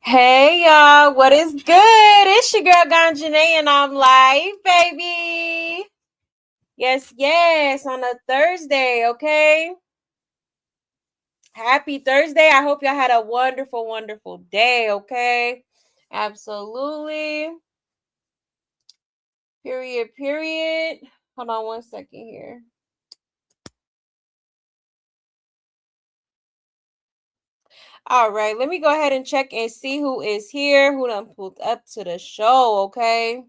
Hey y'all, what is good? It's your girl Ganjanae and I'm live, baby. Yes, yes, on a Thursday, okay? Happy Thursday. I hope y'all had a wonderful, wonderful day, okay? Absolutely. Period, period. Hold on one second here. All right, let me go ahead and check and see who is here, who done pulled up to the show, okay?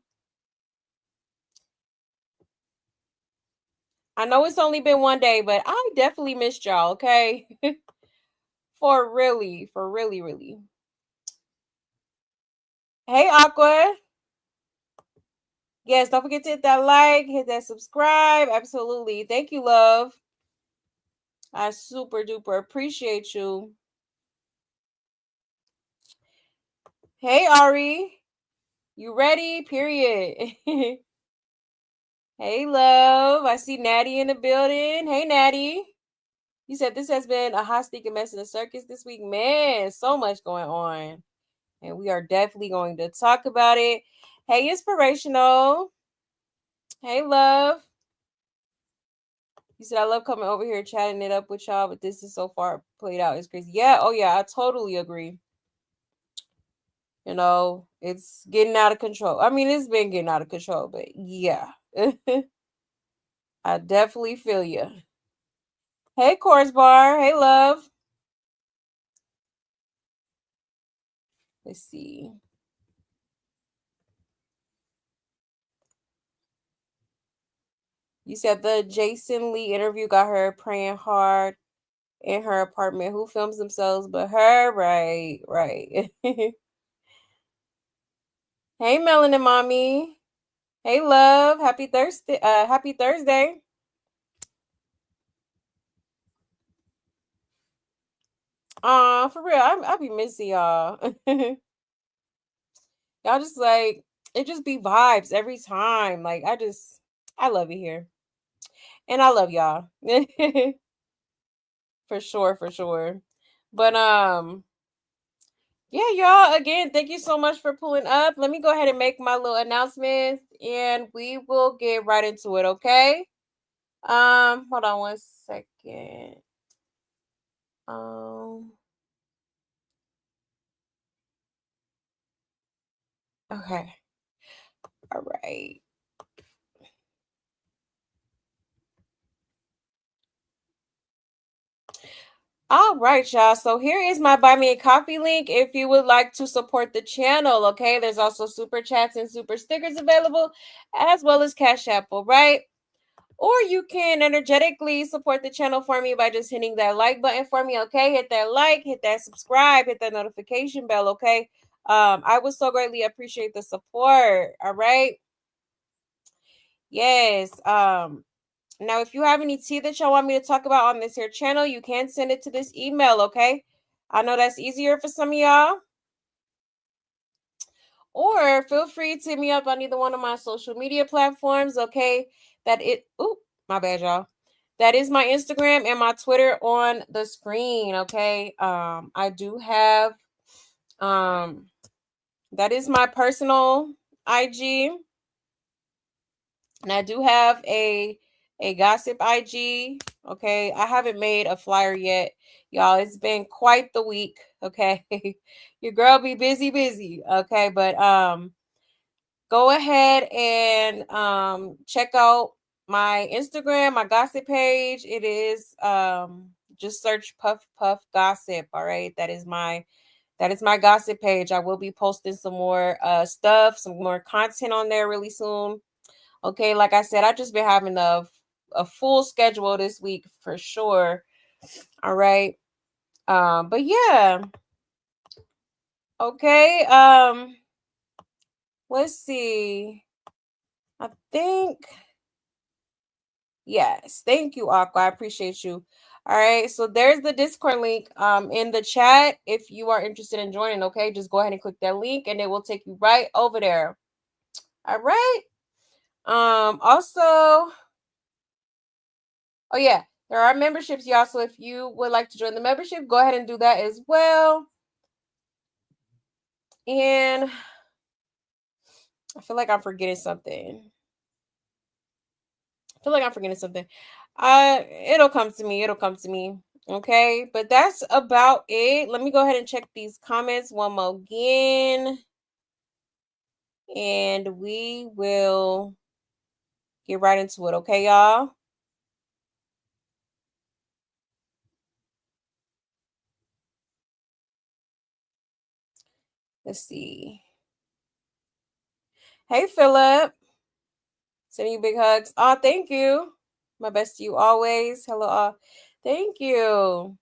I know it's only been one day, but I definitely missed y'all, okay? For really, really. Hey, Aqua. Yes, don't forget to hit that like, hit that subscribe. Absolutely. Thank you, love. I super duper appreciate you. Hey, Ari. You ready? Period. Hey, love. I see Natty in the building. Hey, Natty. You said this has been a hot stinking mess in the circus this week. Man, so much going on. And we are definitely going to talk about it. Hey, Inspirational. Hey, love. You said I love coming over here chatting it up with y'all, but this is so far played out. It's crazy. Yeah, oh yeah, I totally agree. You know, it's getting out of control. I mean, it's been getting out of control, but yeah. I definitely feel you. Hey, Course Bar. Hey, love. Let's see. You said the Jason Lee interview got her praying hard in her apartment. Who films themselves but her? Right, right. Hey, Melanin Mommy. Hey, love. Happy Thursday. Happy Thursday. For real, I be missing y'all. Y'all just like it just be vibes every time. Like I love it here. And I love y'all. For sure, for sure. But yeah, y'all, again, thank you so much for pulling up. Let me go ahead and make my little announcement and we will get right into it, okay? Hold on one second. Um okay. All right. All right, y'all. So here is my Buy Me a Coffee link if you would like to support the channel. Okay, there's also super chats and super stickers available, as well as Cash App. All right, or you can energetically support the channel for me by just hitting that like button for me. Okay, hit that like, hit that subscribe, hit that notification bell. Okay, I would so greatly appreciate the support. All right, yes. Now, if you have any tea that y'all want me to talk about on this here channel, you can send it to this email, okay? I know that's easier for some of y'all. Or feel free to hit me up on either one of my social media platforms, okay? My bad, y'all. That is my Instagram and my Twitter on the screen, okay? I do have um that is my personal IG. And I do have a gossip IG. Okay. I haven't made a flyer yet. Y'all, it's been quite the week. Okay. Your girl be busy, busy. Okay. But go ahead and check out my Instagram, my gossip page. It is just search Puff Puff Gossip. All right. That is my gossip page. I will be posting some more stuff, some more content on there really soon. Okay, like I said, I've just been having a full schedule this week for sure. All right. But yeah. Okay. Let's see. I think yes. Thank you, Aqua. I appreciate you. All right. So there's the Discord link in the chat if you are interested in joining. Okay, just go ahead and click that link and it will take you right over there. All right. Also, oh yeah, there are memberships, y'all. So if you would like to join the membership, go ahead and do that as well. And I feel like I'm forgetting something. It'll come to me. It'll come to me. Okay, but that's about it. Let me go ahead and check these comments one more again. And we will get right into it. Okay, y'all? Let's see. Hey, Philip. Sending you big hugs. Oh, thank you. My best to you always. Hello. Thank you.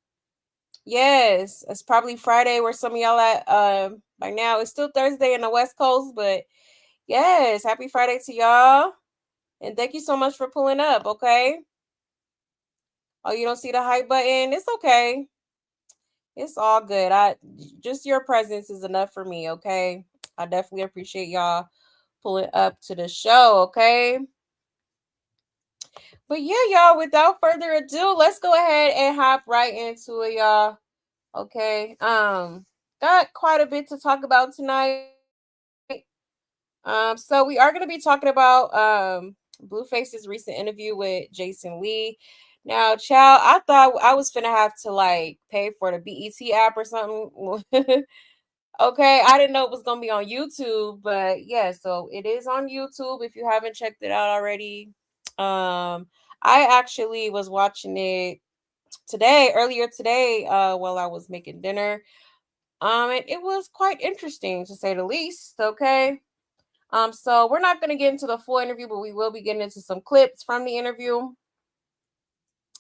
Yes, it's probably Friday where some of y'all at. By now it's still Thursday in the West Coast, but yes, happy Friday to y'all. And thank you so much for pulling up, okay? Oh, you don't see the hype button? It's okay. It's all good. Just your presence is enough for me, okay? I definitely appreciate y'all pulling up to the show, okay? But yeah, y'all, without further ado, let's go ahead and hop right into it, y'all. Okay. Got quite a bit to talk about tonight. So we are going to be talking about Blueface's recent interview with Jason Lee. Now, child, I thought I was finna have to like pay for the BET app or something. Okay, I didn't know it was gonna be on YouTube, but yeah, so it is on YouTube if you haven't checked it out already. I actually was watching it earlier today, while I was making dinner. And it was quite interesting to say the least. Okay. So we're not going to get into the full interview, but we will be getting into some clips from the interview.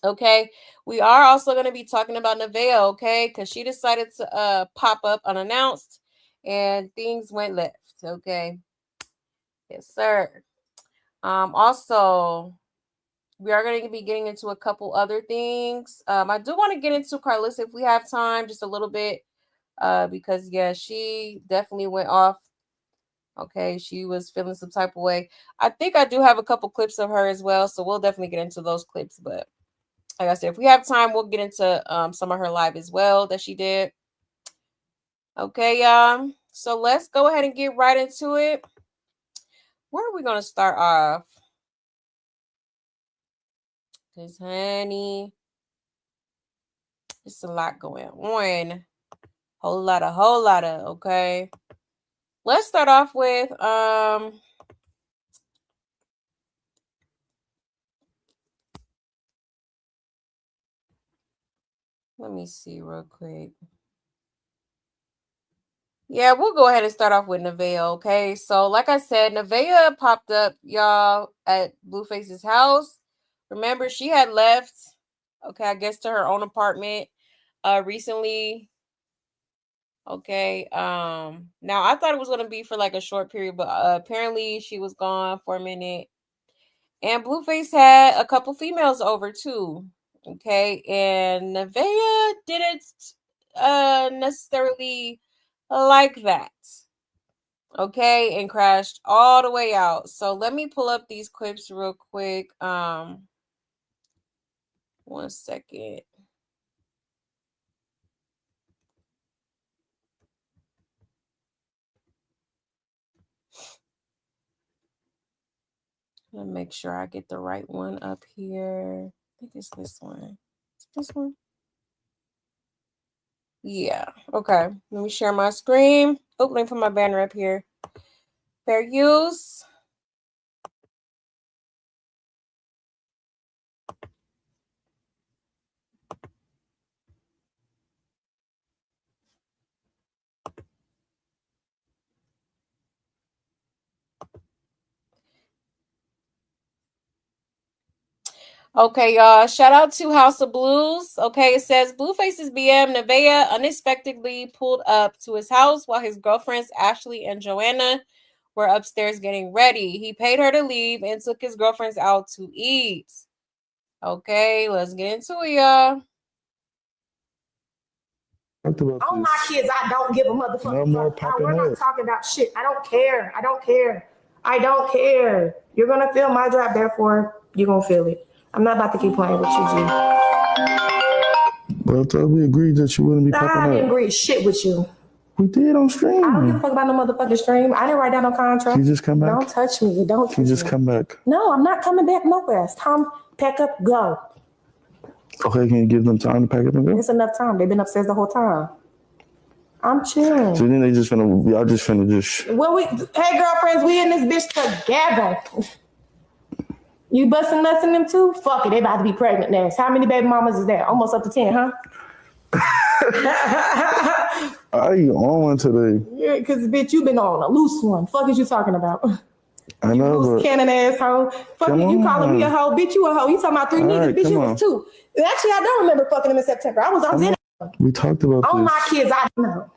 Okay. We are also going to be talking about Nevaeh, okay, because she decided to pop up unannounced and things went left. Okay. Yes, sir. Also, we are going to be getting into a couple other things. I do want to get into Carlissa if we have time, just a little bit, because yeah, she definitely went off. Okay, she was feeling some type of way. I think I do have a couple clips of her as well, so we'll definitely get into those clips. But like I said, if we have time, we'll get into some of her live as well that she did. Okay, y'all. So let's go ahead and get right into it. Where are we gonna start off? Cause honey, it's a lot going on. Whole lot of, okay. Let's start off with let me see real quick. Yeah, we'll go ahead and start off with Nevaeh, okay? So, like I said, Nevaeh popped up, y'all, at Blueface's house. Remember, she had left, okay, I guess to her own apartment recently. Okay. Now I thought it was gonna be for like a short period, but apparently she was gone for a minute. And Blueface had a couple females over too. Okay, and Nevaeh didn't necessarily like that. Okay, and crashed all the way out. So let me pull up these clips real quick. 1 second. Let me make sure I get the right one up here. I think it's this one. Is it this one? Yeah. Okay. Let me share my screen. Oh, let me put my banner up here. Fair use. Okay, y'all. Shout out to House of Blues. Okay, it says Blueface's BM Nevaeh unexpectedly pulled up to his house while his girlfriends Ashley and Joanna were upstairs getting ready. He paid her to leave and took his girlfriends out to eat. Okay, let's get into it, y'all. On my kids, I don't give a motherfucker. We're not talking about shit. I don't care. I don't care. I don't care. You're gonna feel my drop, therefore you're gonna feel it. I'm not about to keep playing with you, G. But I thought we agreed that you wouldn't be popping I up. didn't agree shit with you. We did on stream. I don't give a fuck about no motherfucking stream. I didn't write down no contract. You just come back? Don't touch me. Don't touch me. You just come back. No, I'm not coming back nowhere. It's time, pack up, go. Okay, can you give them time to pack up and go? It's enough time. They've been upstairs the whole time. I'm chilling. So then y'all just finna Well, hey girlfriends, we in this bitch together. You busting nuts in them too? Fuck it, they about to be pregnant next. How many baby mamas is there? Almost up to 10, huh? Are you on one today? Yeah, because bitch, you been on a loose one. Fuck is you talking about? I know, loose cannon asshole. Fuck you calling me a hoe. Bitch, you a hoe. You talking about 3 niggas. Bitch, you was 2. Actually, I don't remember fucking them in September. I was in. We talked about all this. my kids, I know.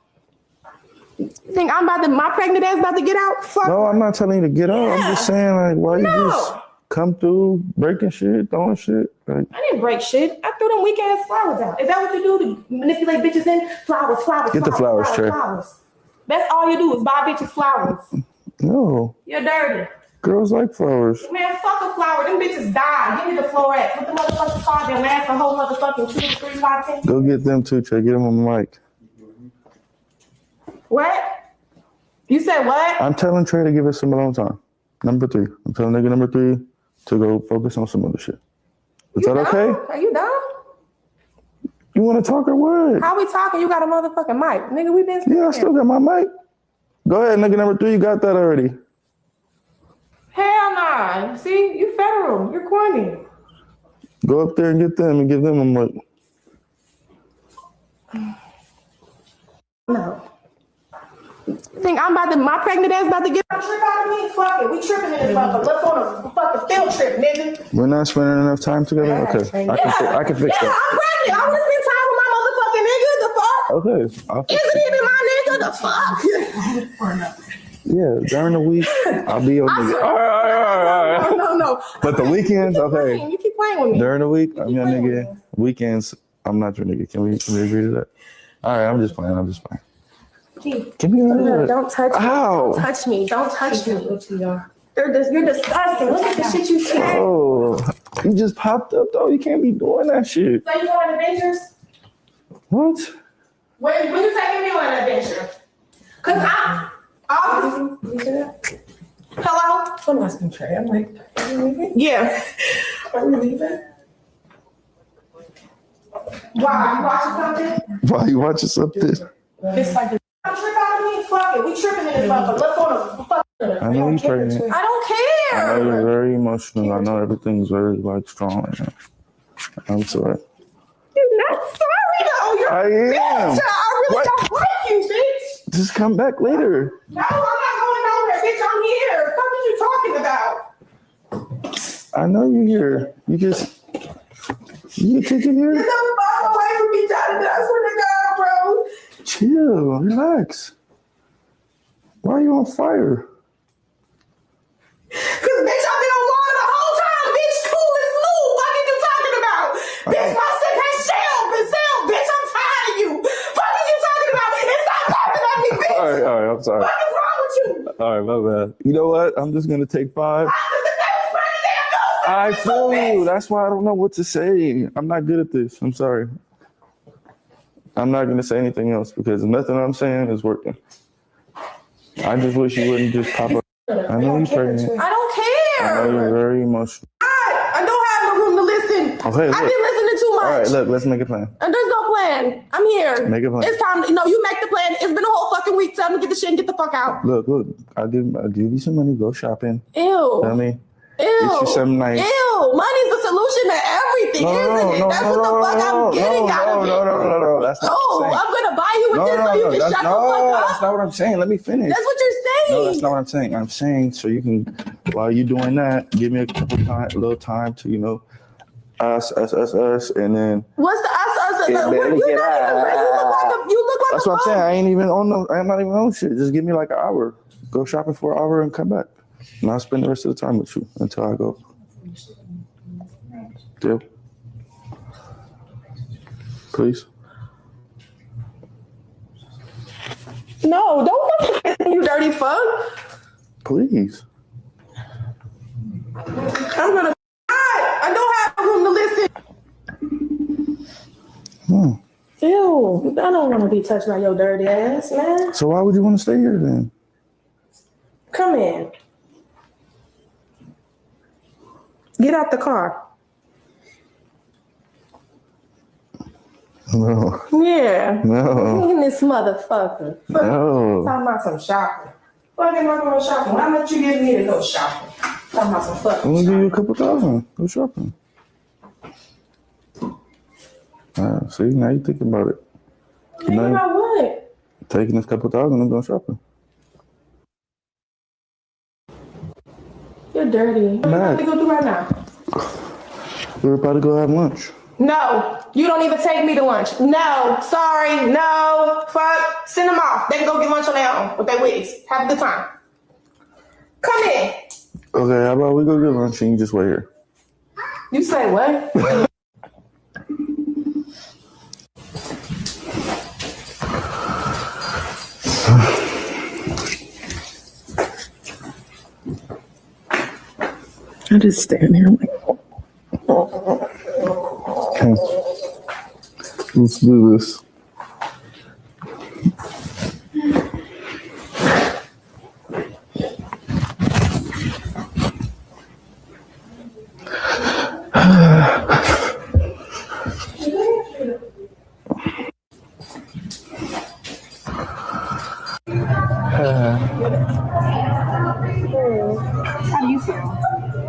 You think I'm my pregnant ass about to get out? Fuck. No, I'm not telling you to get out. Yeah. I'm just saying, like, why you just come through breaking shit, throwing shit? Like, I didn't break shit. I threw them weak ass flowers out. Is that what you do to manipulate bitches in? Flowers. Get the flowers, Trey. That's all you do is buy bitches flowers. No. You're dirty. Girls like flowers. Man, fuck a flower. Them bitches die. Give me the florets. Put the motherfucking flower there. Last a whole motherfucking 2 to 3, 5, 10. Go get them too, Trey. Get them on the mic. What? You said what? I'm telling Trey to give us some alone time. Number 3. I'm telling nigga number 3 to go focus on some other shit. Is that okay? Are you dumb? You want to talk or what? How we talking? You got a motherfucking mic. Nigga, we been speaking. Yeah, I still got my mic. Go ahead, nigga number 3. You got that already. Hell nah. See, you federal. You're corny. Go up there and get them and give them a mic. No. You think my pregnant ass about to get a trip out of me? Fuck it. We tripping in this motherfucker. Let's go on a fucking field trip, nigga. We're not spending enough time together? Okay. I can fix that. Yeah, I'm pregnant. I want to spend time with my motherfucking nigga. The fuck? Okay. Isn't even my nigga? The fuck? Yeah, during the week, I'll be your nigga. All right. No. But the weekends, okay. You keep playing with me. During the week, I'm your nigga. Weekends, I'm not your nigga. Can we agree to that? All right, I'm just playing. Give me another. Don't touch me. Ow. Don't touch me. You're disgusting. Look at the shit you said. Oh, you just popped up, though. You can't be doing that shit. So you going on adventures? What? When you taking me on an adventure? Because hello? I'm asking Trey. I'm like, are you leaving? Yeah. Are we leaving? Why? You watching something? Why you watching something? It's like I'm tripping out of me. Fuck it. We tripping in this motherfucker. Let's go on a fucking. I know you're pregnant. I don't care. I know you're very emotional. I know everything's very, like, strong right now. I'm sorry. You're not sorry, though. I am. Bitch. I really don't like you, bitch. Just come back later. No, I'm not going nowhere, bitch. I'm here. What are you talking about? I know you're here. You get ticket here? Get the fuck away from me, Jonathan. I swear to God, bro. Chill, relax. Why are you on fire? Cause bitch, I've been on water the whole time. Bitch, cool as smooth. What are you talking about? Bitch, my shit has shelled. Bitch, I'm tired of you. What are you talking about? And stop laughing at me, bitch. All right, I'm sorry. What is wrong with you? All right, my bad. You know what? I'm just gonna take 5. I feel you. That's why I don't know what to say. I'm not good at this. I'm sorry. I'm not gonna say anything else because nothing I'm saying is working. I just wish you wouldn't just pop up. I know you're pregnant. I don't care. I know you're very emotional. I don't have no room to listen. Okay, look. I've been listening too much. All right, look, let's make a plan. And there's no plan. I'm here. Make a plan. It's time. No, you make the plan. It's been a whole fucking week. Tell me to get the shit and get the fuck out. Look. I'll give you some money. Go shopping. Ew. Tell me. Ew. Get you something nice. Ew. Money's the solution to everything, isn't it? That's what the fuck I'm getting out of it. No. That's not what I'm saying. I'm gonna buy you with this so you can shut the fuck up. That's not what I'm saying. Let me finish. That's what you're saying. No, that's not what I'm saying. I'm saying so you can, while you doing that, give me a little time to, us, and then. What's the us? You You look like that's what I'm saying. I'm not even on shit. Just give me like an hour. Go shopping for an hour and come back. And I'll spend the rest of the time with you until I go. Deal? Please? No, don't fucking you dirty fuck. Please. I'm gonna. I don't have room to listen. Ew, I don't want to be touched by your dirty ass, man. So why would you want to stay here then? Come in. Get out the car. No. Yeah. No. In this motherfucker. No. Talking about some shopping. Fucking not going shopping. How much you give me to go shopping? Talking about some fucking I'm gonna give you a couple thousand. Go shopping. See, now you thinking about it. Think about what? Taking this couple thousand and going shopping. You're dirty. What are you going to do right now? We're about to go have lunch. No, you don't even take me to lunch. No, sorry, no, fuck. Send them off. They can go get lunch on their own with their wigs. Have a good time. Come in. Okay, how about we go get lunch and you just wait here? You say what? I just stand here like, Okay. Let's do this. How do you feel?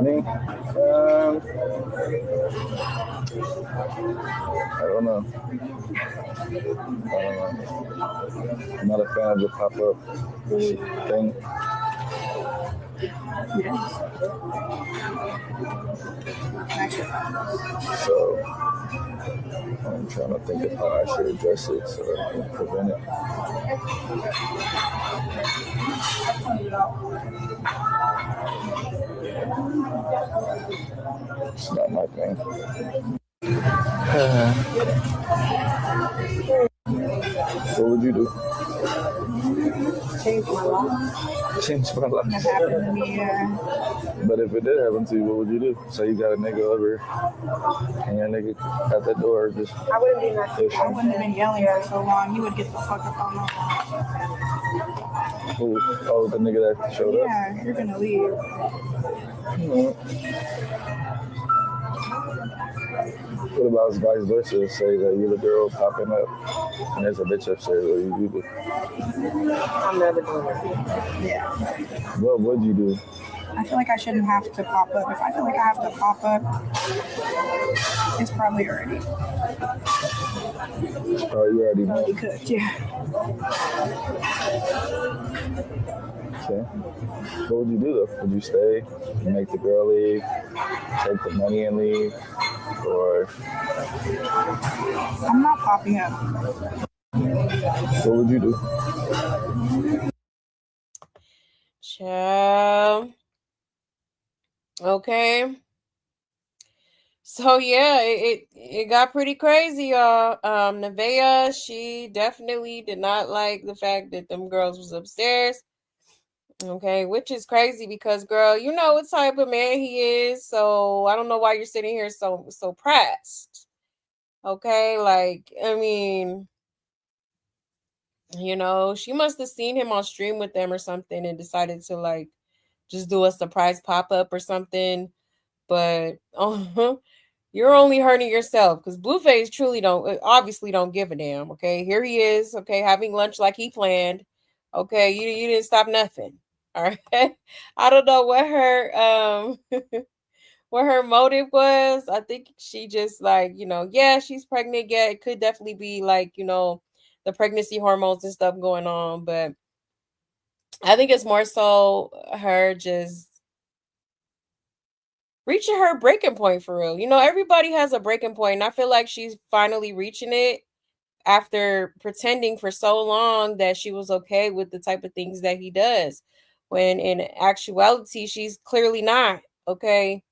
Me? I don't know. I'm not a fan of the pop-up thing. So I'm trying to think of how I should address it so that I can prevent it. It's not my thing. What would you do? Change my life. Change my life. That happened to me. But if it did happen to you, what would you do? Say you got a nigga over and your nigga at that door just... I wouldn't be nothing. I wouldn't have been yelling for so long. He would get the fuck up on my Who? Oh, the nigga that showed up? Yeah, you're gonna leave. What about vice versa? Say that you're the girl popping up and there's a bitch upstairs. What would you do? I'm never doing it. Yeah. What would you do? I feel like I shouldn't have to pop up. If I feel like I have to pop up, it's probably already. Oh, you already know. You could, yeah. Okay. What would you do though? Would you stay, make the girl leave, take the money and leave, or? I'm not popping up. What would you do? Ciao. Okay. So yeah, it got pretty crazy, y'all. Nevaeh, she definitely did not like the fact that them girls was upstairs. Okay, which is crazy because, girl, you know what type of man he is. So I don't know why you're sitting here so pressed. Okay, like, I mean, you know, she must have seen him on stream with them or something and decided to like just do a surprise pop-up or something. But you're only hurting yourself because Blueface truly obviously don't give a damn. Okay, here he is. Okay, having lunch like he planned. Okay, you didn't stop nothing. All right, I don't know what her what her motive was. I think she just like, you know, yeah, she's pregnant. Yeah, it could definitely be like, you know, the pregnancy hormones and stuff going on, but I think it's more so her just reaching her breaking point for real. You know, everybody has a breaking point, and I feel like she's finally reaching it after pretending for so long that she was okay with the type of things that he does, when in actuality, she's clearly not. Okay.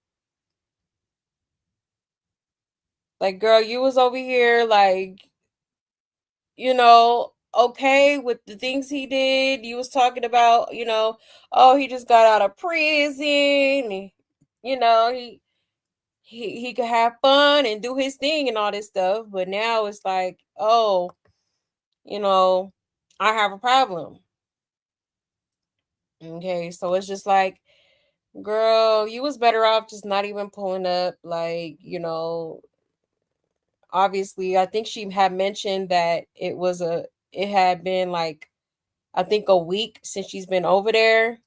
Like, girl, you was over here, like, you know, okay with the things he did. You was talking about, you know, oh, he just got out of prison. You know, he could have fun and do his thing and all this stuff, but now it's like, oh, I have a problem. Okay, so it's just like, girl, you was better off just not even pulling up. Like, obviously, I think she had mentioned that it had been like, I think a week since she's been over there.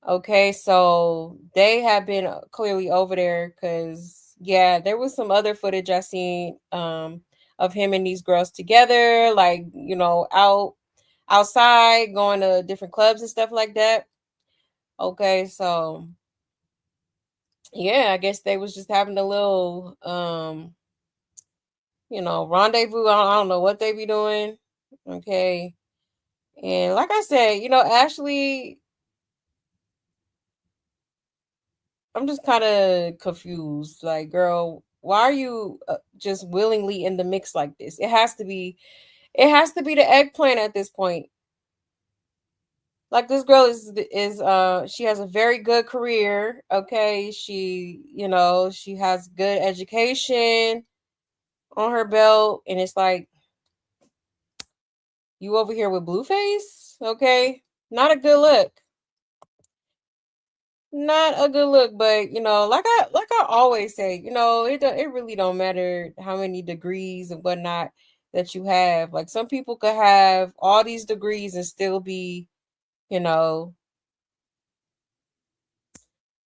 Okay, so they have been clearly over there because, yeah, there was some other footage I seen of him and these girls together, like, outside going to different clubs and stuff like that. Okay, so yeah, I guess they was just having a little rendezvous. I don't know what they be doing. Okay. And like I said, Ashley, I'm just kind of confused. Like, girl, why are you just willingly in the mix like this? It has to be the eggplant at this point. Like, this girl is she has a very good career. Okay, she has good education on her belt, and it's like, you over here with Blueface. Okay, not a good look. Not a good look, but like I always say, it really don't matter how many degrees and whatnot that you have. Like, some people could have all these degrees and still be, you know,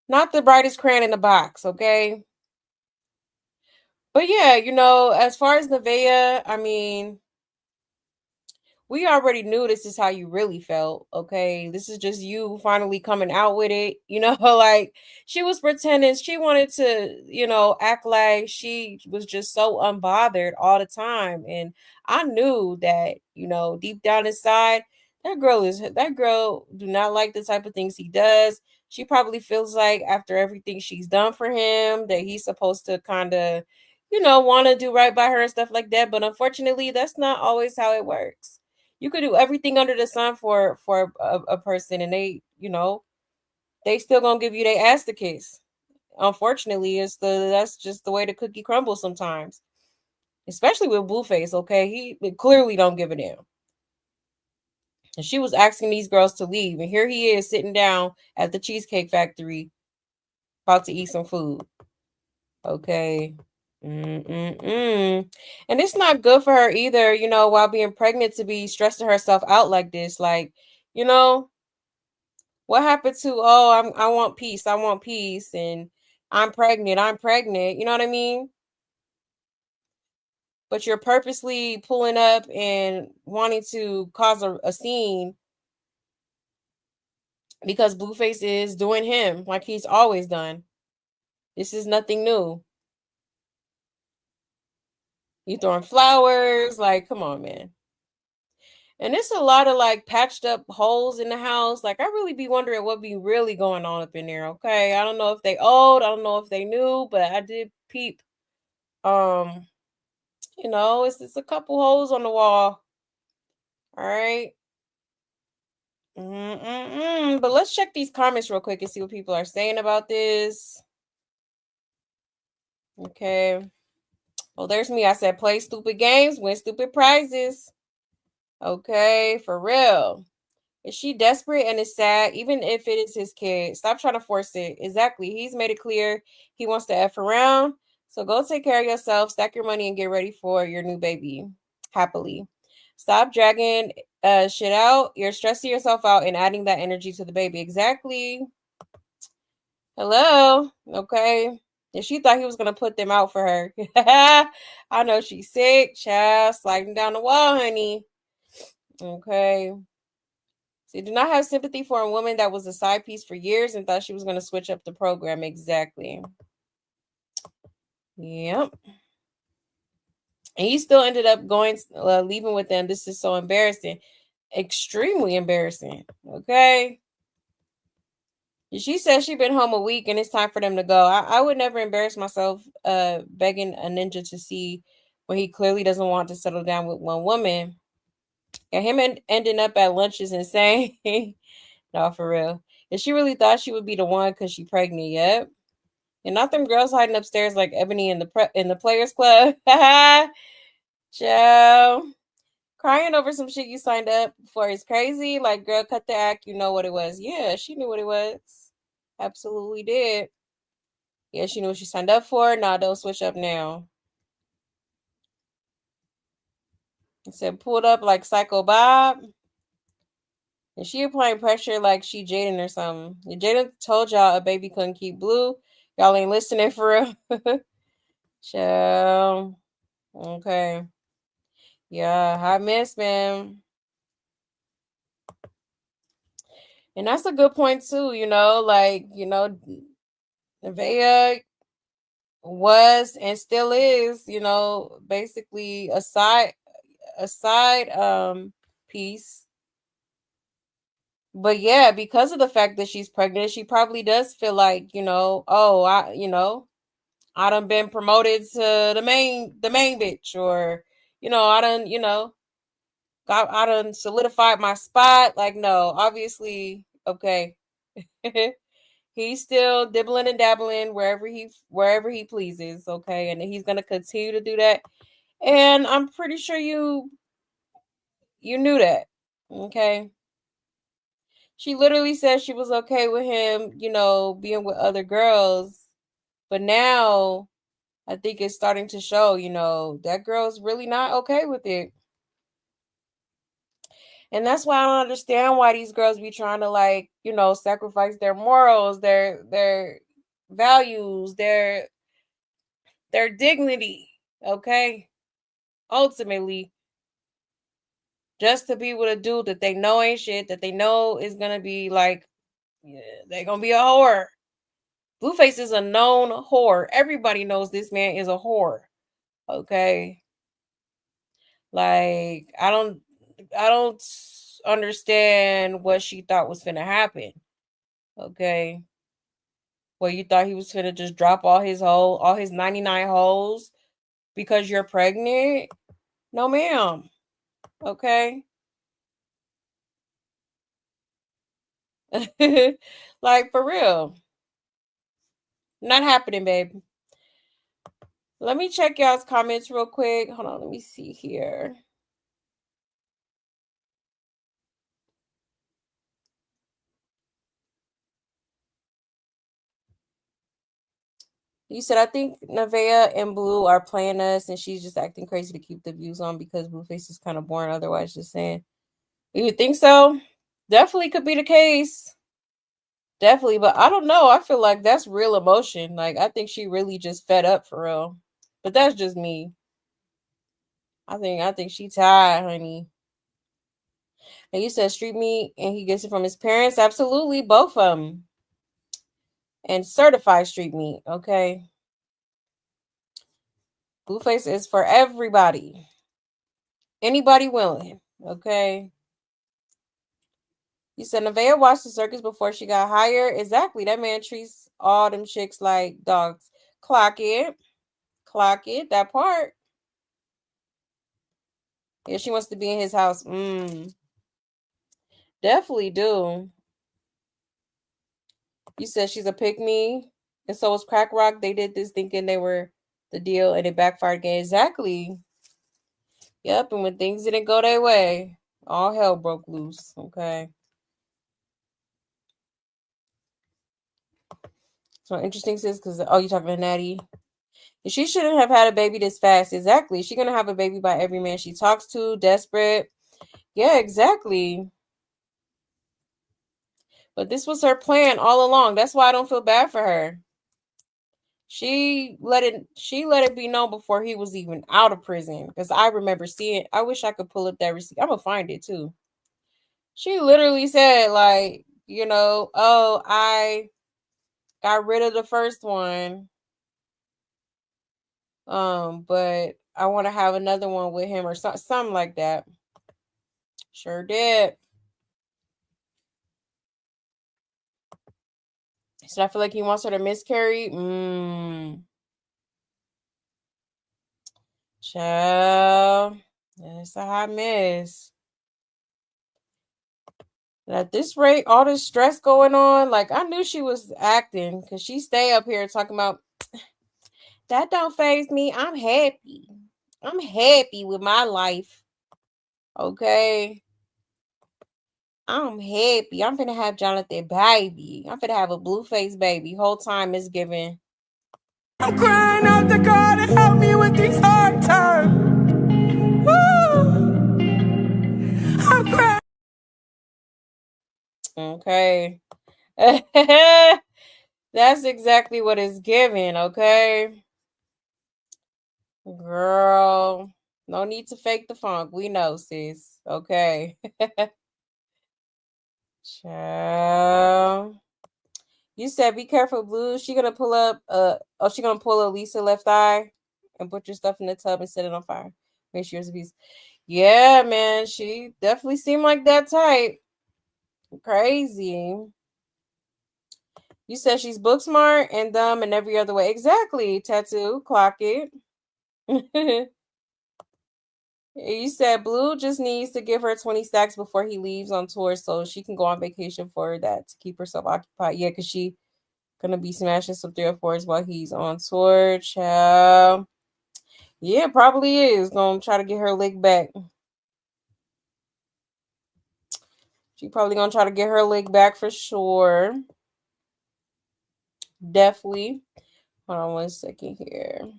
not the brightest crayon in the box, okay? But yeah, as far as Nevaeh, I mean, we already knew this is how you really felt, okay? This is just you finally coming out with it. Like, she was pretending she wanted to, act like she was just so unbothered all the time. And I knew that, deep down inside, that girl do not like the type of things he does. She probably feels like after everything she's done for him that he's supposed to kind of, want to do right by her and stuff like that. But unfortunately, that's not always how it works. You could do everything under the sun for a person, and they still gonna give you their ass to kiss. Unfortunately, that's just the way the cookie crumbles sometimes, especially with Blueface. Okay, he clearly don't give a damn. And she was asking these girls to leave, and here he is sitting down at the Cheesecake Factory, about to eat some food. Okay. Mm-mm-mm. And it's not good for her either, while being pregnant, to be stressing herself out like this. Like, you know, what happened to, oh, I want peace, and I'm pregnant. You know what I mean? But you're purposely pulling up and wanting to cause a scene because Blueface is doing him like he's always done. This is nothing new. You throwing flowers, like, come on, man. And it's a lot of like patched up holes in the house. Like, I really be wondering what be really going on up in there. Okay. I don't know if they old, I don't know if they new, but I did peep. Um, it's a couple holes on the wall. All right. But let's check these comments real quick and see what people are saying about this. Okay. Oh, there's me. I said play stupid games, win stupid prizes. Okay, for real. Is she desperate and is sad, even if it is his kid? Stop trying to force it. Exactly. He's made it clear he wants to F around. So go take care of yourself, stack your money, and get ready for your new baby happily. Stop dragging shit out. You're stressing yourself out and adding that energy to the baby. Exactly. Hello. Okay. And she thought he was going to put them out for her. I know she's sick. Child, sliding down the wall, honey. Okay. So you do not have sympathy for a woman that was a side piece for years and thought she was going to switch up the program. Exactly. Yep. And he still ended up leaving with them. This is so embarrassing. Extremely embarrassing. Okay. She said she'd been home a week and it's time for them to go. I would never embarrass myself begging a ninja to see when he clearly doesn't want to settle down with one woman. And him ending up at lunch is insane. No, for real. And she really thought she would be the one because she pregnant. Yep. And not them girls hiding upstairs like Ebony in the Players Club. Joe. Crying over some shit you signed up for is crazy. Like, girl, cut the act. You know what it was. Yeah, she knew what it was. Absolutely did. Yeah, she knew what she signed up for. Nah, don't switch up now. It said pulled up like Psycho Bob. And she applying pressure like she Jaden or something. Jaden told y'all a baby couldn't keep Blue. Y'all ain't listening for real. Chill. Okay. Yeah, hot mess, man. And that's a good point too, like, Nevaeh was and still is, basically a side piece. But yeah, because of the fact that she's pregnant, she probably does feel like, I done been promoted to the main bitch, or, I done solidified my spot. Like, no, obviously, okay. He's still dibbling and dabbling wherever he pleases, okay? And he's gonna continue to do that. And I'm pretty sure you knew that. Okay. She literally said she was okay with him, being with other girls. But now I think it's starting to show, that girl's really not okay with it. And that's why I don't understand why these girls be trying to, like, sacrifice their morals, their values, their dignity, okay? Ultimately, just to be with a dude that they know ain't shit, that they know is gonna be like, they're gonna be a whore. Blueface is a known whore. Everybody knows this man is a whore. Okay. Like, I don't understand what she thought was gonna happen. Okay. Well, you thought he was gonna just drop all his 99 holes because you're pregnant? No, ma'am. Okay. Like, for real. Not happening, babe. Let me check y'all's comments real quick. Hold on, let me see here. You said, I think Nevaeh and Blue are playing us and she's just acting crazy to keep the views on because Blueface is kind of boring. Otherwise, just saying. You think so? Definitely could be the case. Definitely, but I don't know. I feel like that's real emotion. Like, I think she really just fed up for real. But that's just me. I think she tired, honey. And you said street meat and he gets it from his parents? Absolutely, both of them. And certified street meat, okay? Blueface is for everybody. Anybody willing, okay? You said Nevaeh watched the circus before she got hired? Exactly. That man treats all them chicks like dogs. Clock it. Clock it. That part. Yeah, she wants to be in his house. Definitely do. You said she's a pick-me, and so was Crack Rock. They did this thinking they were the deal, and it backfired again. Exactly. Yep, and when things didn't go their way, all hell broke loose. Okay. So interesting, sis, because you're talking to Natty. She shouldn't have had a baby this fast. Exactly. She's gonna have a baby by every man she talks to. Desperate. Yeah, exactly. But this was her plan all along. That's why I don't feel bad for her. She let it be known before he was even out of prison. Because I remember seeing. I wish I could pull up that receipt. I'm gonna find it too. She literally said, like, I got rid of the first one. But I want to have another one with him or something like that. Sure did. So I feel like he wants her to miscarry. Child. It's a hot mess. And at this rate, all this stress going on, like, I knew she was acting because she stay up here talking about, that don't faze me. I'm happy. I'm happy with my life. Okay. I'm happy. I'm finna have Jonathan baby. I'm finna have a Blueface baby. Whole time it's giving. I'm crying out to God to help me with these hard times. Woo. I'm crying. Okay. That's exactly what it's giving, okay? Girl, no need to fake the funk. We know, sis. Okay. Child. You said be careful, Blue. She gonna pull up she gonna pull a Lisa left eye and put your stuff in the tub and set it on fire. Make sure it's a piece. Yeah, man. She definitely seemed like that type. Crazy. You said she's book smart and dumb in every other way. Exactly, tattoo. Clock it. You said Blue just needs to give her 20 stacks before he leaves on tour so she can go on vacation for that to keep herself occupied. Yeah, because she gonna be smashing some 304s while he's on tour. Child. Yeah, probably is. Gonna try to get her lick back. She probably gonna try to get her lick back for sure. Definitely. Hold on 1 second here.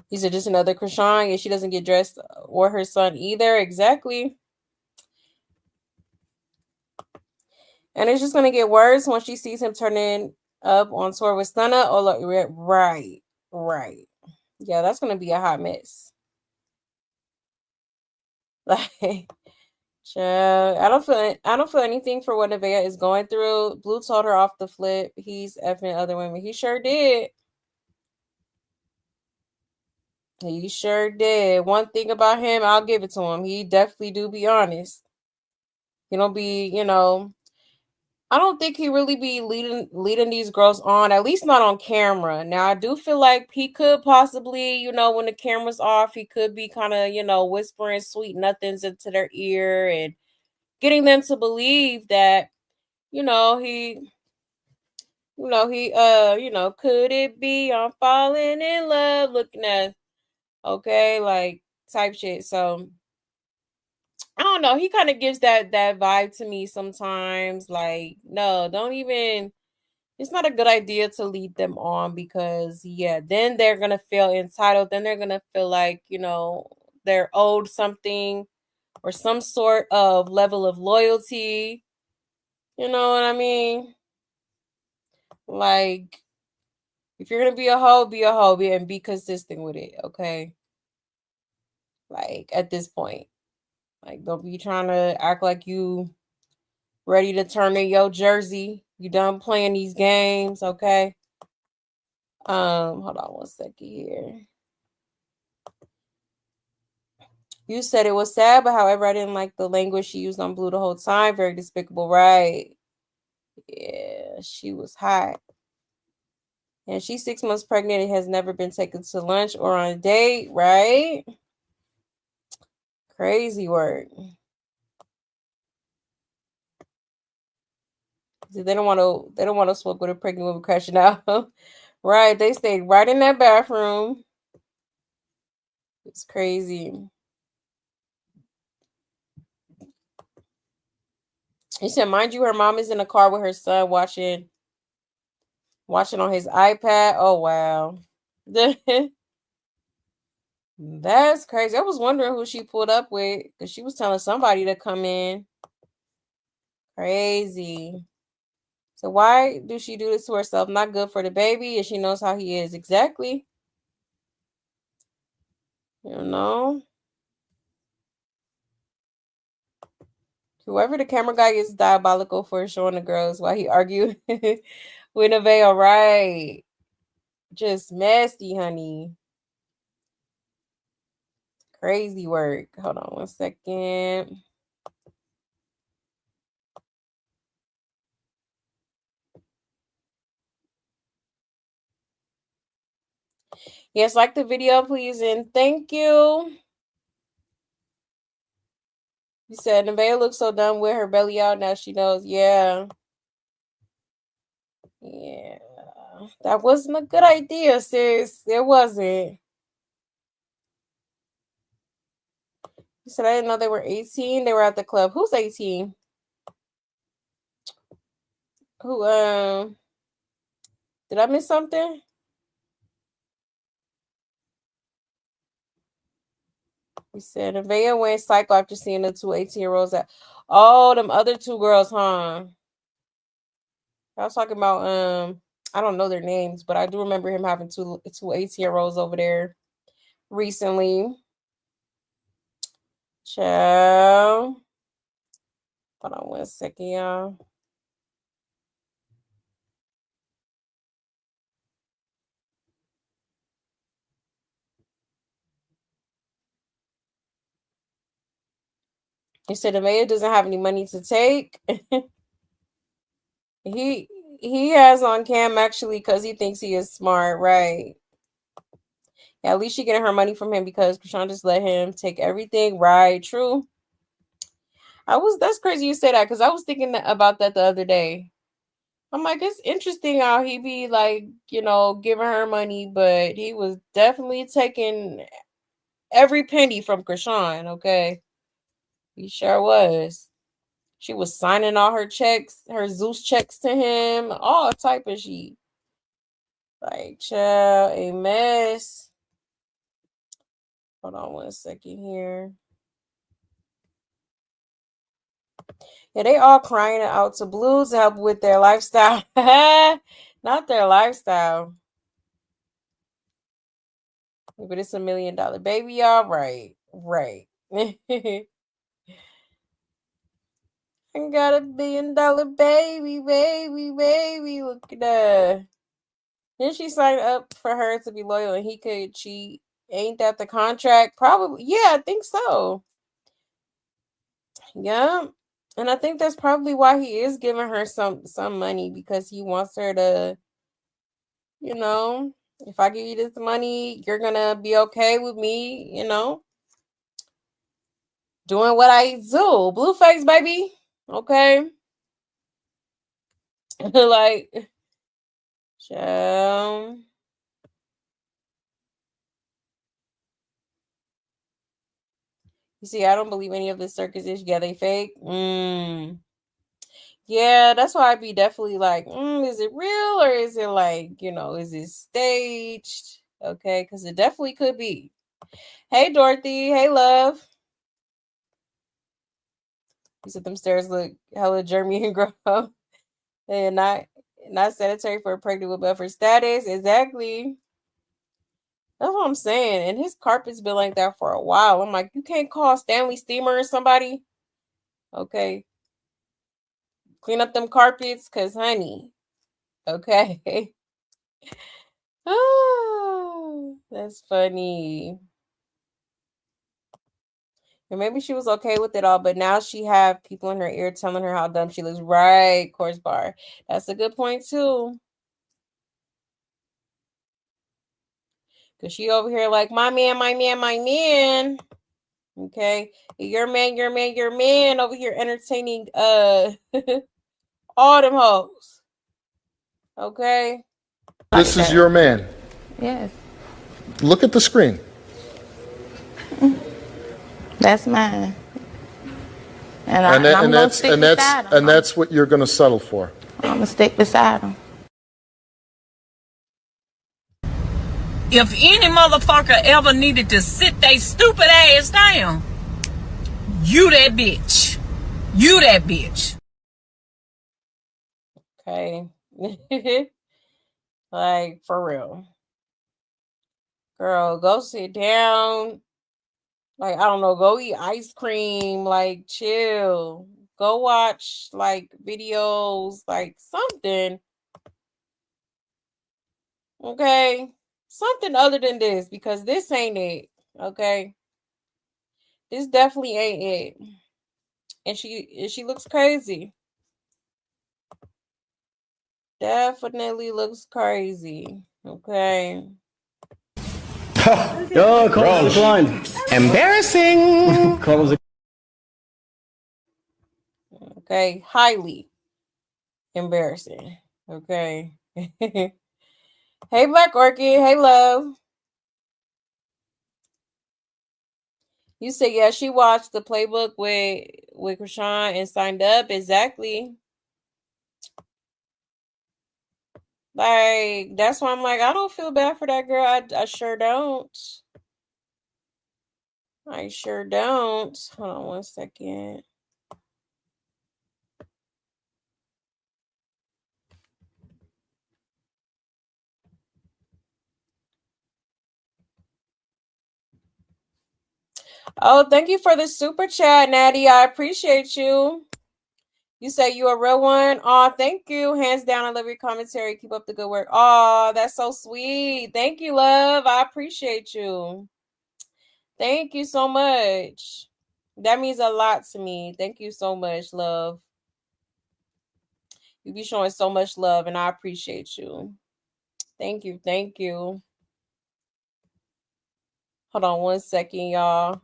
He said just another Krishan and she doesn't get dressed or her son either. Exactly. And it's just gonna get worse when she sees him turning up on tour with Stunna. Oh, look, right. Yeah, that's gonna be a hot mess. Like, child, I don't feel anything for what Nevaeh is going through. Blue told her off the flip. He's effing other women. He sure did. He sure did. One thing about him, I'll give it to him. He definitely do be honest. He don't be, I don't think he really be leading these girls on, at least not on camera. Now I do feel like he could possibly, when the camera's off, he could be kind of, whispering sweet nothings into their ear and getting them to believe that, he could it be I'm falling in love, looking at, okay, like type shit. So I don't know. He kind of gives that vibe to me sometimes. Like, no, don't even. It's not a good idea to lead them on because yeah, then they're gonna feel entitled. Then they're gonna feel like they're owed something or some sort of level of loyalty. You know what I mean? Like, if you're gonna be a hoe, and be consistent with it. Okay. Like at this point, like don't be trying to act like you ready to turn in your jersey. You done playing these games, okay? Hold on 1 second here. You said it was sad, but however, I didn't like the language she used on Blue the whole time. Very despicable, right? Yeah, she was hot. And she's 6 months pregnant and has never been taken to lunch or on a date, right? Crazy work. They don't want to smoke with a pregnant woman crashing out. Right. They stayed right in that bathroom. It's crazy. He said, mind you, her mom is in the car with her son watching on his iPad. Oh wow. That's crazy. I was wondering who she pulled up with because she was telling somebody to come in. Crazy. So why do she do this to herself? Not good for the baby, and she knows how he is. Exactly. You know? Whoever the camera guy is diabolical for showing the girls while he argued with Nevaeh, right? Just messy, honey. Crazy work. Hold on 1 second. Yes, like the video, please, and thank you. You said Nevaeh looks so dumb with her belly out. Now she knows. Yeah. Yeah. That wasn't a good idea, sis. It wasn't. You said I didn't know they were 18. They were at the club. Who's 18? Who did I miss something? We said Nevaeh went psycho after seeing the two 18-year-olds at them other two girls, huh? I was talking about I don't know their names, but I do remember him having two 18-year-olds over there recently. Ciao. Hold on 1 second, y'all. He said Nevaeh doesn't have any money to take. He has on cam actually because he thinks he is smart, right? Yeah, at least she getting her money from him because Krishan just let him take everything, right? True. That's crazy you say that because I was thinking about that the other day. I'm like, it's interesting how he be like, giving her money, but he was definitely taking every penny from Krishan, okay? He sure was. She was signing all her checks, her Zeus checks to him, all type of shit. Like, child, a mess. Hold on 1 second here. Yeah, they all crying out to Blue to help with their lifestyle. Not their lifestyle. But it's $1 million baby, y'all. Right. I got $1 billion baby. Look at that. Then she signed up for her to be loyal and he could cheat. Ain't that the contract? Probably. Yeah, I think so. Yeah. And I think that's probably why he is giving her some money because he wants her to, if I give you this money, you're going to be okay with me, doing what I do. Blueface, baby. Okay. Like, child. You see, I don't believe any of the circuses. Yeah, they fake. Yeah, that's why I'd be definitely like, is it real or is it like, is it staged? Okay, because it definitely could be. Hey, Dorothy. Hey, love. You said them stairs look hella germy and gross. And not sanitary for a pregnant woman, but for status. Exactly. That's what I'm saying. And his carpet's been like that for a while. I'm like, you can't call Stanley Steamer or somebody. Okay. Clean up them carpets, cause honey. Okay. Oh, that's funny. And maybe she was okay with it all, but now she have people in her ear telling her how dumb she looks. Right, course bar. That's a good point too. Cause she over here like, my man. Okay. Your man over here entertaining all them hoes. Okay. This is your man. Yes. Look at the screen. That's mine. I'm gonna stick beside him. And that's what you're gonna settle for. I'm gonna stick beside him. If any motherfucker ever needed to sit they stupid ass down, you that bitch. You that bitch. Okay. Like, for real. Girl, go sit down. Like, I don't know, go eat ice cream. Like, chill. Go watch, like, videos. Like, something. Okay? Something other than this. Because this ain't it. Okay? This definitely ain't it. And she looks crazy. Definitely looks crazy. Okay? Oh, call decline. Embarrassing. Call Okay, highly embarrassing. Okay. Hey, Black Orchid. Hey, love. You said, yeah, she watched the playbook with Krishan and signed up. Exactly. Like, that's why I'm like, I don't feel bad for that girl. I sure don't. I sure don't. Hold on 1 second. Oh, thank you for the super chat, Natty. I appreciate you. You say you a real one. Oh, thank you. Hands down. I love your commentary. Keep up the good work. Oh, that's so sweet. Thank you, love. I appreciate you. Thank you so much. That means a lot to me. Thank you so much, love. You be showing so much love, and I appreciate you. Thank you. Thank you. Hold on 1 second, y'all.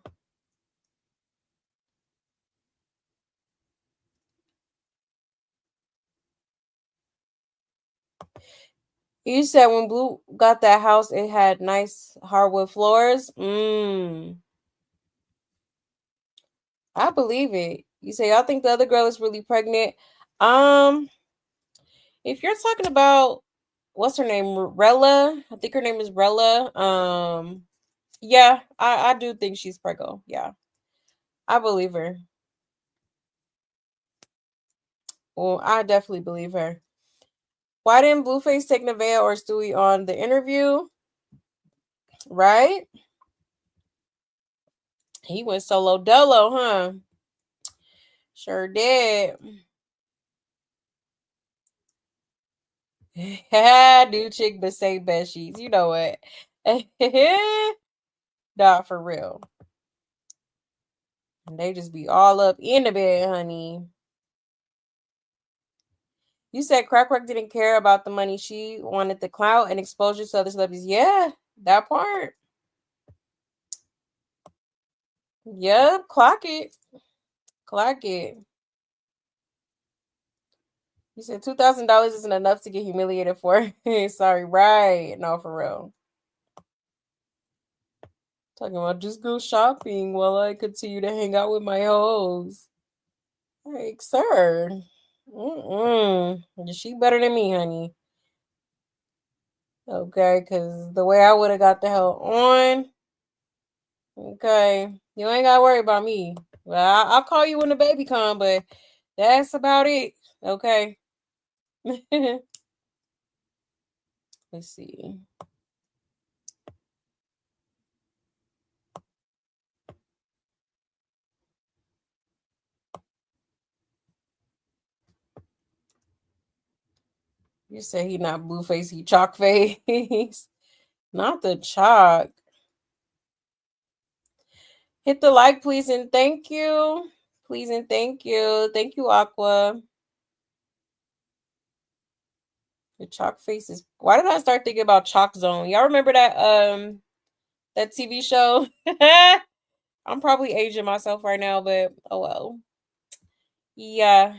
You said when Blue got that house, it had nice hardwood floors. I believe it. You say y'all think the other girl is really pregnant. If you're talking about what's her name, Rella, I think her name is Rella. Yeah, I do think she's pregnant. Yeah, I believe her. Well, I definitely believe her. Why didn't Blueface take Nevaeh or Stewie on the interview? Right? He went solo dolo, huh? Sure did. New chick but say besties. You know what? Nah, for real. And they just be all up in the bed, honey. You said Crack Rock didn't care about the money. She wanted the clout and exposure to other celebrities. Yeah, that part. Yep, clock it. Clock it. You said $2,000 isn't enough to get humiliated for. Sorry, right? No, for real. Talking about just go shopping while I continue to hang out with my hoes. Like, sir. She better than me, honey. Okay, because the way I would have got the hell on. Okay, you ain't gotta worry about me. Well, I'll call you when the baby come, but that's about it. Okay. Let's see. You say he not Blueface, he chalk face. Not the chalk. Hit the like, please, and thank you. Please and thank you. Thank you, Aqua. The chalk faces. Why did I start thinking about Chalk Zone? Y'all remember that TV show? I'm probably aging myself right now, but oh well. Yeah.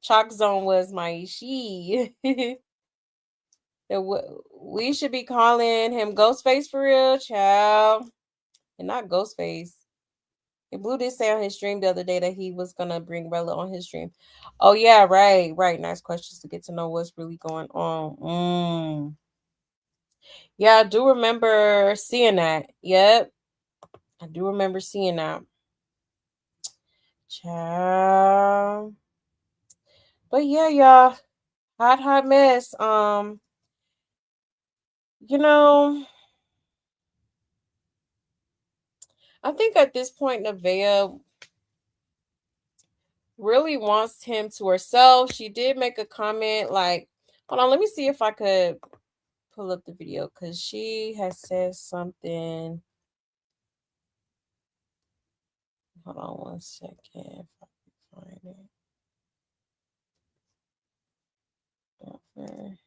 Chalk Zone was my she. We should be calling him Ghostface for real, child. And not Ghostface. And Blue did say on his stream the other day that he was gonna bring Rella on his stream. Oh yeah, right. Nice questions to get to know what's really going on. Yeah, I do remember seeing that. Yep. I do remember seeing that. Child. But yeah, y'all. Hot mess. You know, I think at this point Nevaeh really wants him to herself. She did make a comment like, hold on, let me see if I could pull up the video because she has said something. Hold on 1 second if I can find it. Okay.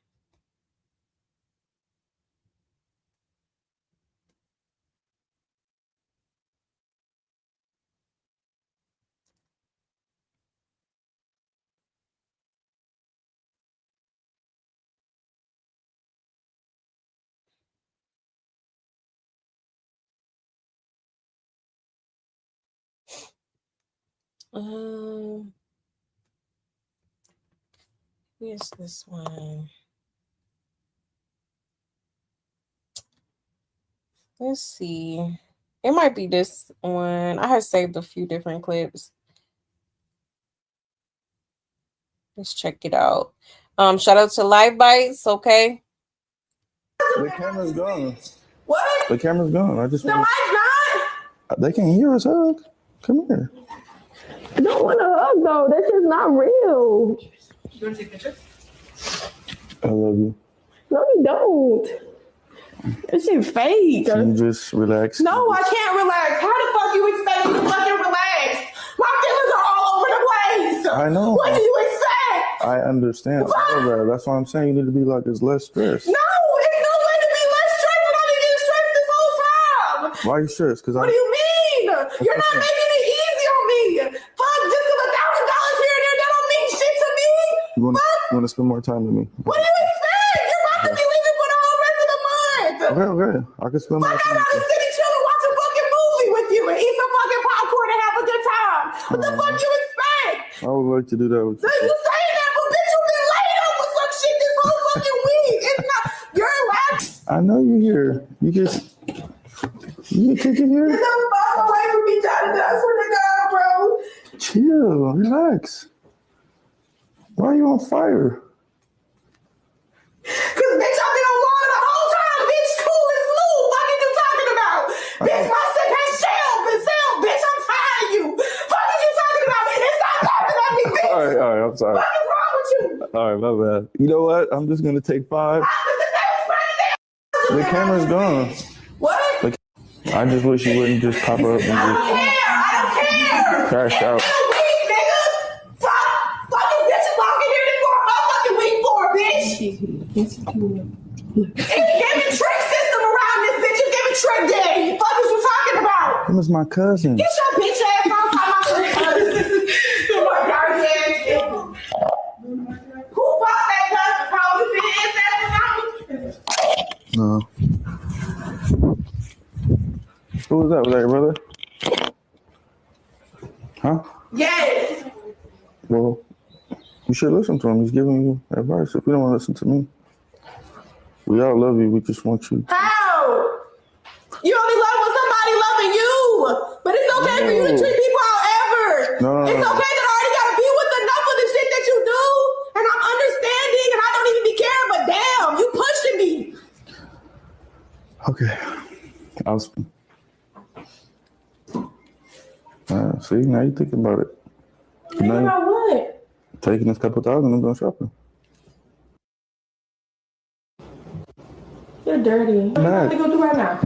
Here's this one. Let's see. It might be this one. I have saved a few different clips. Let's check it out. Shout out to Live Bites, okay? The camera's gone. What? The camera's gone. I just No, want. mine's not. They can hear us hug. Come here. I don't want to hug though. That's just not real. You want to take pictures? I love you. No, you don't. That shit fake. Can you just relax? No, I can't relax. How the fuck you expect me to fucking relax? My feelings are all over the place. I know. What do you expect? I understand. That's why I'm saying you need to be like as less stressed. No, there's no way to be less stressed when I've been getting stressed this whole time. Why are you stressed? What do you mean? You're not making it easy on me. Fuck, just $1,000 here and there, that don't mean shit to me. You want to spend more time with me? What do you expect? You're about to be leaving for the whole rest of the month. Okay. I can spend more Fuck, time I'm with out of city chilling, watch a fucking movie with you and eat some fucking popcorn and have a good time. What the fuck you expect? I would like to do that with So you. you saying that, but bitch, you've been laid up with some shit this whole fucking week. It's not, you're laughing. I know you're here. You can take it here. Get the fuck away from me, Jonathan. I swear to God, bro. Chill. Relax. Why are you on fire? Cause bitch, I've been on water the whole time. Bitch, cool and smooth. What are you talking about? Bitch, my shit has shelled. Bitch, I'm tired of you. What are you talking about? It's not laughing at me, bitch. All right. I'm sorry. What is wrong with you? All right, my bad. You know what? I'm just gonna take 5. The camera's gone. What? I just wish you wouldn't just pop up and just I don't care. crash out. It's giving trick system around this bitch. It's giving trick day. Fuck is you talking about? Him is my cousin. Get your bitch ass outside my cousin. Oh my God, ass. Who bought that cousin? How you been in that? No. Who was that? Was that your brother? Huh? Yes. Well, you should listen to him. He's giving you advice. If you don't want to listen to me, we all love you. We just want you. How? You only love when somebody loving you. But it's okay for you to treat people however. No. It's okay that I already got to be with enough of the shit that you do. And I'm understanding and I don't even be caring. But damn, you pushing me. Okay. See, now you thinking about it. Think about what? Taking this couple thousand and going shopping. You're dirty. What are you going to do right now?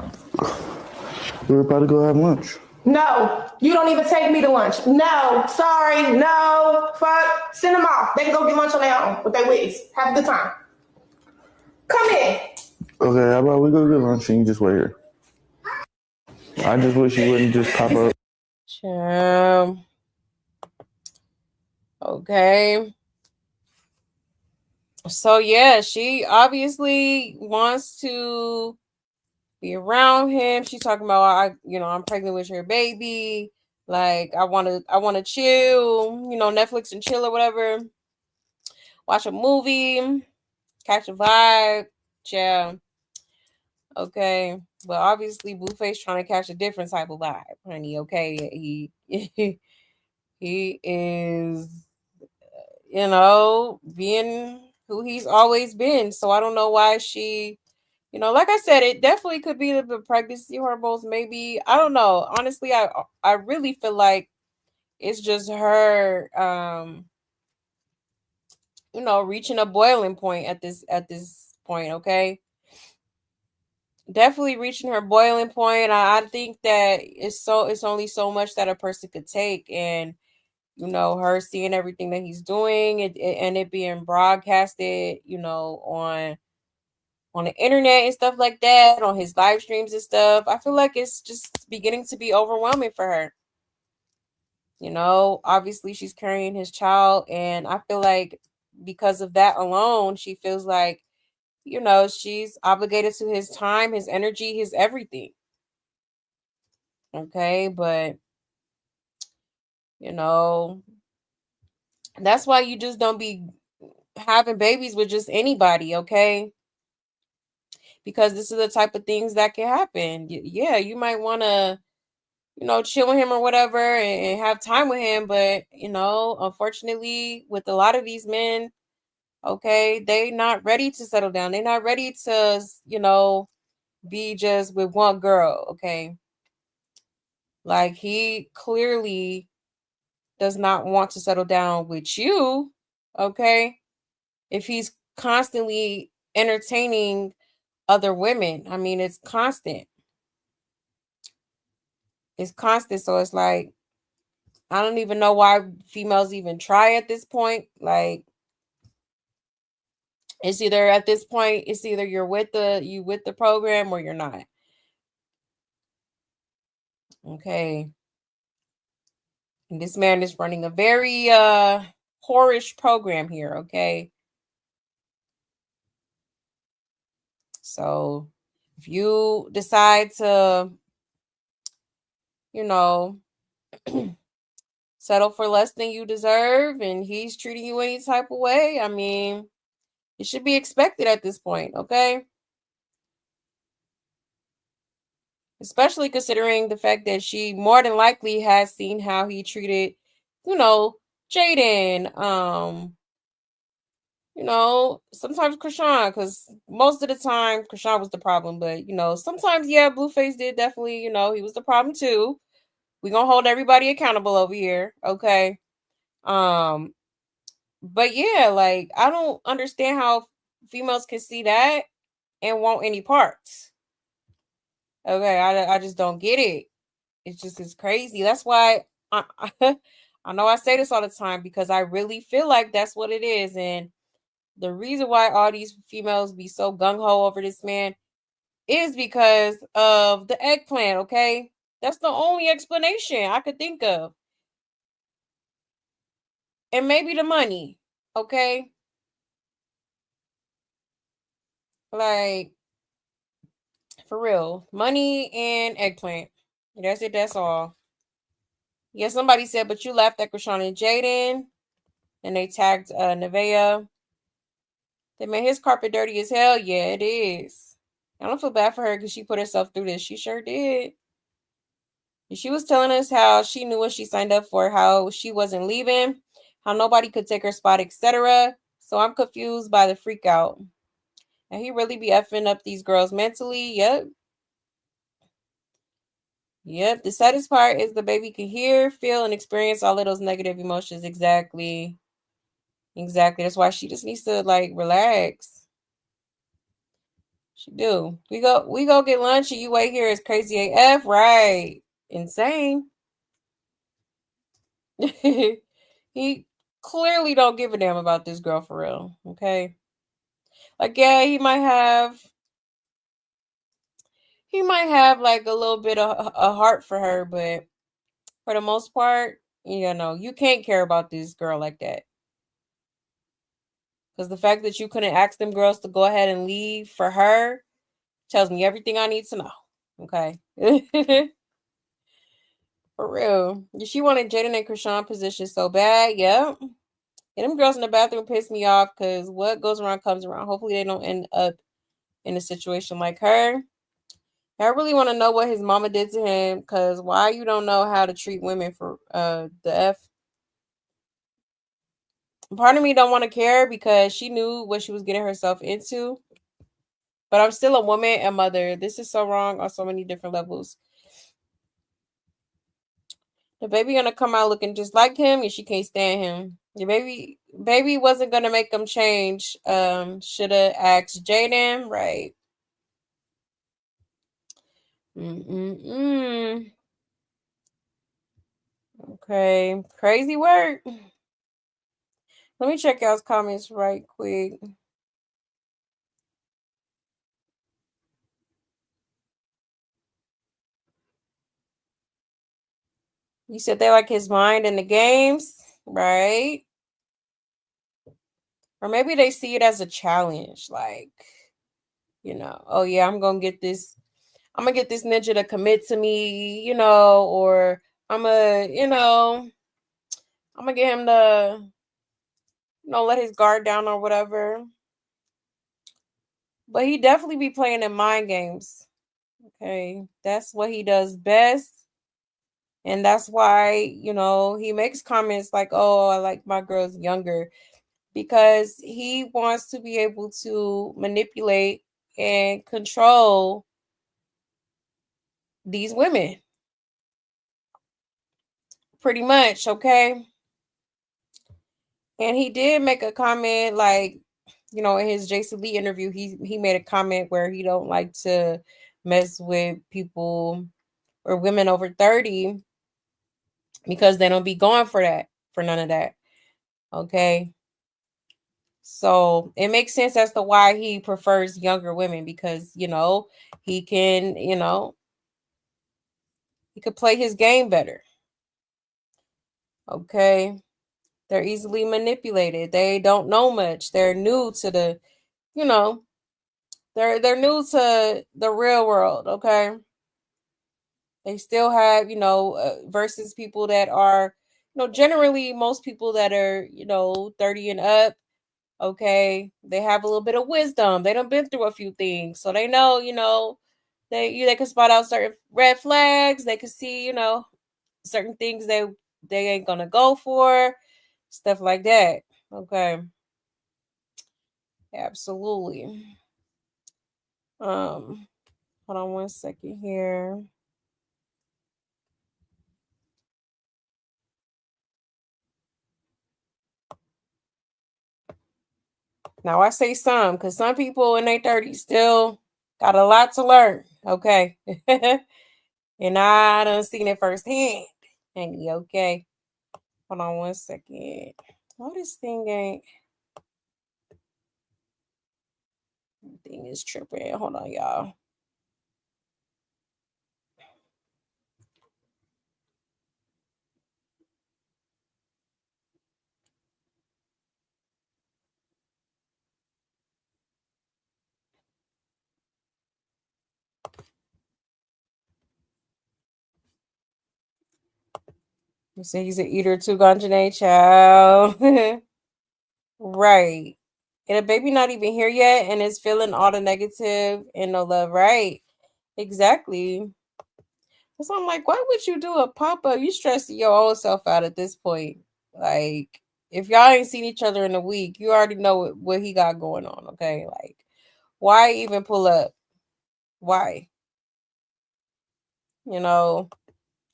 We're about to go have lunch. No, you don't even take me to lunch. No, sorry, no, fuck. Send them off. They can go get lunch on their own with their wigs. Have a good time. Come in. Okay, how about we go get lunch and you just wait here? I just wish you wouldn't just pop up. Okay. So yeah, she obviously wants to be around him. She's talking about I'm pregnant with your baby. Like I wanna chill, Netflix and chill or whatever. Watch a movie, catch a vibe. Yeah. Okay. But obviously Blueface trying to catch a different type of vibe, honey. Okay. He is, being who he's always been. So I don't know why she, like I said, it definitely could be the pregnancy hormones. Maybe, I don't know. Honestly, I really feel like it's just her, reaching a boiling point at this point. Okay. Definitely reaching her boiling point. I think that it's only so much that a person could take, and her seeing everything that he's doing, and it being broadcasted, on the internet and stuff like that, on his live streams and stuff. I feel like it's just beginning to be overwhelming for her. Obviously she's carrying his child, and I feel like because of that alone, she feels like, she's obligated to his time, his energy, his everything. Okay, but You know, that's why you just don't be having babies with just anybody, okay? Because this is the type of things that can happen. Yeah, you might want to, chill with him or whatever and have time with him. But, unfortunately, with a lot of these men, okay, they not ready to settle down. They're not ready to, be just with one girl, okay? Like, he clearly does not want to settle down with you, okay? If he's constantly entertaining other women. I mean, it's constant. It's constant. So it's like, I don't even know why females even try at this point. Like, it's either at this point, it's either you're with the program or you're not. Okay. And this man is running a very whorish program here, okay? So if you decide to, you know, settle for less than you deserve and he's treating you any type of way, I mean, it should be expected at this point, okay? Especially considering the fact that she more than likely has seen how he treated, Jaden, sometimes Krishan, because most of the time Krishan was the problem, but sometimes Blueface did definitely, he was the problem too. We're gonna hold everybody accountable over here, okay? But yeah, like I don't understand how females can see that and want any parts. Okay, I just don't get it. It's crazy. That's why I I know I say this all the time because I really feel like that's what it is. And the reason why all these females be so gung-ho over this man is because of the eggplant, okay? That's the only explanation I could think of. And maybe the money, okay? Like, for real. Money and eggplant. That's it, that's all. Yeah, somebody said, but you laughed at Krishan and Jaden. And they tagged Nevaeh. They made his carpet dirty as hell. Yeah, it is. I don't feel bad for her because she put herself through this. She sure did. And she was telling us how she knew what she signed up for, how she wasn't leaving, how nobody could take her spot, etc. So I'm confused by the freak out. And he really be effing up these girls mentally. Yep. Yep. The saddest part is the baby can hear, feel, and experience all of those negative emotions. Exactly. Exactly. That's why she just needs to relax. She do. We go get lunch and you wait here is crazy AF, right? Insane. He clearly don't give a damn about this girl for real. Okay. Like, yeah, he might have like a little bit of a heart for her, but for the most part, you can't care about this girl like that. Because the fact that you couldn't ask them girls to go ahead and leave for her tells me everything I need to know. Okay. For real. She wanted Jaden and Krishan position so bad. Yep. And them girls in the bathroom piss me off because what goes around comes around. Hopefully they don't end up in a situation like her. I really want to know what his mama did to him because why you don't know how to treat women for the F. Part of me don't want to care because she knew what she was getting herself into. But I'm still a woman and mother. This is so wrong on so many different levels. The baby gonna come out looking just like him and she can't stand him. The baby wasn't gonna make him change. Shoulda asked Jaden, right? Okay, crazy work. Let me check y'all's comments right quick. You said they like his mind in the games, right? Or maybe they see it as a challenge, like, oh yeah, I'm gonna get this ninja to commit to me, or I'm a, I'm gonna get him to, let his guard down or whatever. But he definitely be playing in mind games. Okay, that's what he does best. And that's why, he makes comments like, oh, I like my girls younger, because he wants to be able to manipulate and control these women. Pretty much, okay? And he did make a comment like, in his Jason Lee interview, he made a comment where he don't like to mess with people or women over 30 because they don't be going for none of that. Okay. So it makes sense as to why he prefers younger women, because, he can, he could play his game better. Okay. They're easily manipulated. They don't know much. They're new to the, they're new to the real world. Okay. They still have, versus people that are, generally most people that are, 30 and up, okay, they have a little bit of wisdom. They done been through a few things. So they know, they can spot out certain red flags. They can see, certain things they ain't gonna go for, stuff like that. Okay. Absolutely. Hold on one second here. Now I say some, because some people in their 30s still got a lot to learn. Okay. And I done seen it firsthand. And okay. Hold on one second. Oh, this thing ain't. Thing is tripping. Hold on, y'all. You say he's an eater too, Ganjane, child. Right. And a baby not even here yet and is feeling all the negative and no love. Right. Exactly. So I'm like, why would you do a pop-up? You stressing your own self out at this point. Like, if y'all ain't seen each other in a week, you already know what he got going on, okay? Like, why even pull up? Why?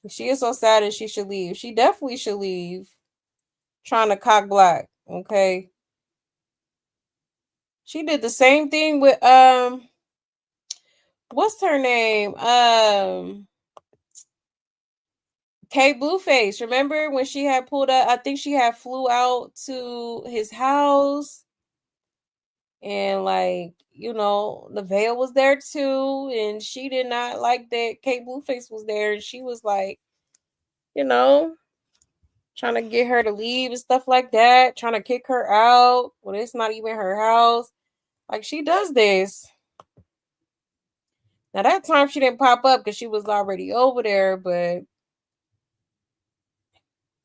She is so sad and she should leave. She definitely should leave. Trying to cock block, okay? She did the same thing with what's her name? Kate Blueface. Remember when she had pulled up? I think she had flew out to his house, and like, Nevaeh was there too, and she did not like that Kate Blueface was there, and she was like, trying to get her to leave and stuff like that, trying to kick her out when it's not even her house. Like, she does this. Now that time she didn't pop up because she was already over there, but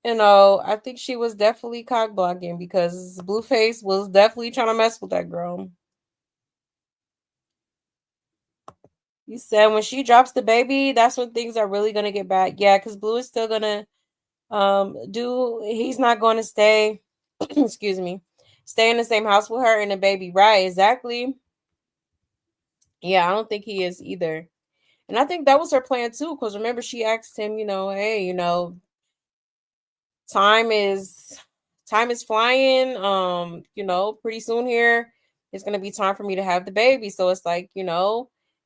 I think she was definitely cock blocking because Blueface was definitely trying to mess with that girl. You said when she drops the baby, that's when things are really gonna get bad. Yeah, because Blue is still gonna he's not gonna stay, excuse me, stay in the same house with her and the baby. Right, exactly. Yeah, I don't think he is either. And I think that was her plan too, because remember she asked him, hey, time is flying. Pretty soon here it's gonna be time for me to have the baby. So it's like,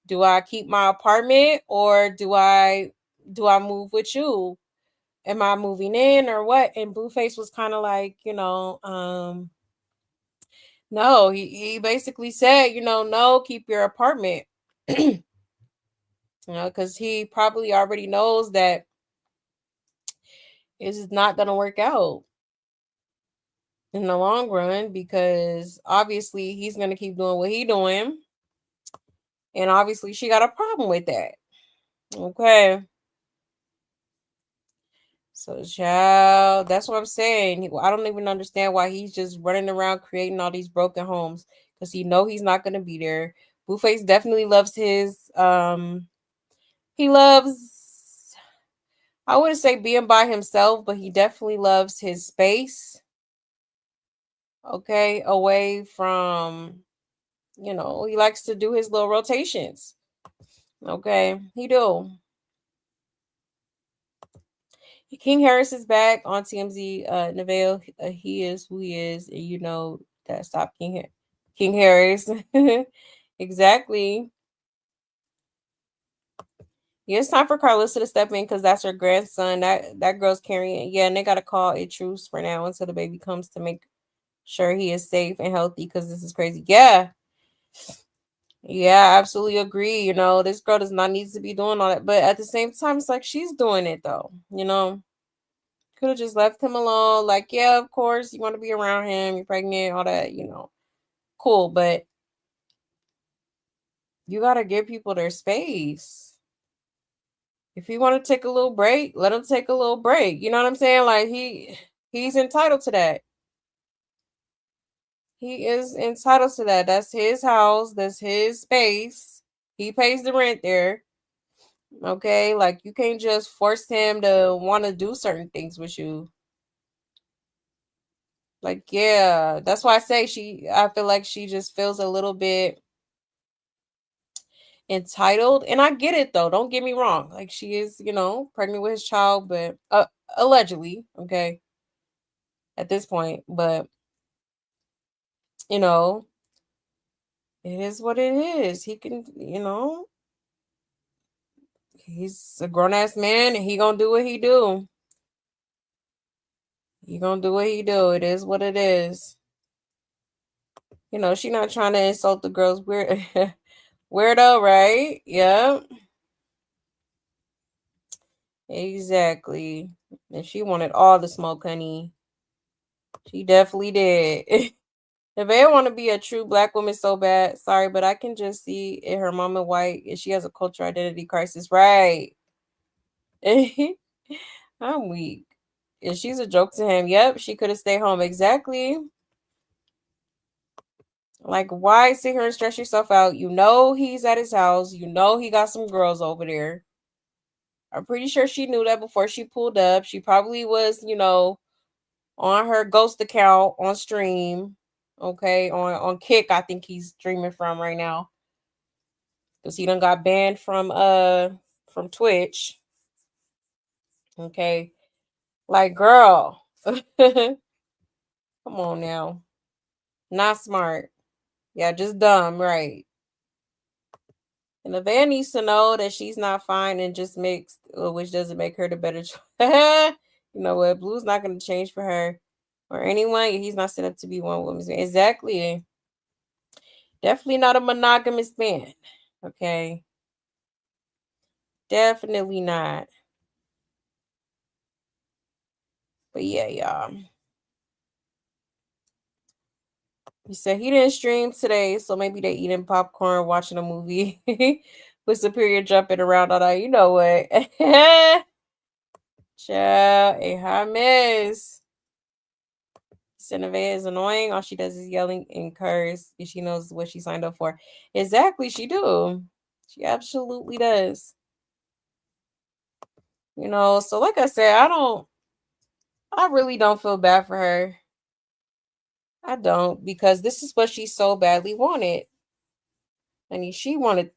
do I keep my apartment or do I move with you? Am I moving in or what? And Blueface was kind of like, no, he basically said, no, keep your apartment. Because he probably already knows that it's not gonna work out in the long run, because obviously he's going to keep doing what he's doing, and obviously she got a problem with that. Okay, So, child, that's what I'm saying. I don't even understand why he's just running around creating all these broken homes because he know he's not gonna be there. Blueface definitely loves his he loves, I wouldn't say being by himself, but he definitely loves his space. Okay, away from, he likes to do his little rotations. Okay, he do. King Harris is back on TMZ. Nevaeh, he is who he is, and you know that. Stop King Harris. Exactly. Yeah, it's time for Carlissa to step in because that's her grandson. That girl's carrying. Yeah, and they gotta call a truce for now until the baby comes to make sure he is safe and healthy because this is crazy. Yeah. Yeah, I absolutely agree. This girl does not need to be doing all that. But at the same time, it's like she's doing it though. Could have just left him alone. Like, yeah, of course, you want to be around him, you're pregnant, all that, cool. But you got to give people their space. If you want to take a little break, let him take a little break. You know what I'm saying? Like, he's entitled to that. He is entitled to that. That's his house. That's his space. He pays the rent there. Okay? Like, you can't just force him to want to do certain things with you. Like, yeah, that's why I say I feel like she just feels a little bit entitled. And I get it though. Don't get me wrong. Like, she is, pregnant with his child, but allegedly, okay, at this point. But, you know, it is what it is. He can, he's a grown ass man and he gonna do what he do. He gonna do what he do. It is what it is. She not trying to insult the girl's weirdo, right? Yeah. Exactly. And she wanted all the smoke, honey. She definitely did. Nevaeh want to be a true Black woman so bad. Sorry, but I can just see in her mama white and she has a cultural identity crisis. Right. I'm weak. And she's a joke to him. Yep, she could have stayed home. Exactly. Like, why sit here and stress yourself out? You know he's at his house. You know he got some girls over there. I'm pretty sure she knew that before she pulled up. She probably was, on her ghost account on stream. Okay, on Kick, I think he's streaming from right now. Because he done got banned from Twitch. Okay. Like, girl. Come on now. Not smart. Yeah, just dumb, right. And the van needs to know that she's not fine and just mixed, which doesn't make her the better choice. You know what? Blue's not going to change for her or anyone. He's not set up to be one woman's man. Exactly. Definitely not a monogamous man. Okay. Definitely not. But yeah, y'all. He said he didn't stream today, so maybe they eating popcorn, watching a movie with Superior jumping around all that. You know what? Child, a hot mess. Nevaeh is annoying. All she does is yelling and curse, and she knows what she signed up for. Exactly, she do. She absolutely does. So like I said, I really don't feel bad for her. I don't, because this is what she so badly wanted. I mean, she wanted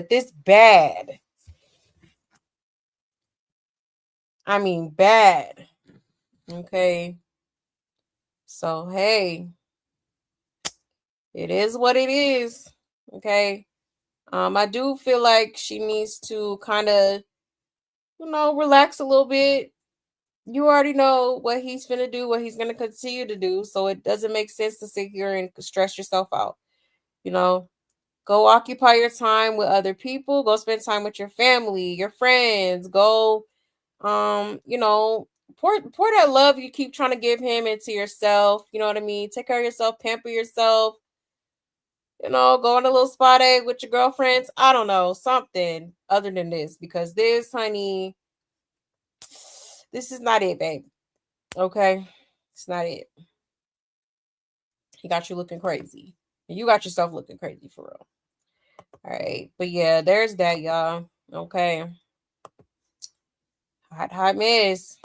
this bad. I mean, bad. Okay. So, hey, it is what it is. Okay. I do feel like she needs to kind of, relax a little bit. You already know what he's going to do, what he's going to continue to do. So it doesn't make sense to sit here and stress yourself out. Go occupy your time with other people. Go spend time with your family, your friends. Go, pour that love you keep trying to give him into yourself. You know what I mean? Take care of yourself, pamper yourself. Go on a little spa day with your girlfriends. I don't know, something other than this, because this, honey, This is not it, babe. Okay? It's not it. He got you looking crazy. And you got yourself looking crazy for real. All right. But yeah, there's that, y'all. Okay. Hot mess.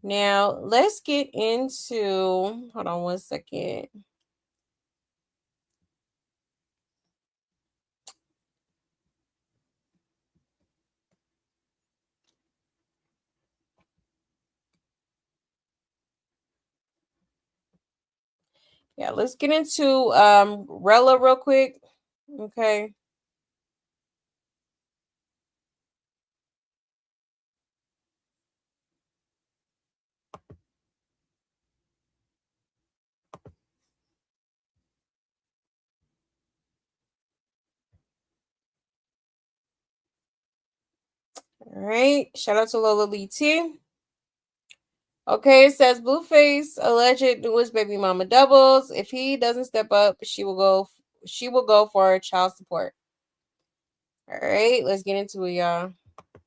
Now, let's get into, hold on one second. Yeah, let's get into Rella real quick. Okay. All right. Shout out to Lola Lee T. Okay, it says Blueface alleged newest baby mama doubles. If he doesn't step up, she will go for child support. All right, let's get into it, y'all.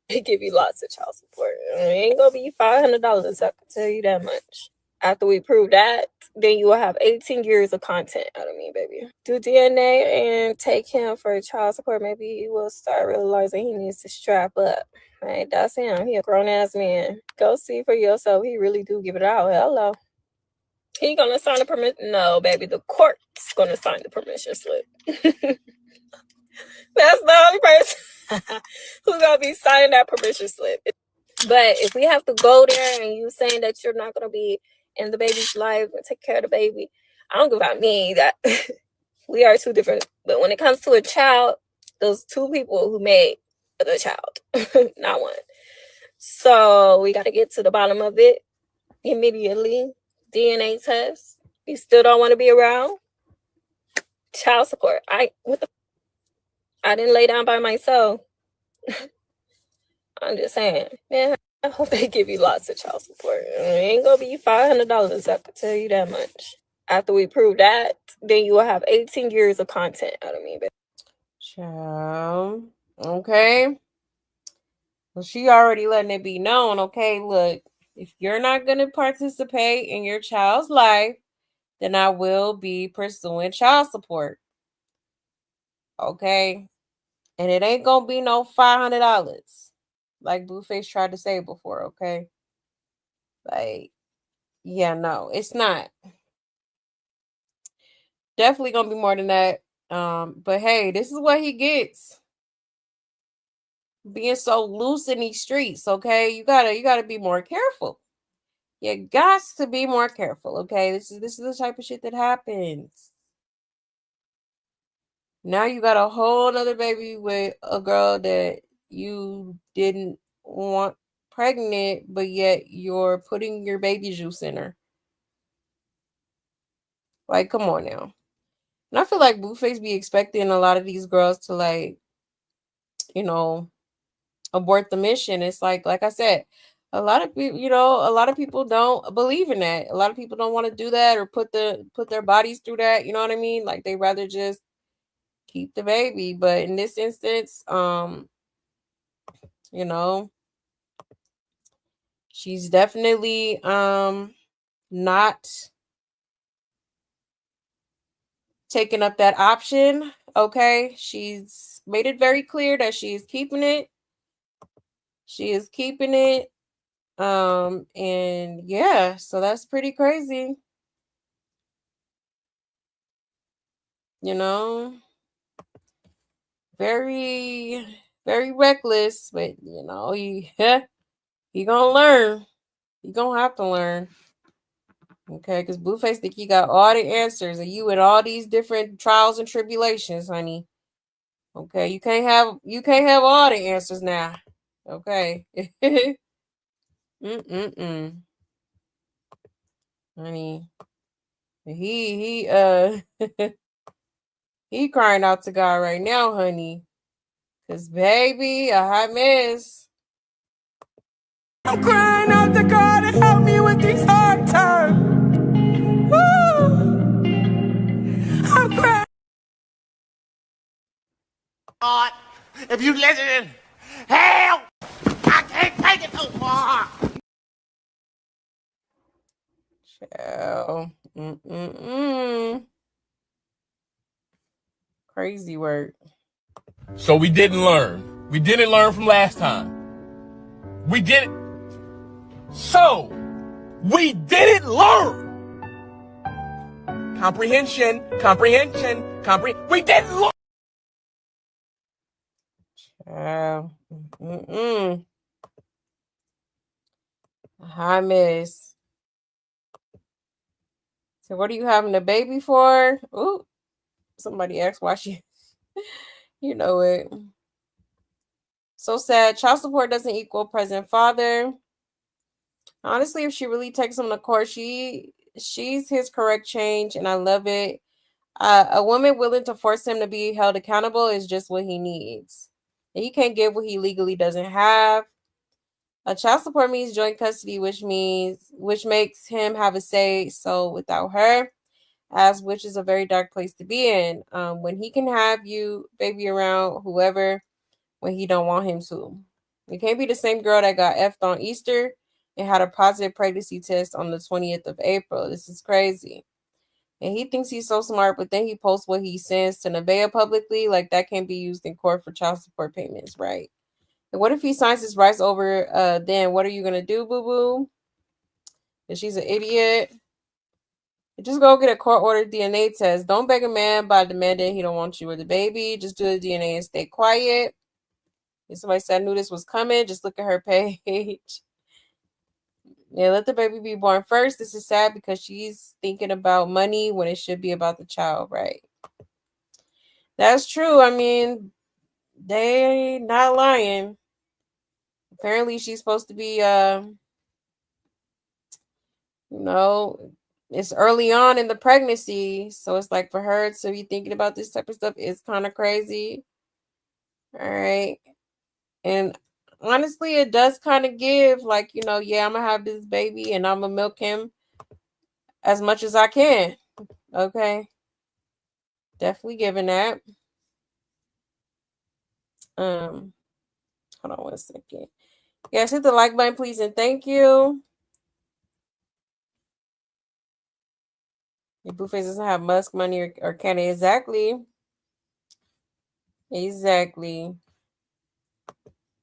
They give you lots of child support. It ain't gonna be $500. I can tell you that much. After we prove that, then you will have 18 years of content out of me, baby. Do DNA and take him for child support. Maybe he will start realizing he needs to strap up. Right? That's him. He a grown-ass man. Go see for yourself. He really do give it out. Hello. He gonna sign the permission? No, baby. The court's gonna sign the permission slip. That's the only person who's gonna be signing that permission slip. But if we have to go there and you saying that you're not gonna be in the baby's life and take care of the baby, I don't give about me that we are two different. But when it comes to a child, those two people who made the child, not one. So we got to get to the bottom of it immediately. DNA test. You still don't want to be around? Child support. I didn't lay down by myself. I'm just saying, man, I hope they give you lots of child support. It ain't gonna be $500, I can tell you that much. After we prove that, then you will have 18 years of content out of me, baby. Child. Okay. Well, she already letting it be known. Okay, look, if you're not gonna participate in your child's life, then I will be pursuing child support. Okay. And it ain't gonna be no $500. Like Blueface tried to say before, okay? Like, yeah, no, it's not. Definitely gonna be more than that. But hey, this is what he gets. Being so loose in these streets, okay? You gotta be more careful. You got to be more careful, okay? This is the type of shit that happens. Now you got a whole other baby with a girl that you didn't want pregnant, but yet you're putting your baby juice in her. Like, come on now. And I feel like Blueface be expecting a lot of these girls to, like, you know, abort the mission. It's like I said, a lot of people, a lot of people don't believe in that. A lot of people don't want to do that or put their bodies through that. You know what I mean? Like, they rather just keep the baby. But in this instance, she's definitely not taking up that option. Okay, she's made it very clear that she's keeping it. She is keeping it. And yeah, so that's pretty crazy. Very, very reckless, but he gonna learn. He gonna have to learn. Okay, because Blueface think he got all the answers, and you in all these different trials and tribulations, honey. Okay, you can't have all the answers now. Okay. Honey. He he crying out to God right now, honey. Cause baby, a hot mess. I'm crying out to God to help me with these hard times. Woo. I'm crying. God, if you listen, help! I can't take it no more. Child. Crazy work. So we didn't learn. We didn't learn from last time. We didn't. So we didn't learn. Comprehension. We didn't learn. Child. Hi, miss. So what are you having a baby for? Ooh, somebody asked why she, you know it. So sad. Child support doesn't equal present father. Honestly, if she really takes him to court, she's his correct change, and I love it. A woman willing to force him to be held accountable is just what he needs. And he can't give what he legally doesn't have. A child support means joint custody, which makes him have a say so without her, which is a very dark place to be in. When he can have you baby around whoever when he don't want him to. It can't be the same girl that got effed on Easter and had a positive pregnancy test on the 20th of April. This is crazy. And he thinks he's so smart, but then he posts what he sends to Nevaeh publicly. Like, that can't be used in court for child support payments, right? And what if he signs his rights over, then what are you going to do, boo-boo? If she's an idiot. Just go get a court-ordered DNA test. Don't beg a man by demanding he don't want you or the baby. Just do the DNA and stay quiet. If somebody said I knew this was coming, just look at her page. Yeah, let the baby be born first. This is sad because she's thinking about money when it should be about the child, right? That's true. I mean, they not lying. Apparently, she's supposed to be, it's early on in the pregnancy. So it's like for her to be thinking about this type of stuff is kind of crazy. All right. And honestly, it does kind of give like, yeah, I'm going to have this baby and I'm going to milk him as much as I can. Okay. Definitely giving that. Hold on 1 second. Yes, hit the like button, please, and thank you. Your Blueface doesn't have Musk money or can it? Exactly. Exactly.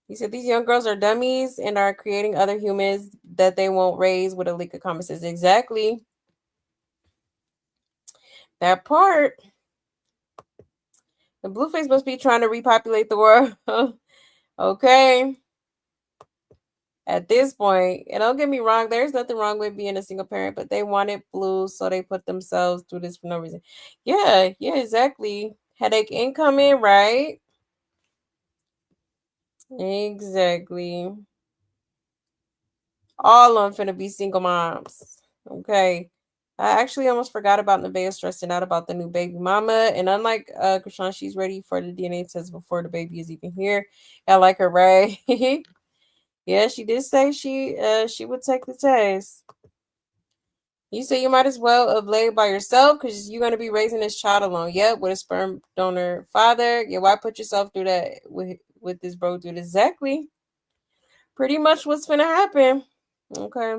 He said these young girls are dummies and are creating other humans that they won't raise with a leak of common sense. Exactly. That part. The Blueface must be trying to repopulate the world. Okay. At this point, and don't get me wrong, there's nothing wrong with being a single parent, but they wanted Blue, so they put themselves through this for no reason. Yeah, exactly. Headache incoming, right? Exactly. All of them finna be single moms. Okay. I actually almost forgot about Nevaeh stressing out about the new baby mama. And unlike Krishan, she's ready for the DNA test before the baby is even here. I like her, right? Yeah, she did say she would take the test. You say you might as well have laid by yourself because you're gonna be raising this child alone. Yep, with a sperm donor father. Yeah, why put yourself through that with this bro dude? Exactly. Pretty much what's gonna happen. Okay.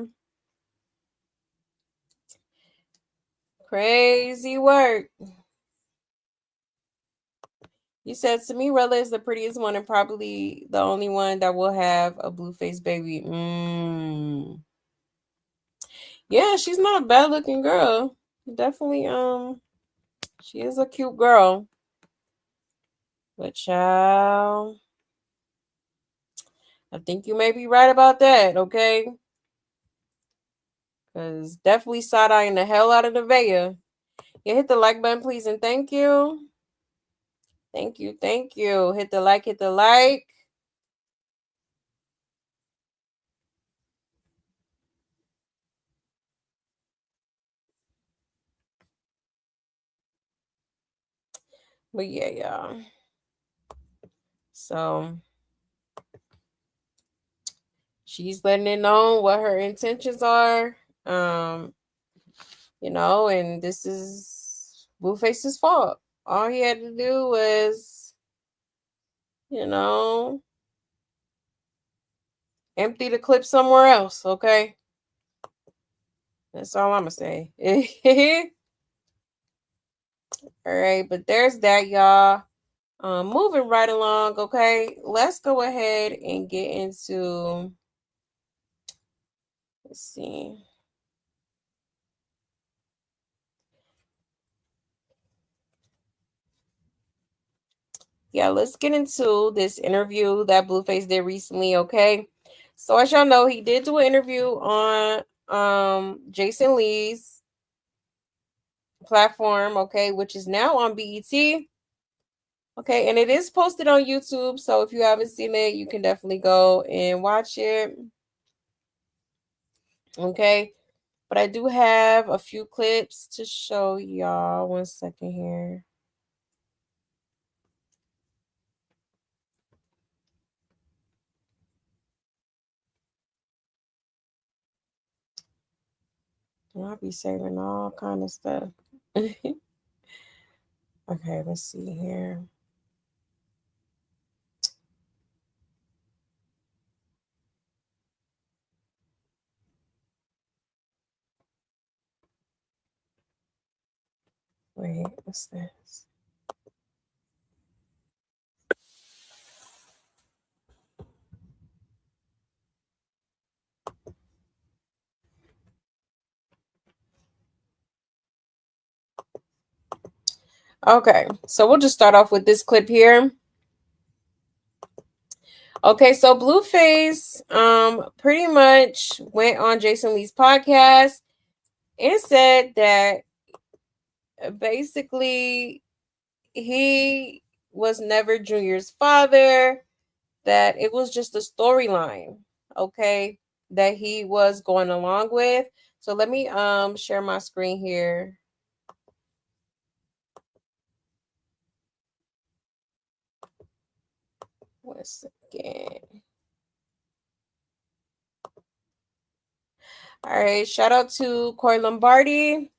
Crazy work. You said Samirella is the prettiest one and probably the only one that will have a Blueface baby. Yeah, she's not a bad looking girl. Definitely, she is a cute girl. But child, I think you may be right about that, okay? Because definitely side-eyeing the hell out of Nevaeh. Yeah, hit the like button, please, and thank you. Thank you. Hit the like, But yeah, y'all. So she's letting it know what her intentions are. And this is Blueface's fault. All he had to do was, empty the clip somewhere else, okay? That's all I'm gonna say. All right, but there's that, y'all. Moving right along, okay. Let's go ahead and get into. Let's see. Yeah, let's get into this interview that Blueface did recently, okay? So as y'all know, he did do an interview on Jason Lee's platform, okay, which is now on BET. Okay, and it is posted on YouTube, so if you haven't seen it, you can definitely go and watch it. Okay, but I do have a few clips to show y'all. 1 second here. I'll be saving all kind of stuff. Okay, let's see here. Wait, what's this? Okay, so we'll just start off with this clip here. Okay, so Blueface pretty much went on Jason Lee's podcast and said that basically he was never Junior's father, that it was just a storyline, okay, that he was going along with. So let me share my screen here. Once again. All right, shout out to Corey Lombardi.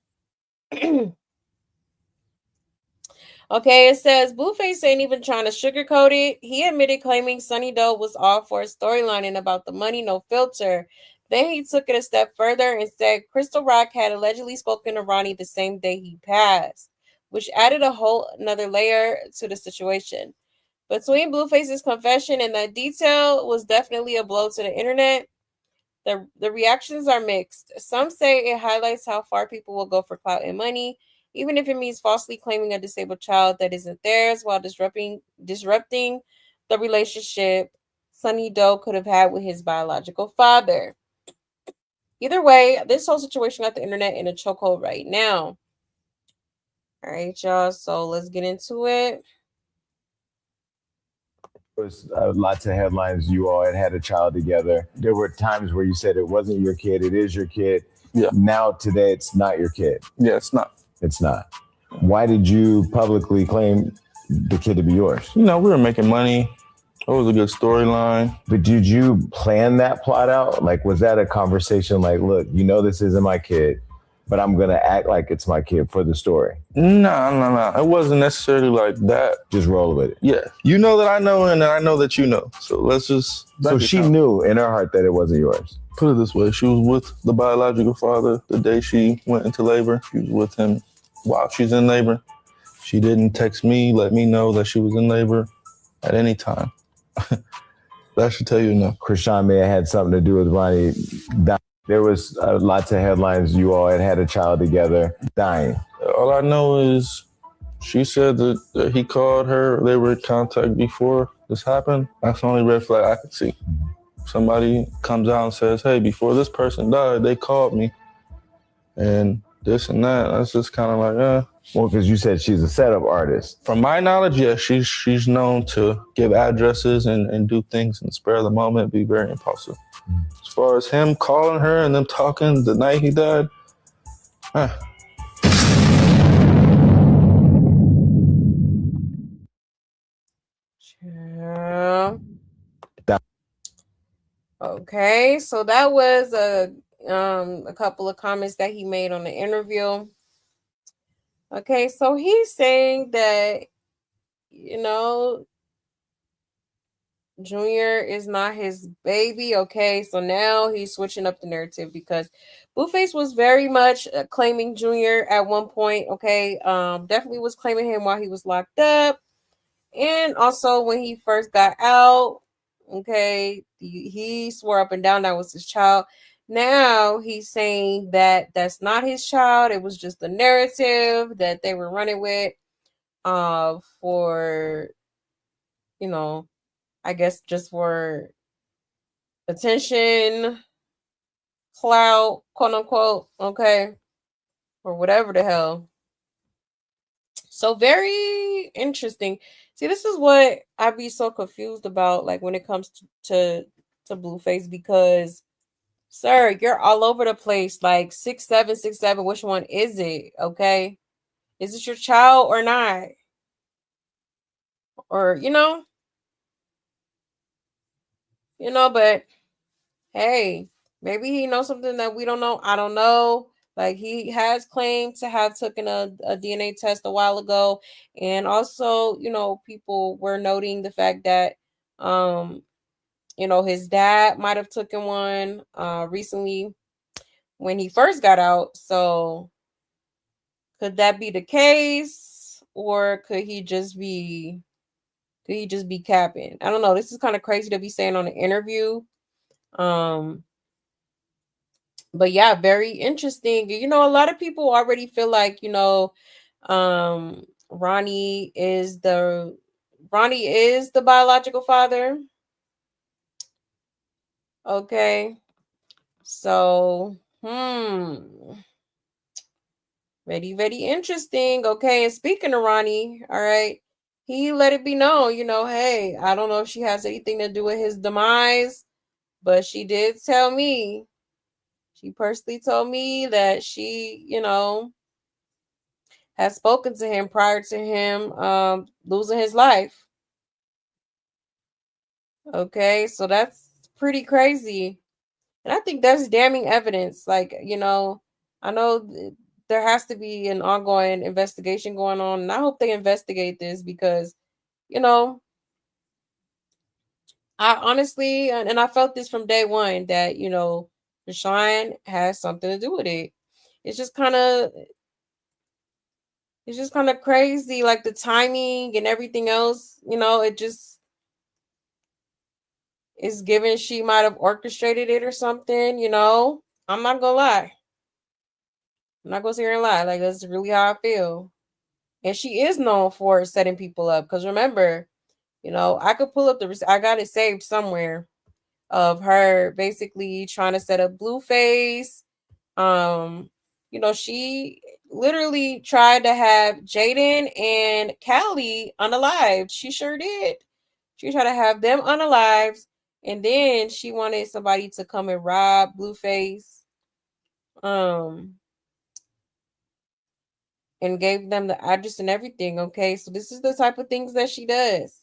Okay, it says Blueface ain't even trying to sugarcoat it. He admitted claiming Sunny Doe was all for a storyline and about the money, no filter. Then he took it a step further and said Crystal Rock had allegedly spoken to Ronnie the same day he passed, which added a whole another layer to the situation. Between Blueface's confession and that detail was definitely a blow to the internet. The reactions are mixed. Some say it highlights how far people will go for clout and money, even if it means falsely claiming a disabled child that isn't theirs while disrupting the relationship Sunny Doe could have had with his biological father. Either way, this whole situation got the internet in a chokehold right now. All right, y'all. So let's get into it. There was lots of headlines. You all had a child together. There were times where you said it wasn't your kid. It is your kid. Yeah. Now today, it's not your kid. Yeah, it's not. It's not. Why did you publicly claim the kid to be yours? You know, we were making money. It was a good storyline. But did you plan that plot out? Like, was that a conversation like, look, you know this isn't my kid, but I'm going to act like it's my kid for the story? No. It wasn't necessarily like that. Just roll with it. Yeah. You know that I know and I know that you know. So let's just... So she knew in her heart that it wasn't yours? Put it this way. She was with the biological father the day she went into labor. She was with him while she's in labor. She didn't text me, let me know that she was in labor at any time. That should tell you enough. Krishan may have had something to do with Ronnie dying. There was lots of headlines. You all had a child together dying. All I know is she said that he called her. They were in contact before this happened. That's the only red flag I could see. Somebody comes out and says, hey, before this person died, they called me. And this and that. That's just kind of like, Well, because you said she's a setup artist. From my knowledge, yes, she's known to give addresses and do things in the spur of the moment, be very impulsive. As far as him calling her and them talking the night he died, Yeah. Okay, so that was a couple of comments that he made on the interview. Okay, so he's saying that, you know, Junior is not his baby. Okay, so now he's switching up the narrative because Blueface was very much claiming Junior at one point. Okay, definitely was claiming him while he was locked up, and also when he first got out. Okay, he swore up and down that was his child. Now he's saying that that's not his child. It was just the narrative that they were running with, for, you know, I guess just for attention, clout, quote unquote, okay, or whatever the hell. So very interesting. See, this is what I'd be so confused about, like when it comes to Blueface, because sir, you're all over the place, like 6'7", 6'7". Which one is it? Okay, is it your child or not? Or but hey, maybe he knows something that we don't know. I don't know. Like he has claimed to have taken a DNA test a while ago. And also, people were noting the fact that his dad might have taken one recently when he first got out. So could that be the case? Or could he just be capping? I don't know. This is kind of crazy to be saying on an interview. But yeah, very interesting. A lot of people already feel like, um Ronnie is the biological father. Okay. So, very, very interesting. Okay, and speaking of Ronnie, all right, he let it be known, hey, I don't know if she has anything to do with his demise, but she did tell me, she personally told me that she, has spoken to him prior to him losing his life. Okay, so that's pretty crazy. And I think that's damning evidence. Like, I know there has to be an ongoing investigation going on. And I hope they investigate this because, you know, I honestly, and I felt this from day one that, Rashawn has something to do with it. It's just kind of, crazy, like the timing and everything else. It just is given she might have orchestrated it or something. I'm not gonna lie. I'm not gonna sit here and lie. Like that's really how I feel. And she is known for setting people up. Because remember, I could pull up I got it saved somewhere of her basically trying to set up Blueface. Um, she literally tried to have Jaden and Callie unalived. She sure did. She tried to have them unalived, and then she wanted somebody to come and rob Blueface. And gave them the address and everything. Okay, so this is the type of things that she does.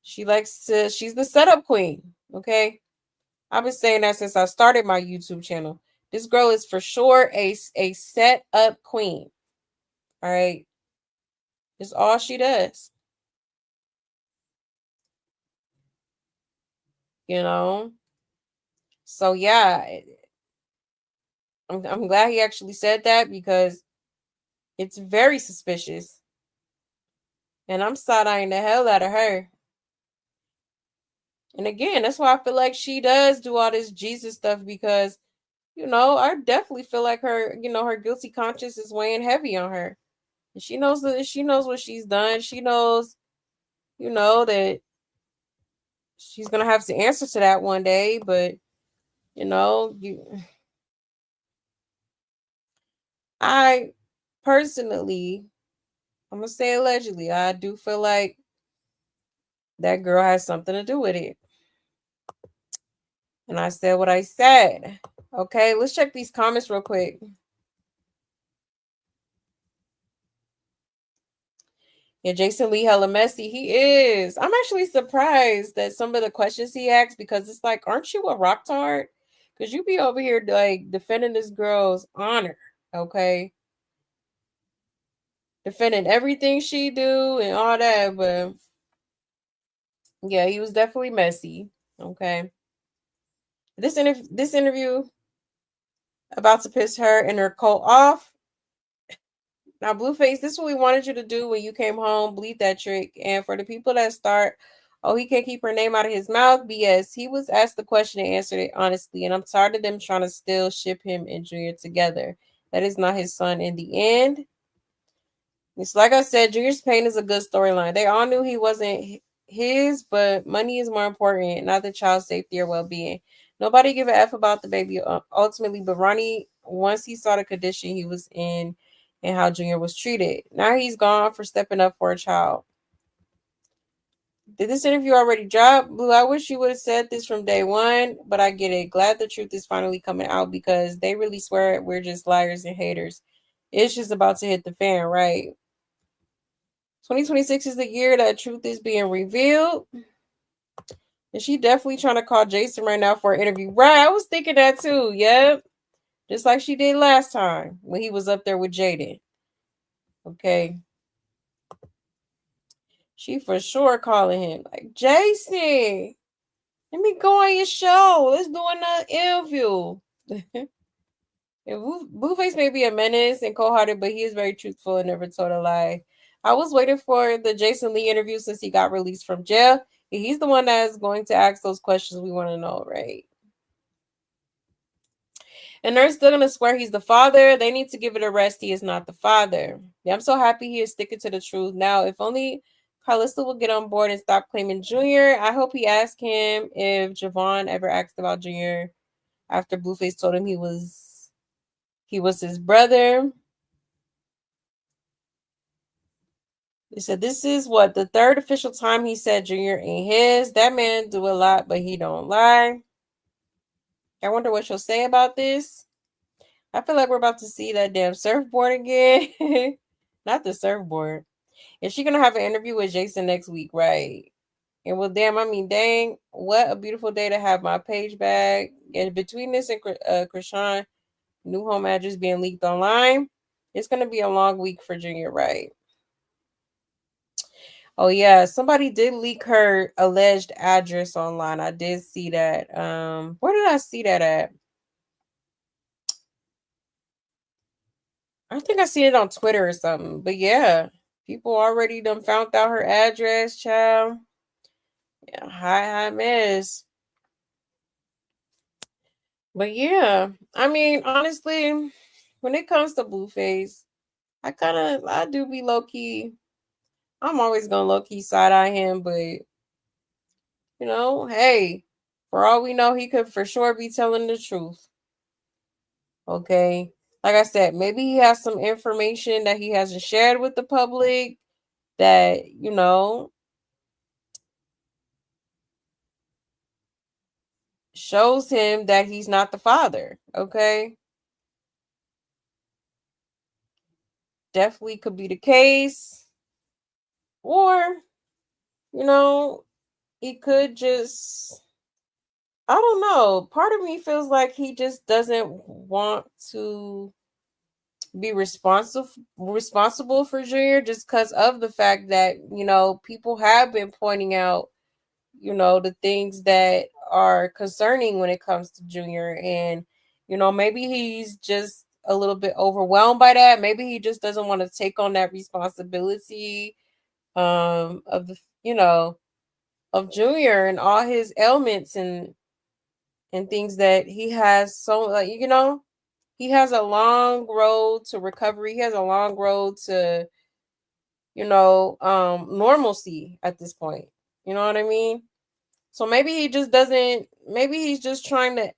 She's the setup queen. Okay, I've been saying that since I started my YouTube channel. This girl is for sure a set up queen. All right, it's all she does. So yeah, I'm glad he actually said that because it's very suspicious. And I'm side-eyeing the hell out of her. And again, that's why I feel like she does do all this Jesus stuff because, I definitely feel like her, her guilty conscience is weighing heavy on her. And she knows what she's done. She knows, that she's gonna have to answer to that one day. But, I personally, I'm gonna say allegedly, I do feel like that girl has something to do with it. And I said what I said. Okay, let's check these comments real quick. Yeah, Jason Lee hella messy. He is. I'm actually surprised that some of the questions he asked because it's like, aren't you a rock tart? Because you be over here like defending this girl's honor, okay? Defending everything she do and all that, but Yeah, he was definitely messy. Okay. This interview about to piss her and her cult off. Now, Blueface, this is what we wanted you to do when you came home. Bleed that trick. And for the people that start, oh, he can't keep her name out of his mouth. BS. He was asked the question and answered it honestly. And I'm tired of them trying to still ship him and Junior together. That is not his son in the end. It's like I said, Junior's pain is a good storyline. They all knew he wasn't his, but money is more important, not the child's safety or well-being. Nobody give a F about the baby ultimately, but Ronnie, once he saw the condition he was in and how Junior was treated, now he's gone for stepping up for a child. Did this interview already drop? Blue, I wish you would have said this from day one, but I get it. Glad the truth is finally coming out because they really swear we're just liars and haters. It's just about to hit the fan, right? 2026 is the year that truth is being revealed. And she definitely trying to call Jason right now for an interview. Right, I was thinking that too. Yep. Just like she did last time when he was up there with Jaden. Okay. She for sure calling him like, Jason, let me go on your show. Let's do another interview. Blueface may be a menace and cold-hearted, but he is very truthful and never told a lie. I was waiting for the Jason Lee interview since he got released from jail. He's the one that's going to ask those questions we want to know, right? And they're still going to swear he's the father. They need to give it a rest. He is not the father. Yeah, I'm so happy he is sticking to the truth. Now, if only Carlista will get on board and stop claiming Junior. I hope he asked him if Javon ever asked about Junior after Blueface told him he was his brother. They said this is what the third official time he said Junior ain't his. That man do a lot, but he don't lie. I wonder what she'll say about this. I feel like we're about to see that damn surfboard again. Not the surfboard. Is she gonna have an interview with Jason next week, right? And well, damn, I mean, dang, what a beautiful day to have my page back. And between this and Krishan, new home address being leaked online, it's gonna be a long week for Junior, right? Oh yeah, somebody did leak her alleged address online. I did see that. Where did I see that at? I think I seen it on Twitter or something. But yeah, people already done found out her address, child. Yeah, hi miss. But yeah, I mean, honestly, when it comes to Blueface, I do be low key. I'm always gonna low key side eye him, but hey, for all we know, he could for sure be telling the truth. Okay. Like I said, maybe he has some information that he hasn't shared with the public that, shows him that he's not the father. Okay. Definitely could be the case. Or, he could just, I don't know. Part of me feels like he just doesn't want to be responsible for Junior just because of the fact that, people have been pointing out, the things that are concerning when it comes to Junior. And, maybe he's just a little bit overwhelmed by that. Maybe he just doesn't want to take on that responsibility of the, of Junior and all his ailments and things that he has. So, like, he has a long road to recovery. He has a long road to, normalcy at this point. You know what I mean? So maybe he just doesn't, maybe he's just trying to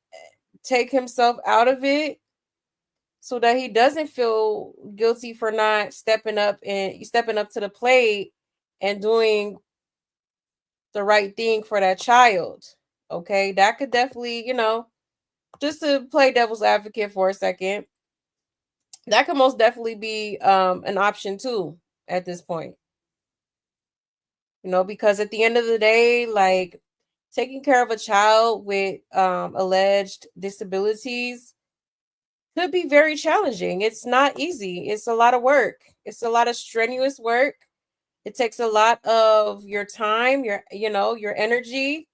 take himself out of it so that he doesn't feel guilty for not stepping up to the plate and doing the right thing for that child. Okay. That could definitely, just to play devil's advocate for a second, that could most definitely be an option too at this point. Because at the end of the day, like, taking care of a child with alleged disabilities could be very challenging. It's not easy. It's a lot of work. It's a lot of strenuous work. It takes a lot of your time, your energy,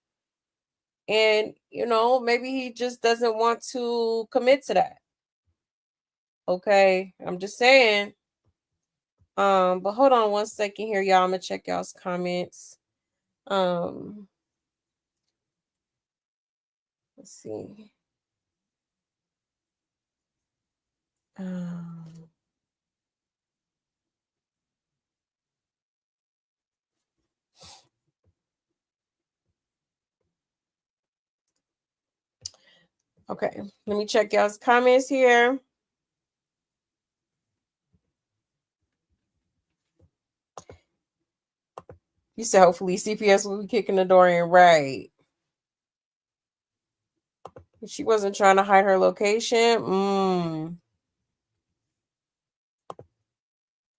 and maybe he just doesn't want to commit to that. Okay, I'm just saying. But hold on one second here, y'all. I'm gonna check y'all's comments. Let's see. Okay, let me check y'all's comments here. You said hopefully CPS will be kicking the door in, right? She wasn't trying to hide her location.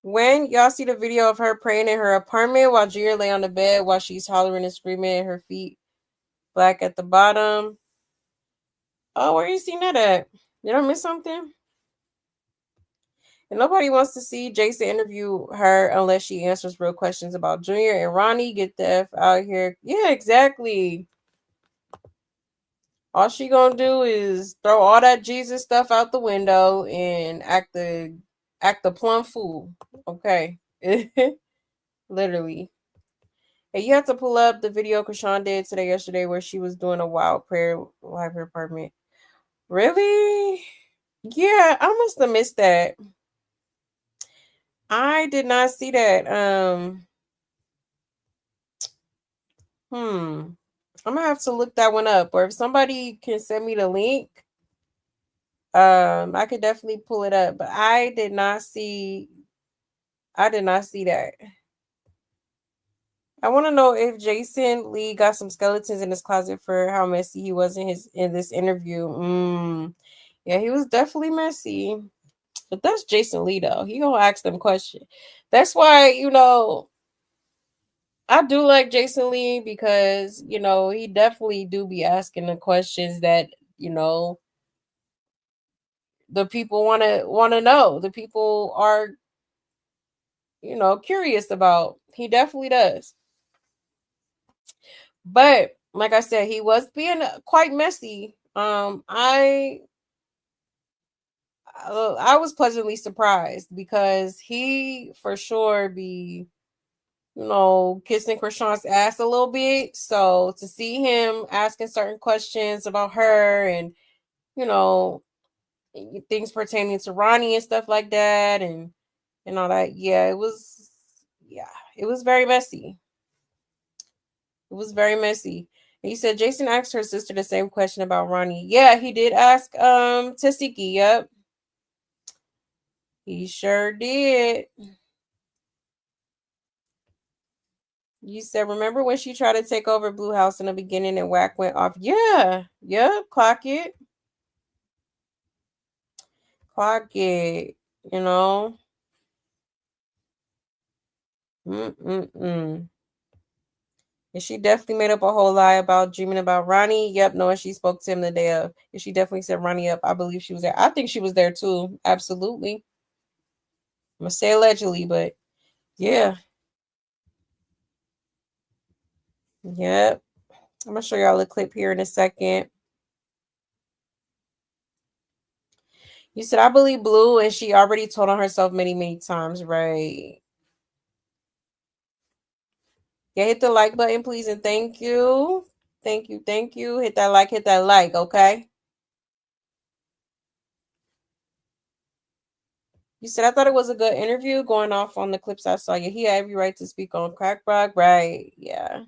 When y'all see the video of her praying in her apartment while Junior lay on the bed while she's hollering and screaming and her feet black at the bottom. Oh, where you seen that at? Did I miss something? And nobody wants to see Jason interview her unless she answers real questions about Junior and Ronnie. Get the F out here. Yeah, exactly. All she gonna do is throw all that Jesus stuff out the window and act the plumb fool. Okay. Literally. Hey, you have to pull up the video Krishan did yesterday where she was doing a wild prayer live her apartment. Really? Yeah, I must have missed that. I did not see that. I'm gonna have to look that one up, or if somebody can send me the link, I could definitely pull it up. But I did not see that. I want to know if Jason Lee got some skeletons in his closet for how messy he was in this interview. Yeah, he was definitely messy. But that's Jason Lee though. He gonna ask them questions. That's why, I do like Jason Lee because, he definitely do be asking the questions that, the people wanna know. The people are, curious about. He definitely does. But like I said, he was being quite messy. I was pleasantly surprised because he for sure be, kissing Krishan's ass a little bit. So to see him asking certain questions about her and, you know, things pertaining to Ronnie and stuff like that and all that, it was very messy. It was very messy. And you said Jason asked her sister the same question about Ronnie. Yeah, he did ask Tasiki. Yep. He sure did. You said, remember when she tried to take over Blue House in the beginning and Whack went off? Yeah. Yep. Clock it. Clock it. You know? And she definitely made up a whole lie about dreaming about Ronnie. Yep, knowing she spoke to him the day of. And she definitely set Ronnie up. I believe she was there. I think she was there too. Absolutely. I'm going to say allegedly, but yeah. Yep. I'm going to show y'all a clip here in a second. You said, I believe Blue, and she already told on herself many, many times, right? Yeah, hit the like button, please, and thank you. Thank you, thank you. Hit that like, okay? You said, I thought it was a good interview going off on the clips I saw. Yeah, he had every right to speak on Crackrock, right? Yeah.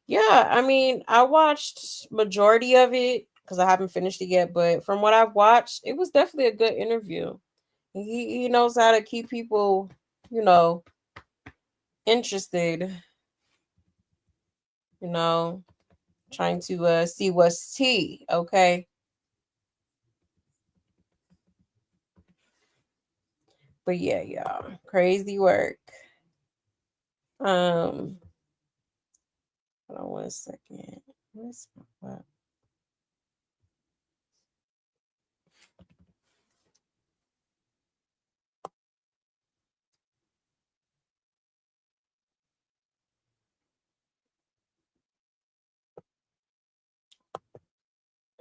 Yeah, I mean, I watched majority of it because I haven't finished it yet, but from what I've watched, it was definitely a good interview. He knows how to keep people, interested, trying to see what's tea, okay? But yeah, y'all, crazy work. Hold on 1 second. Where's my what?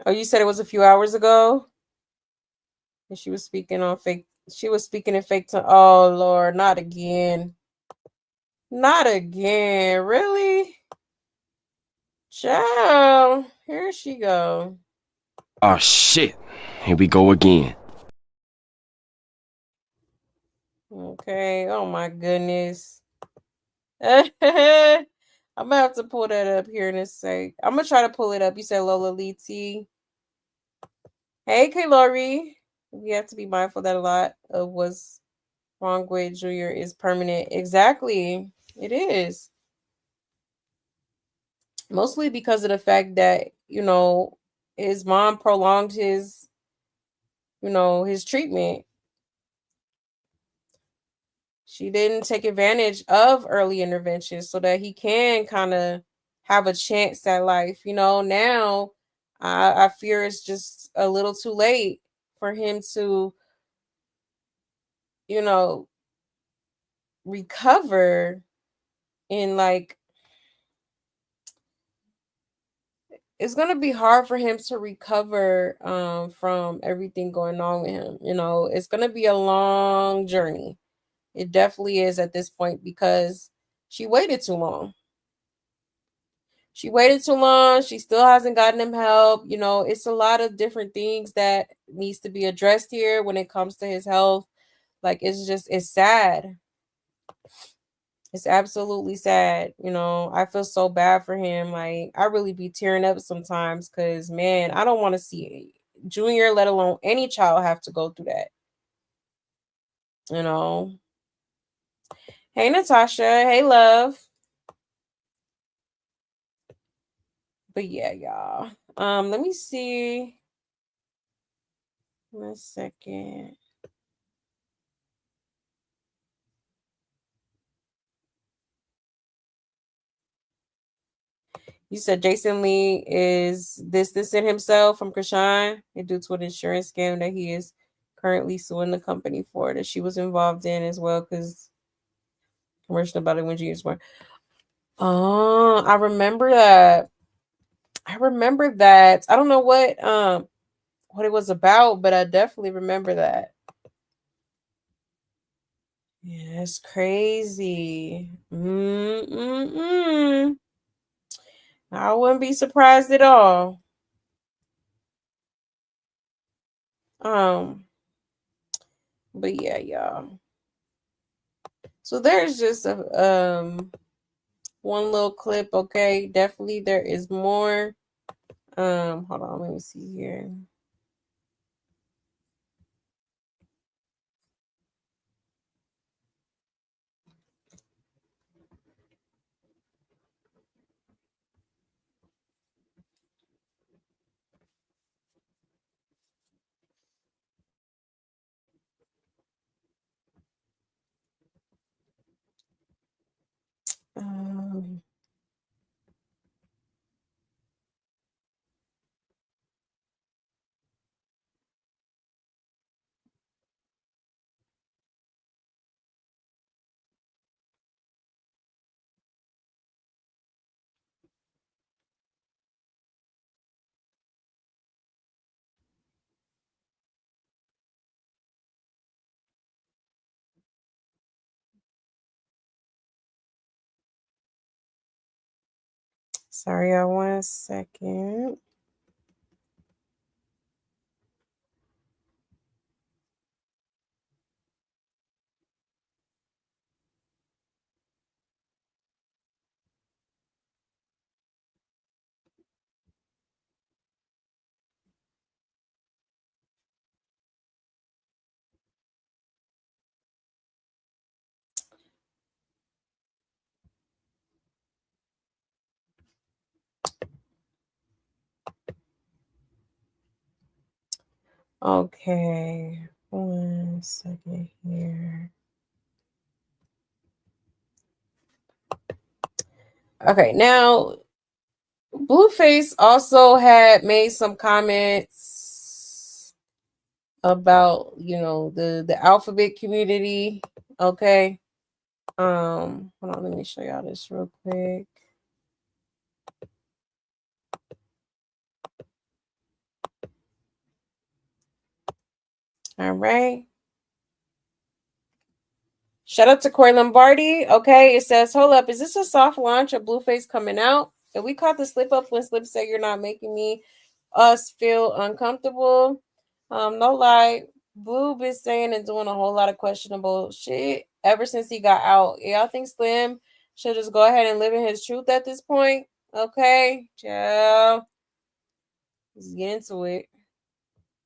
Oh, you said it was a few hours ago? And she was speaking on fake. She was speaking in fake tongue. Oh, Lord, not again. Not again. Really? Ciao. Here she go. Oh, shit. Here we go again. Okay. Oh, my goodness. I'm gonna have to pull that up here in a sec. I'm gonna try to pull it up. You said Lola Liti. Hey, Kaylori. We have to be mindful that a lot of what's wrong with Junior is permanent. Exactly. It is. Mostly because of the fact that, his mom prolonged his, his treatment. She didn't take advantage of early intervention so that he can kind of have a chance at life. Now I fear it's just a little too late for him to, you know, recover in it's gonna be hard for him to recover from everything going on with him. It's gonna be a long journey. It definitely is at this point because she waited too long. She waited too long. She still hasn't gotten him help. It's a lot of different things that needs to be addressed here when it comes to his health. It's sad. It's absolutely sad. I feel so bad for him. Like, I really be tearing up sometimes because, man, I don't want to see Junior, let alone any child, have to go through that. You know. Hey, Natasha. Hey, love. But yeah, y'all. Let me see. 1 second. You said Jason Lee is this in himself from Krishan due to an insurance scam that he is currently suing the company for that she was involved in as well because commercial about it when she was born. Oh, I remember that. I remember that. I don't know what it was about, but I definitely remember that. Yeah, it's crazy. I wouldn't be surprised at all. But yeah, y'all. So there's just a one little clip, okay? Definitely there is more. Hold on, let me see here. Um, Sorry, 1 second. Okay, 1 second here. Okay, now Blueface also had made some comments about the alphabet community. Okay. Hold on, let me show y'all this real quick. All right. Shout out to Corey Lombardi. Okay, it says, hold up, is this a soft launch of Blueface coming out? And we caught the slip up when Slip said you're not making us feel uncomfortable. No lie, Blue been saying and doing a whole lot of questionable shit ever since he got out. Yeah, I think Slim should just go ahead and live in his truth at this point. Okay, ciao. Let's get into it.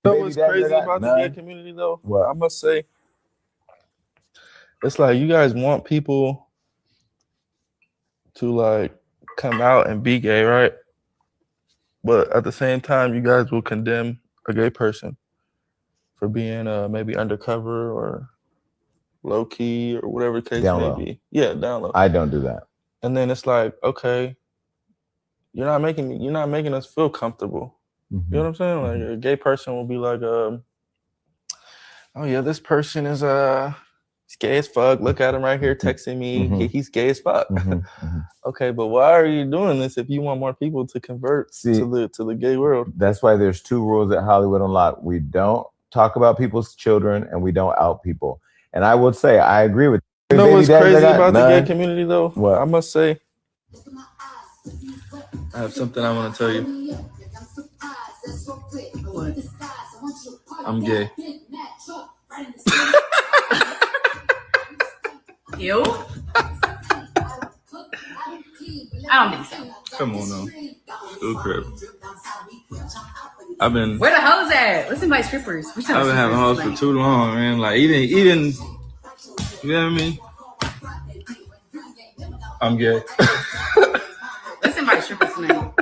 You know what's crazy about the gay community though? What? I must say, it's like you guys want people to like come out and be gay, right? But at the same time, you guys will condemn a gay person for being maybe undercover or low key or whatever the case may be. Yeah, down low. I don't do that. And then it's like, okay, you're not making us feel comfortable. You know what I'm saying? Like a gay person will be like, oh yeah, this person is he's gay as fuck. Look at him right here texting me. He's gay as fuck. Okay, but why are you doing this if you want more people to convert to the gay world? That's why there's 2 rules at Hollywood Unlocked. We don't talk about people's children and we don't out people. And I would say I agree with you. You know what's crazy about the gay community though? What? I must say, I have something I want to tell you. I'm gay. You? I don't think so. Come on now. Ooh, crap. I've been. Where the hoes at? Let's invite strippers. I've been having hoes for too long, man. Like even you know what I mean? I'm gay. Let's invite strippers tonight.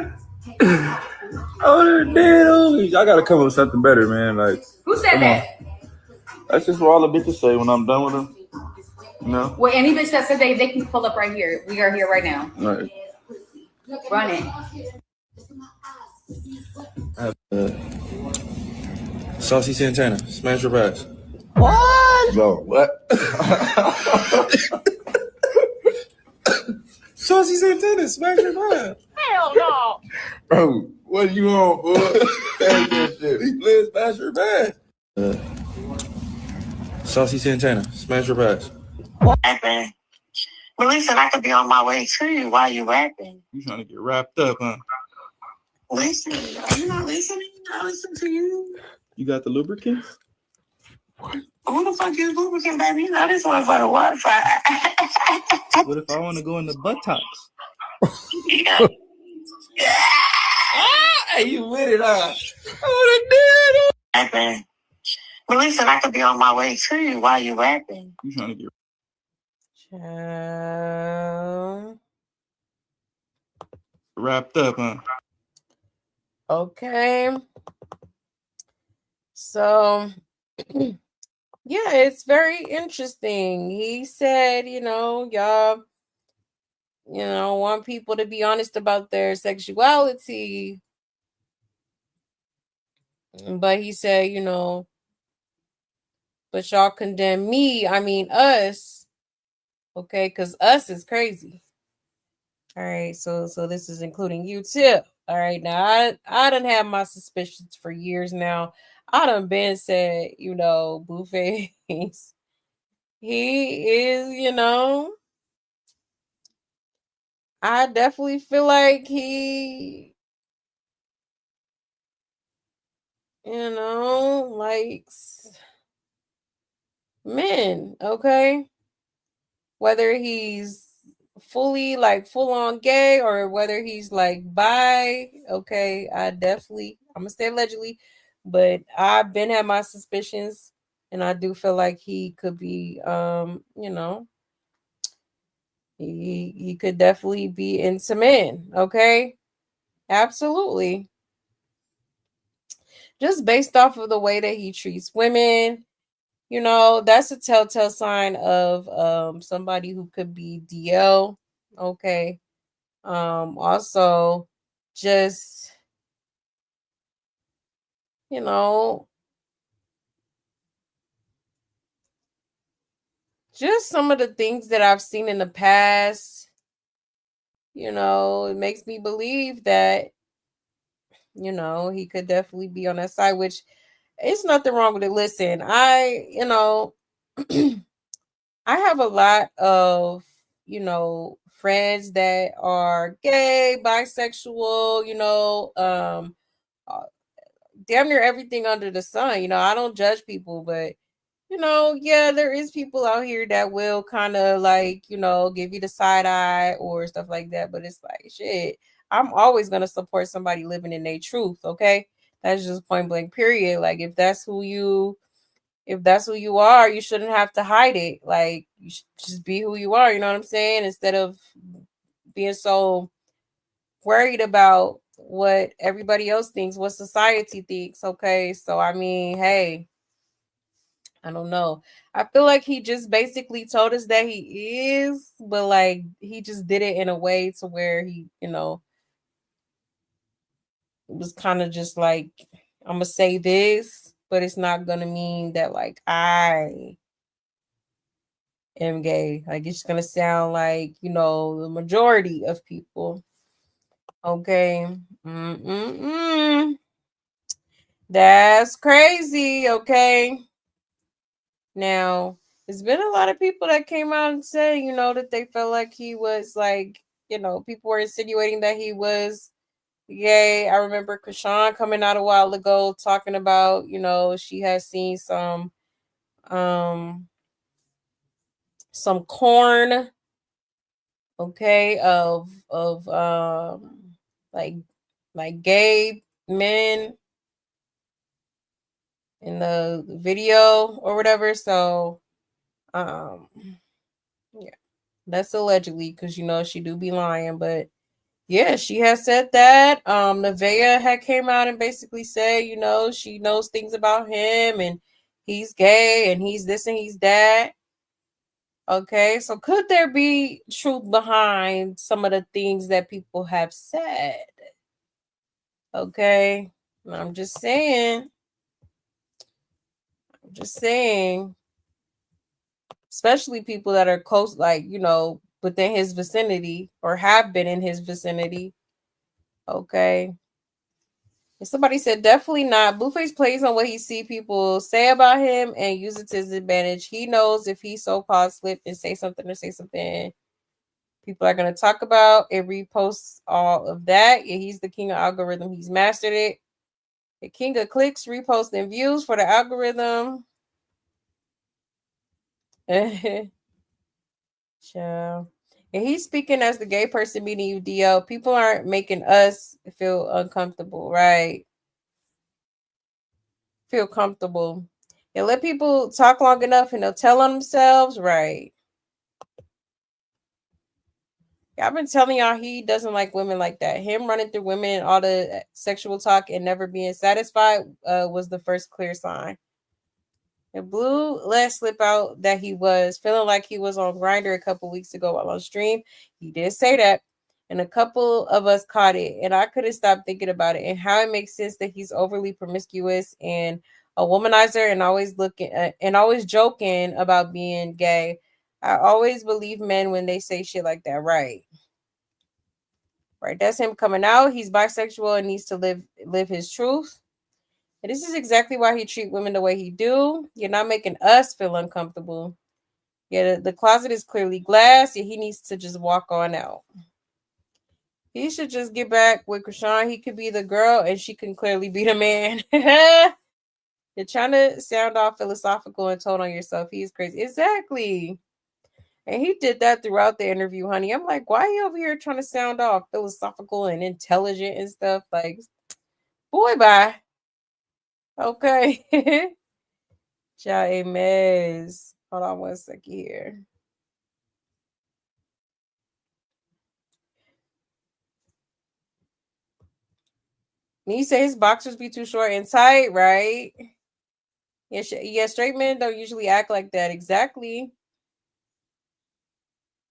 Oh, damn. I gotta come up with something better, man. Like who said that? That's just what all the bitches say when I'm done with them. You know? Well, any bitch that said they can pull up right here. We are here right now. Right. Run it. Saucy Santana, smash your ass. What? No, what? Saucy Santana, smash your ass. Hell no. Bro, what you on, boy? Let's smash your ass. Saucy Santana, smash your ass. Rapping. Well, listen, I could be on my way to you while you rapping. You trying to get wrapped up, huh? Listen, are you not listening? I listen to you. You got the lubricants? Who the fuck is lubricant, baby? You know this one for the Wi-Fi. What if I want to go in the buttocks? Yeah. Hey, you with it, huh? I want to do it. Well, listen, I could be on my way to you while you rapping. You trying to get wrapped up, huh? Okay. So, yeah, it's very interesting. He said, y'all, want people to be honest about their sexuality. But he said, but y'all condemn me. I mean, us. Okay, because us is crazy. All right, so this is including you too. All right, now I done had my suspicions for years now. I done been said, Blueface, he is, I definitely feel like he, likes men, okay? Whether he's fully full on gay or whether he's bi, okay? I'm gonna say allegedly, but I've been had my suspicions, and I do feel like he could be he could definitely be into men, okay? Absolutely. Just based off of the way that he treats women, that's a telltale sign of somebody who could be DL. Okay. Also just, just some of the things that I've seen in the past, it makes me believe that, he could definitely be on that side, which it's nothing wrong with it. Listen, I have a lot of, friends that are gay, bisexual, uh, damn near everything under the sun. I don't judge people, but yeah, there is people out here that will kind of like, give you the side eye or stuff like that. But it's like, shit, I'm always going to support somebody living in their truth. Okay. That's just point blank period. Like, if that's who you are, you shouldn't have to hide it. Like, you should just be who you are. You know what I'm saying? Instead of being so worried about what everybody else thinks, what society thinks. Okay. So, I mean, hey, I don't know. I feel like he just basically told us that he is, but like he just did it in a way to where he, it was kind of just like, I'm gonna say this, but it's not gonna mean that like I am gay. Like, it's gonna sound like, the majority of people. Okay. Mm-mm-mm. That's crazy. Okay. Now, there's been a lot of people that came out and said, that they felt like he was like, people were insinuating that he was gay. I remember Krishan coming out a while ago talking about, she has seen some corn, okay, of like gay men in the video or whatever. So yeah, that's allegedly, because she do be lying, but yeah, she has said that. Nevaeh had came out and basically said, she knows things about him and he's gay and he's this and he's that. Okay, so could there be truth behind some of the things that people have said? Okay, I'm just saying. Especially people that are close, like, within his vicinity or have been in his vicinity. Okay. And somebody said definitely not. Blueface plays on what he see people say about him and use it to his advantage. He knows if he so-called slip and say something, people are going to talk about it, reposts all of that. Yeah, he's the king of algorithm. He's mastered it. The king of clicks, reposts, and views for the algorithm. Ciao. And he's speaking as the gay person meeting you, DL. People aren't making us feel uncomfortable, right? Feel comfortable. And let people talk long enough and they'll tell on themselves, right? Yeah, I've been telling y'all he doesn't like women like that. Him running through women, all the sexual talk and never being satisfied was the first clear sign. And Blue let slip out that he was feeling like he was on Grindr a couple weeks ago while on stream. He did say that. And a couple of us caught it. And I couldn't stop thinking about it and how it makes sense that he's overly promiscuous and a womanizer and always looking and always joking about being gay. I always believe men when they say shit like that, right? Right. That's him coming out. He's bisexual and needs to live his truth. And this is exactly why he treat women the way he do. You're not making us feel uncomfortable. Yeah, the closet is clearly glass. Yeah, he needs to just walk on out. He should just get back with Krishan. He could be the girl and she can clearly be the man. You're trying to sound all philosophical and told on yourself. He's crazy. Exactly. And he did that throughout the interview, honey. I'm like, why are you over here trying to sound all philosophical and intelligent and stuff? Like, boy, bye. Okay. Ja Mez. Hold on one second here. He said his boxers be too short and tight, right? Yeah, straight men don't usually act like that. Exactly.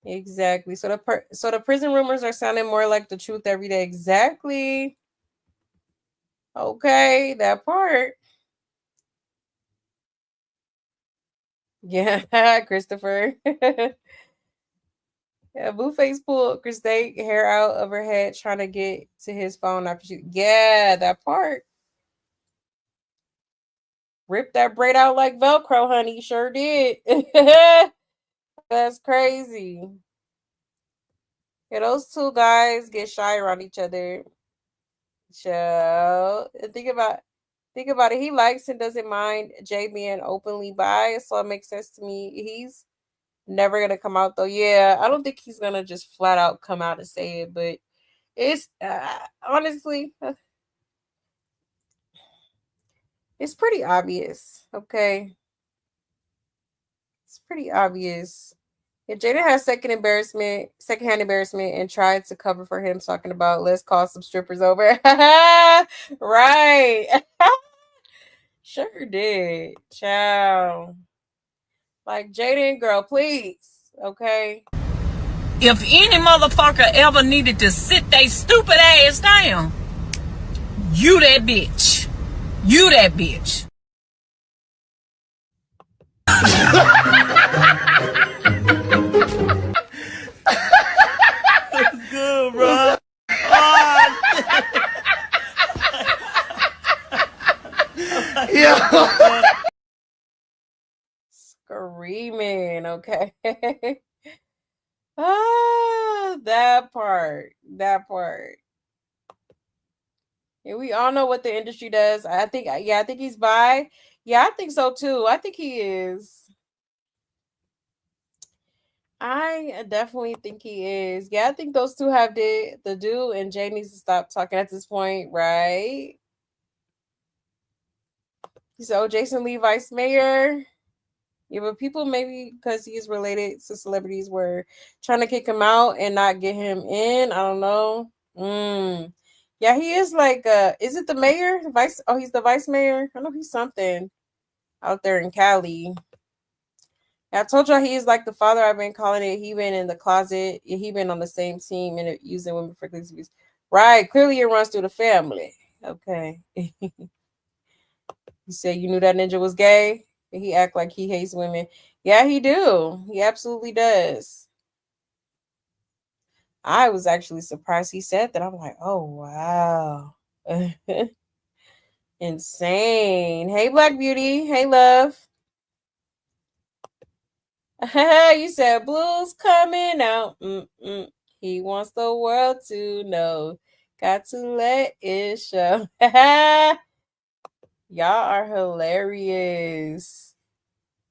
Exactly. So the prison rumors are sounding more like the truth every day. Exactly. Okay, that part. Yeah, Christopher. Yeah, Blueface pulled Christine hair out of her head trying to get to his phone after she. Yeah, that part. Ripped that braid out like Velcro, honey. Sure did. That's crazy. Yeah, those two guys get shy around each other. So think about it. He likes and doesn't mind Jay being openly bi, so it makes sense to me. He's never gonna come out though. Yeah, I don't think he's gonna just flat out come out and say it, but it's honestly, it's pretty obvious. Okay, it's pretty obvious. Yeah, Jada has secondhand embarrassment, and tried to cover for him, talking about let's call some strippers over. Right. Sure did. Ciao. Like Jaden, girl, please. Okay. If any motherfucker ever needed to sit they stupid ass down, you that bitch. You that bitch. That's good, bro. Yeah. Screaming, okay. That part. That part. Yeah, we all know what the industry does. I think he's bi. Yeah, I think so too. I think he is. I definitely think he is. Yeah, I think those two have the do, and Jay needs to stop talking at this point, right? So Jason Lee, vice mayor. Yeah, but people maybe because he's related to celebrities were trying to kick him out and not get him in. I don't know. Yeah, he is like is it the mayor? Vice he's the vice mayor. I know he's something out there in Cali. I told y'all he is like the father I've been calling it. He been in the closet. He been on the same team and using women for abuse. Right. Clearly it runs through the family. Okay. You said you knew that ninja was gay? He act like he hates women. Yeah, he do. He absolutely does. I was actually surprised he said that. I'm like, oh wow. Insane. Hey, Black Beauty. Hey, love. You said Blue's coming out. He wants the world to know. Got to let it show. Y'all are hilarious.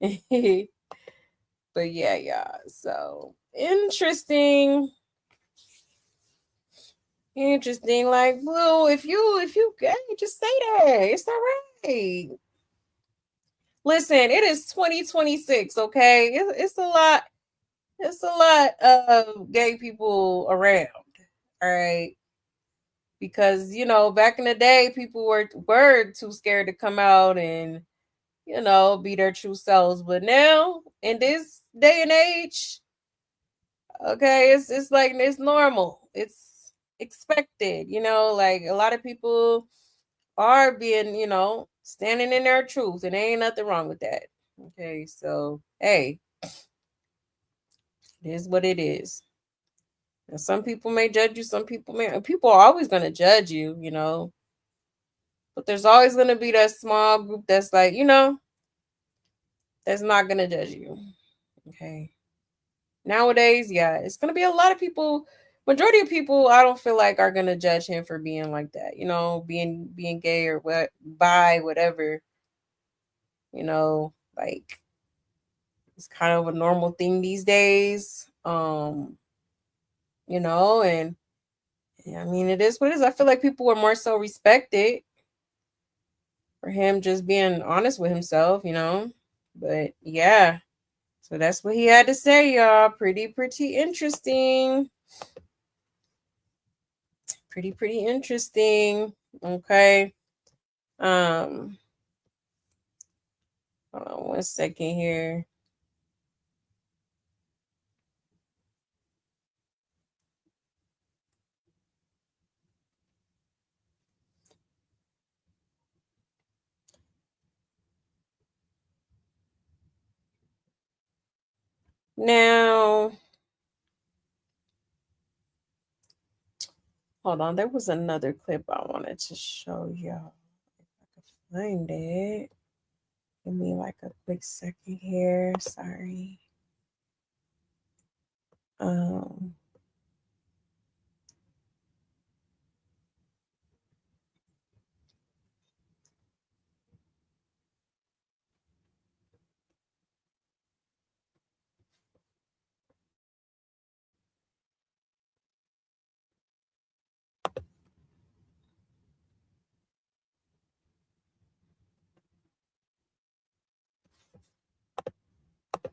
But yeah, y'all. So interesting. Interesting. Like, Blue, if you gay, just say that. It's all right. Listen, it is 2026, okay? It's a lot. It's a lot of gay people around, all right? Because back in the day, people were too scared to come out and be their true selves. But now, in this day and age, okay, it's like it's normal. It's expected. Like a lot of people are being, standing in their truth, and there ain't nothing wrong with that. Okay, so hey, it is what it is. Now, some people may judge you, people are always gonna judge you, but there's always gonna be that small group that's like, that's not gonna judge you. Okay. Nowadays, yeah, it's gonna be a lot of people. Majority of people, I don't feel like are gonna judge him for being like that, being gay or what, bi, whatever. Like it's kind of a normal thing these days. And I mean, it is what it is. I feel like people were more so respected for him just being honest with himself, But yeah, so that's what he had to say, y'all. Pretty interesting. Pretty interesting. Okay. Hold on 1 second here. Now, hold on. There was another clip I wanted to show y'all. If I could find it. Give me like a quick second here. Sorry.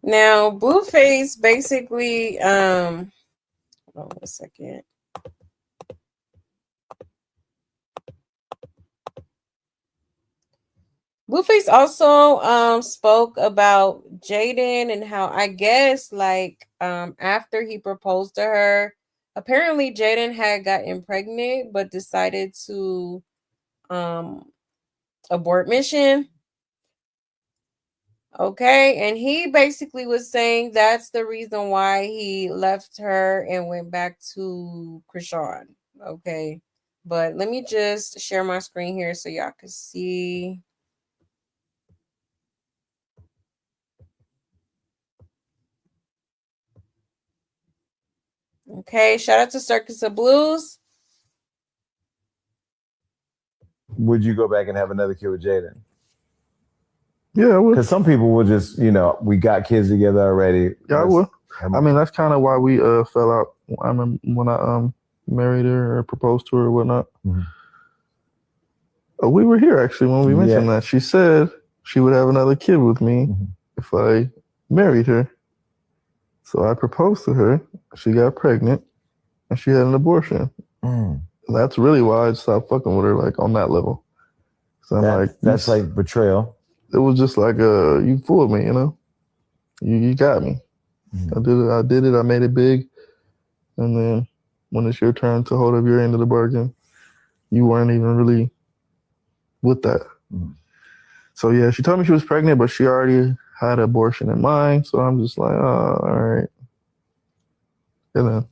Now, Blueface basically, hold on a second. Blueface also spoke about Jaden and how I guess like after he proposed to her, apparently Jaden had gotten pregnant but decided to abort mission. Okay, and he basically was saying that's the reason why he left her and went back to Krishan. Okay, but let me just share my screen here so y'all can see. Okay, shout out to Circus of Blues. Would you go back and have another kid with Jaden? Yeah, I would. Because some people will just, we got kids together already. Yeah, I would. I mean, that's kind of why we fell out. I remember when I married her or proposed to her or whatnot. Mm-hmm. We were here actually when we mentioned that. She said she would have another kid with me if I married her. So I proposed to her. She got pregnant, and she had an abortion. And that's really why I stopped fucking with her, like on that level. So that's like betrayal. It was just like, you fooled me, you got me. I did it. I made it big. And then when it's your turn to hold up your end of the bargain, you weren't even really with that. So yeah, she told me she was pregnant, but she already had an abortion in mind. So I'm just like, oh, all right. And then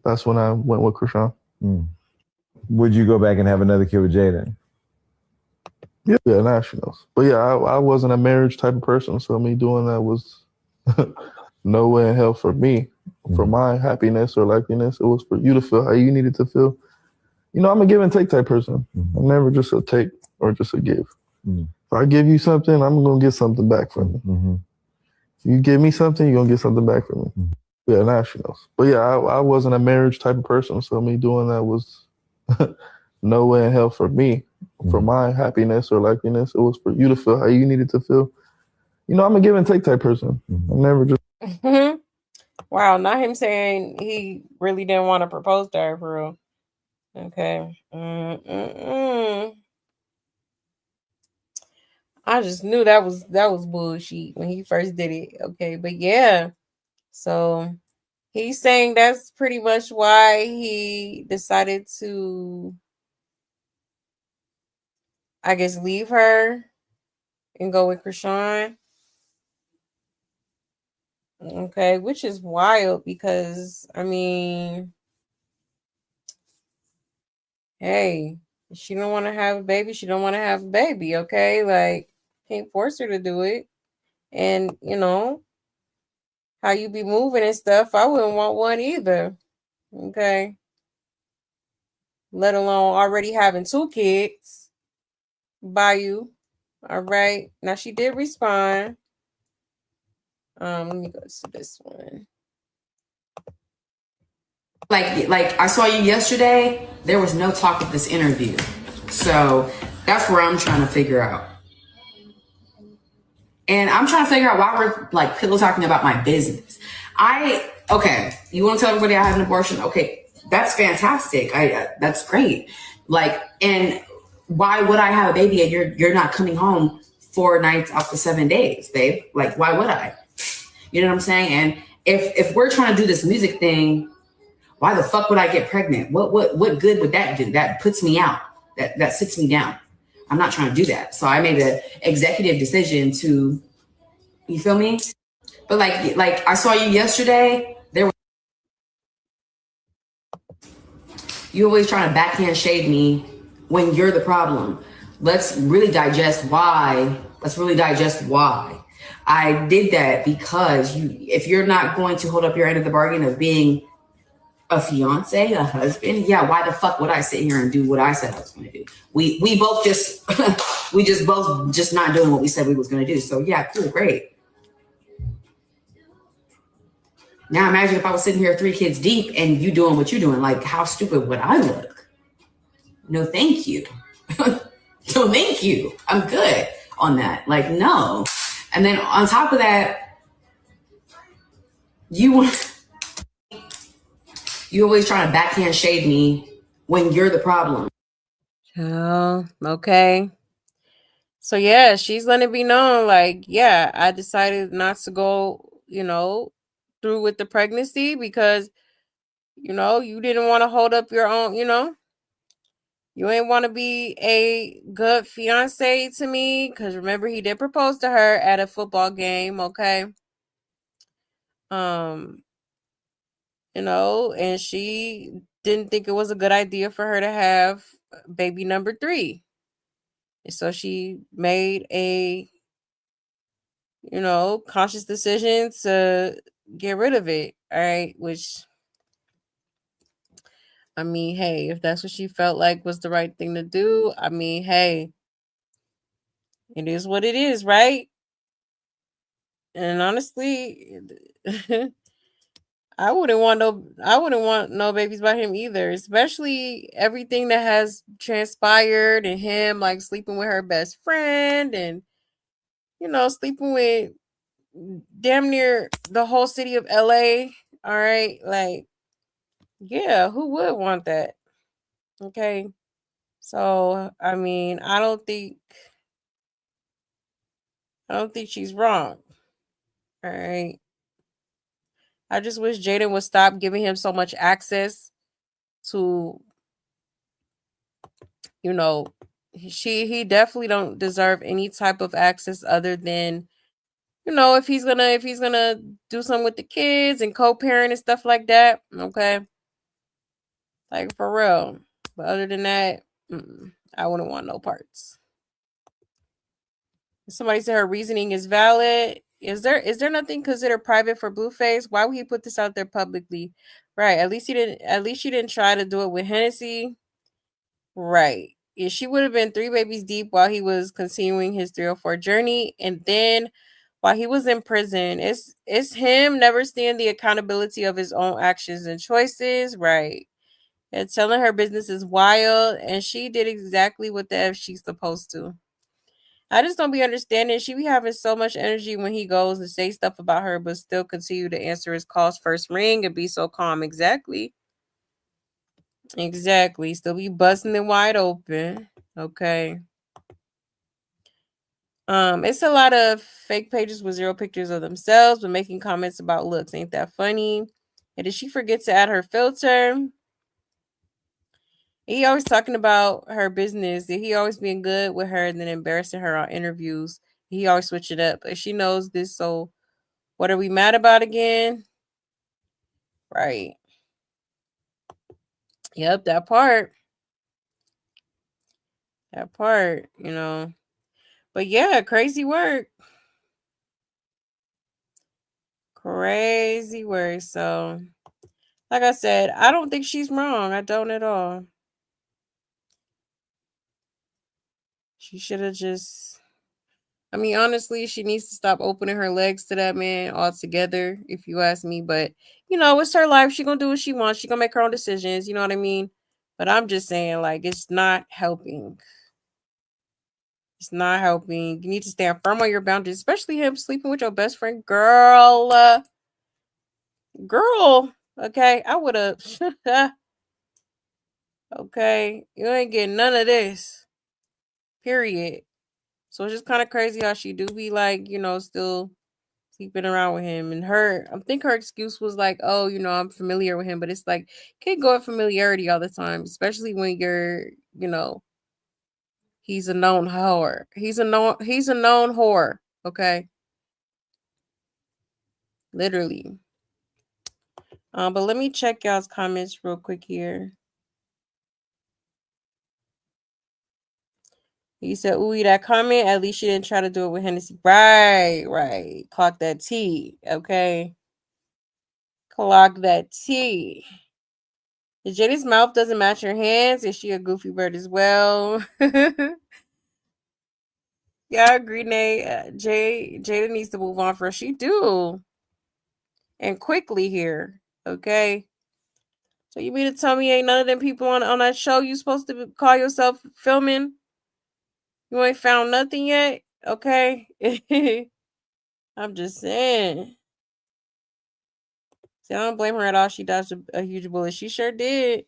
that's when I went with Krishan. Would you go back and have another kid with Jaden? Yeah, now she knows. But yeah, I wasn't a marriage type of person. So me doing that was no way in hell for me, for my happiness or likeliness. It was for you to feel how you needed to feel. I'm a give and take type person. I'm never just a take or just a give. If I give you something, I'm going to get something back from you. If you give me something, you're going to get something back from me. Yeah, now she knows. But yeah, I wasn't a marriage type of person. So me doing that was no way in hell for me, for my happiness or likeliness. It was for you to feel how you needed to feel. I'm a give and take type person. I'm never just. Wow, not him saying he really didn't want to propose to her for real. Okay. I just knew that was bullshit when he first did it. Okay, but yeah. So he's saying that's pretty much why he decided to, I guess, leave her and go with Krishan. Okay, which is wild because, I mean, hey, she don't want to have a baby. She don't want to have a baby, okay? Like, can't force her to do it. And, how you be moving and stuff, I wouldn't want one either, okay? Let alone already having 2 kids by you, all right? Now, she did respond. Let me go to this one. Like I saw you yesterday, there was no talk of this interview. So that's where I'm trying to figure out. And I'm trying to figure out why we're like pillow talking about my business. Okay, you want to tell everybody I had an abortion? Okay, that's fantastic. That's great. Like, and why would I have a baby and you're not coming home 4 nights out the 7 days, babe? Like, why would I? You know what I'm saying? And if we're trying to do this music thing, why the fuck would I get pregnant? What good would that do? That puts me out. That sits me down. I'm not trying to do that. So I made an executive decision to, you feel me? But like I saw you yesterday, you always trying to backhand shade me when you're the problem. Let's really digest why Let's really digest why. I did that because if you're not going to hold up your end of the bargain of being a fiance, a husband, yeah, why the fuck would I sit here and do what I said I was going to do? We both just both not doing what we said we was going to do. So yeah, cool, great. Now imagine if I was sitting here 3 kids deep and you doing what you're doing. Like, how stupid would I look? No, thank you. No, thank you. I'm good on that. Like, no. And then on top of that, you always trying to backhand shade me when you're the problem. Oh, okay. So yeah, she's letting it be known, like, yeah, I decided not to go, through with the pregnancy because, you didn't want to hold up your own, you ain't want to be a good fiance to me. Because remember, he did propose to her at a football game, okay? And she didn't think it was a good idea for her to have baby number 3. And so she made a, conscious decision to get rid of it. All right. Which, I mean, hey, if that's what she felt like was the right thing to do, I mean, hey, it is what it is, right? And honestly, I wouldn't want no babies by him either, especially everything that has transpired and him like sleeping with her best friend and sleeping with damn near the whole city of LA. All right, like, yeah, who would want that? Okay. So, I mean, I don't think she's wrong. All right. I just wish Jaden would stop giving him so much access to, he definitely don't deserve any type of access other than, if he's gonna do something with the kids and co-parent and stuff like that, okay? Like, for real. But other than that, I wouldn't want no parts. Somebody said her reasoning is valid. Is there nothing considered private for Blueface? Why would he put this out there publicly? Right. At least she didn't try to do it with Hennessy. Right. Yeah, she would have been 3 babies deep while he was continuing his 304 journey. And then while he was in prison, it's him never seeing the accountability of his own actions and choices. Right. And telling her business is wild. And she did exactly what the F she's supposed to. I just don't be understanding. She be having so much energy when he goes and say stuff about her, but still continue to answer his calls first ring and be so calm. Exactly. Still be busting it wide open. Okay. It's a lot of fake pages with 0 pictures of themselves, but making comments about looks. Ain't that funny? And did she forget to add her filter? He always talking about her business. Did he always being good with her and then embarrassing her on interviews? He always switch it up. But she knows this, so what are we mad about again? Right. Yep, that part. But yeah, crazy work. Crazy work. So, like I said, I don't think she's wrong. I don't at all. She should have just, I mean, honestly, she needs to stop opening her legs to that man altogether, if you ask me. But, it's her life. She gonna do what she wants. She gonna make her own decisions. You know what I mean? But I'm just saying, like, it's not helping. It's not helping. You need to stand firm on your boundaries, especially him sleeping with your best friend. Girl. Okay, I would have. Okay, you ain't getting none of this. Period. So it's just kind of crazy how she do be like, still sleeping around with him. And I think her excuse was like, oh, I'm familiar with him. But it's like, can't go with familiarity all the time, especially when you're, he's a known whore. He's a known whore. Okay. Literally. But let me check y'all's comments real quick here. He said, ooh, that comment, at least she didn't try to do it with Hennessy. Right. Clock that T, okay? Clock that T. If Jaden's mouth doesn't match her hands, is she a goofy bird as well? Yeah, I agree, Nate. Jada needs to move on for she do. And quickly here, okay? So you mean to tell me ain't none of them people on that show you supposed to call yourself filming? You ain't found nothing yet? Okay? I'm just saying. See, I don't blame her at all. She dodged a huge bullet. She sure did.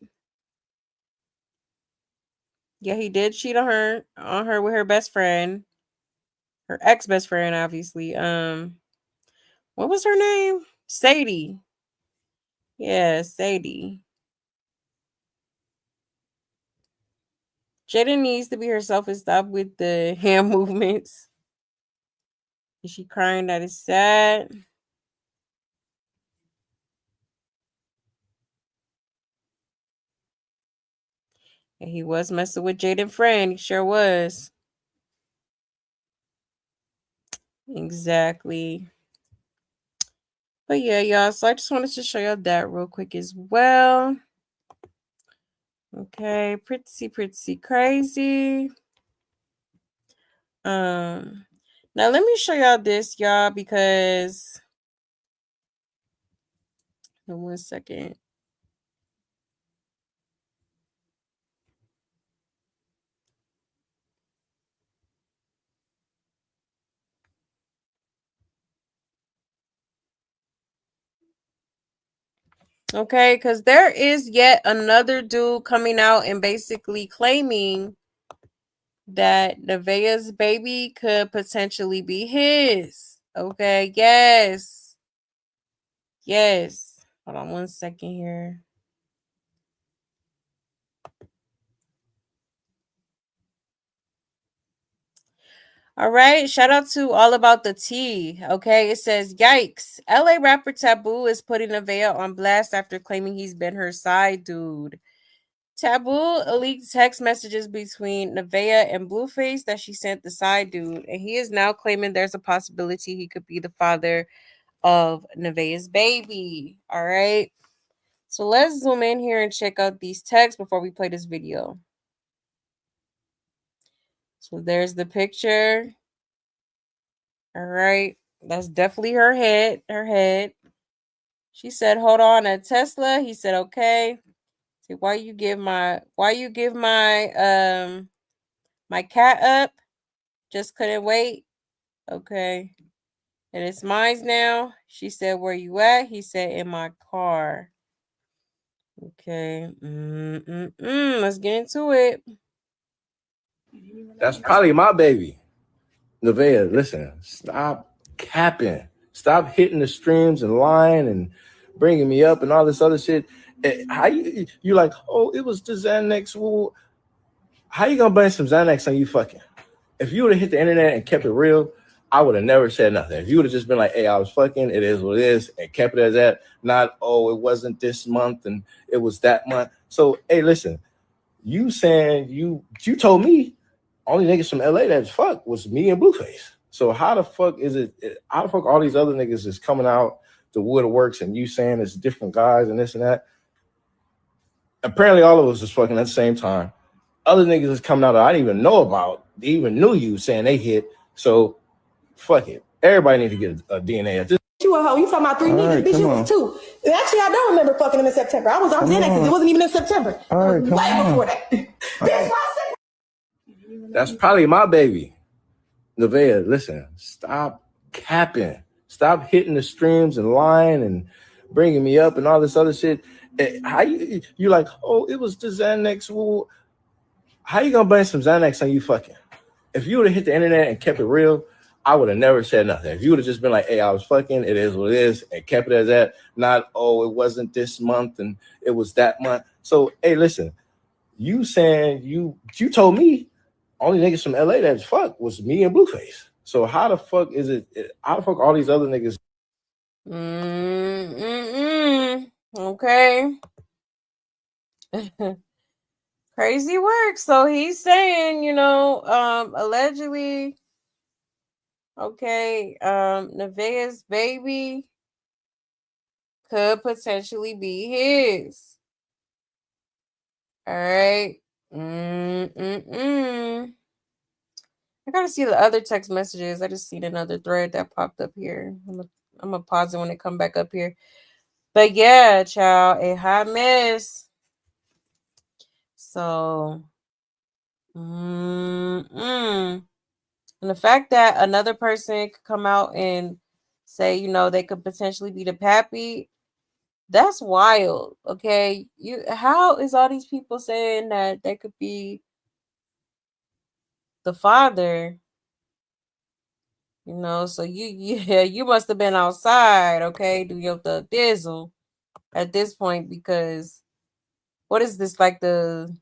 Yeah, he did cheat on her with her best friend. Her ex-best friend, obviously. What was her name? Sadie. Yeah, Sadie. Jada needs to be herself and stop with the hand movements. Is she crying? That is sad. And he was messing with Jaden's friend. He sure was. Exactly. But yeah, y'all. So I just wanted to show y'all that real quick as well. Okay, pretty crazy. Now let me show y'all this, y'all, because 1 second. Okay, because there is yet another dude coming out and basically claiming that Nevaeh's baby could potentially be his. Okay, yes. Hold on 1 second here. All right, shout out to All About the Tea. Okay, it says, yikes. LA rapper Taboo is putting Nevaeh on blast after claiming he's been her side dude. Taboo leaked text messages between Nevaeh and Blueface that she sent the side dude, and he is now claiming there's a possibility he could be the father of Nevaeh's baby. All right, so let's zoom in here and check out these texts before we play this video. So there's the picture. All right, that's definitely her head. She said, "Hold on, a Tesla." He said, "Okay." See, why you give my my cat up? Just couldn't wait. Okay. And it's mine now. She said, "Where you at?" He said, "In my car." Okay. Let's get into it. That's probably my baby. Nevaeh, listen, stop capping. Stop hitting the streams and lying and bringing me up and all this other shit. How you like, oh, it was the Xanax. Well, how you gonna blame some Xanax on you fucking? If you would have hit the internet and kept it real, I would have never said nothing. If you would have just been like, hey, I was fucking, it is what it is, and kept it as that, not, oh, it wasn't this month and it was that month. So, hey, listen, you saying you told me only niggas from LA that fuck was me and Blueface. So how the fuck is it? How the fuck all these other niggas is coming out the woodworks and you saying it's different guys and this and that? Apparently all of us is fucking at the same time. Other niggas is coming out that I didn't even know about. They even knew you saying they hit. So fuck it. Everybody need to get a DNA at this. You a hoe. You talking about 3 niggas, bitch, you was 2. Actually, I don't remember fucking them in September. I was on Xanax. It wasn't even in September. Way before that. Bitch, that's probably my baby. Nevaeh, listen, stop capping. Stop hitting the streams and lying and bringing me up and all this other shit. How you like, oh, it was the Xanax. Well, how you gonna blame some Xanax on you fucking? If you would have hit the internet and kept it real, I would have never said nothing. If you would have just been like, hey, I was fucking, it is what it is, and kept it as that, not, oh, it wasn't this month and it was that month. So, hey, listen, you saying you told me only niggas from LA that fuck was me and Blueface. So how the fuck is it? How the fuck all these other niggas? Okay. Crazy work. So he's saying, allegedly, okay, Nevaeh's baby could potentially be his. All right. I gotta see the other text messages. I just seen another thread that popped up here. I'm gonna pause it when it come back up here. But yeah, child, a hot mess. So, and the fact that another person could come out and say, they could potentially be the pappy, that's wild. Okay, how is all these people saying that they could be the father? So you must have been outside, okay, do your thug dizzle at this point, because what is this, like what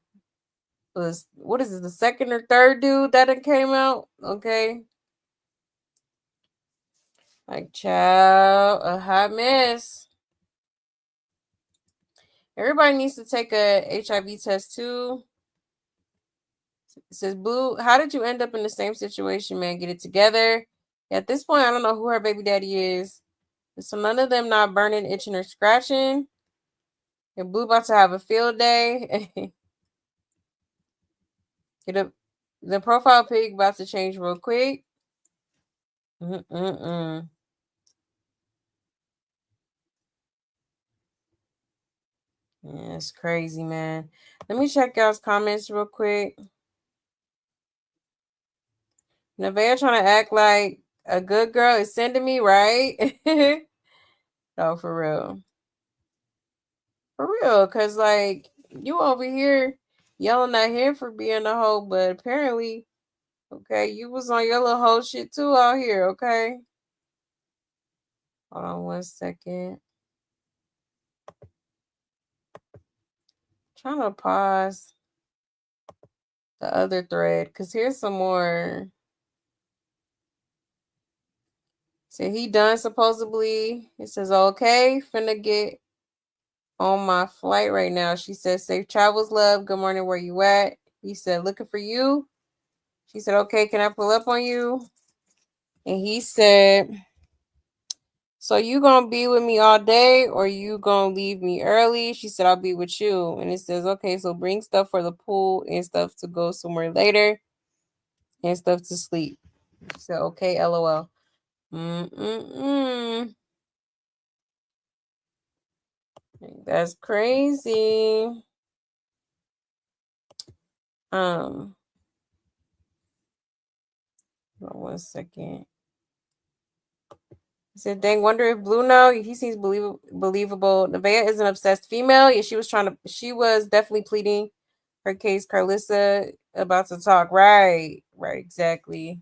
is this, the second or third dude that came out, okay? Like, child, a hot mess. Everybody needs to take a HIV test too. It says, Blue, how did you end up in the same situation, man? Get it together. At this point, I don't know who her baby daddy is. So none of them not burning, itching, or scratching. And Blue about to have a field day. The profile pic about to change real quick. Yeah, it's crazy, man. Let me check y'all's comments real quick. Nevaeh trying to act like a good girl is sending me, right? No, for real. For real, because, like, you over here yelling at him for being a hoe, but apparently, okay, you was on your little hoe shit too out here, okay? Hold on 1 second. Trying to pause the other thread, because here's some more. So he done supposedly. It says, okay, finna get on my flight right now. She said, safe travels, love. Good morning, where you at? He said, looking for you. She said, okay, can I pull up on you? And he said, so you gonna be with me all day or you gonna leave me early? She said, I'll be with you. And it says, okay, so bring stuff for the pool and stuff to go somewhere later and stuff to sleep. She said, okay, LOL. That's crazy. 1 second. He said, dang, wonder if Blue know. He seems believable. Nevaeh is an obsessed female. Yeah, she was definitely pleading her case. Carlissa about to talk. Right, exactly.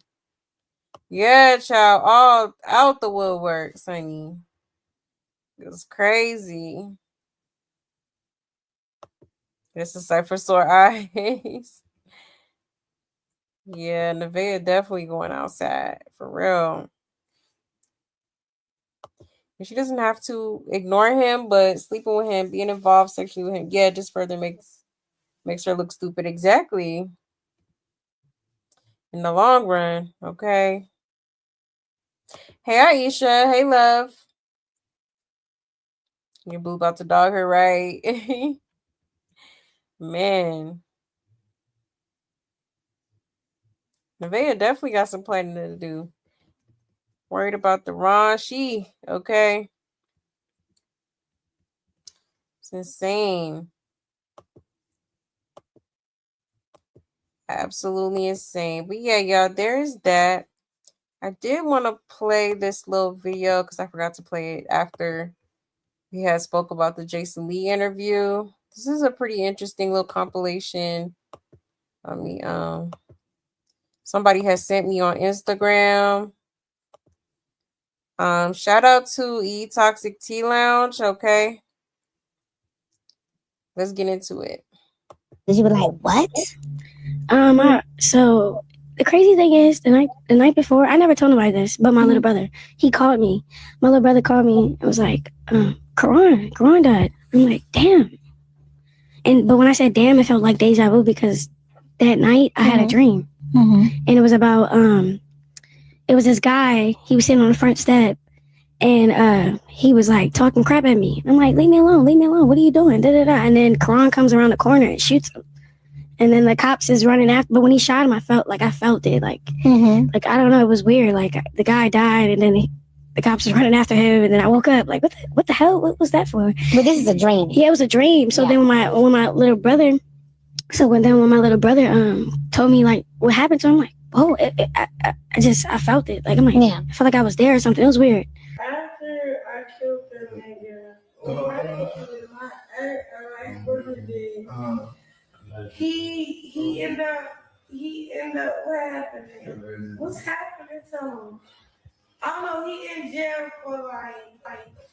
Yeah, child, all out the woodworks, honey. It was crazy. This is like for sore eyes. Yeah, Nevaeh definitely going outside for real. And she doesn't have to ignore him, but sleeping with him, being involved sexually with him, yeah, just further makes her look stupid. Exactly. In the long run, okay. Hey, Aisha. Hey, love. Your boo about to dog her, right? Man. Nevaeh definitely got some planning to do. Worried about the Ron. Okay. It's insane. Absolutely insane. But yeah, y'all, there's that. I did want to play this little video because I forgot to play it after we had spoke about the Jason Lee interview. This is a pretty interesting little compilation. I mean, somebody has sent me on Instagram. Shout out to E Toxic Tea Lounge. Okay, let's get into it. You were like, what? So the crazy thing is, the night before, I never told nobody this, but my little brother, he called me. My little brother called me and was like, Karan died. I'm like, damn. But when I said damn, it felt like deja vu because that night I had a dream. And it was about it was this guy, he was sitting on the front step and he was like talking crap at me. I'm like, leave me alone, what are you doing? Da, da, da. And then Karan comes around the corner and shoots him. And then the cops is running after, but when he shot him, I felt it. Like I don't know, it was weird. Like the guy died and then the cops was running after him, and then I woke up like, what the hell? What was that for? But this is a dream. Yeah, it was a dream. So then when my little brother, told me like what happened to him, I'm like, oh, I felt it. Like I'm like, I felt like I was there or something. It was weird. After I killed that nigga, my ex-brother did. He ended up, what happened? What's happening to him? I don't know, he in jail for like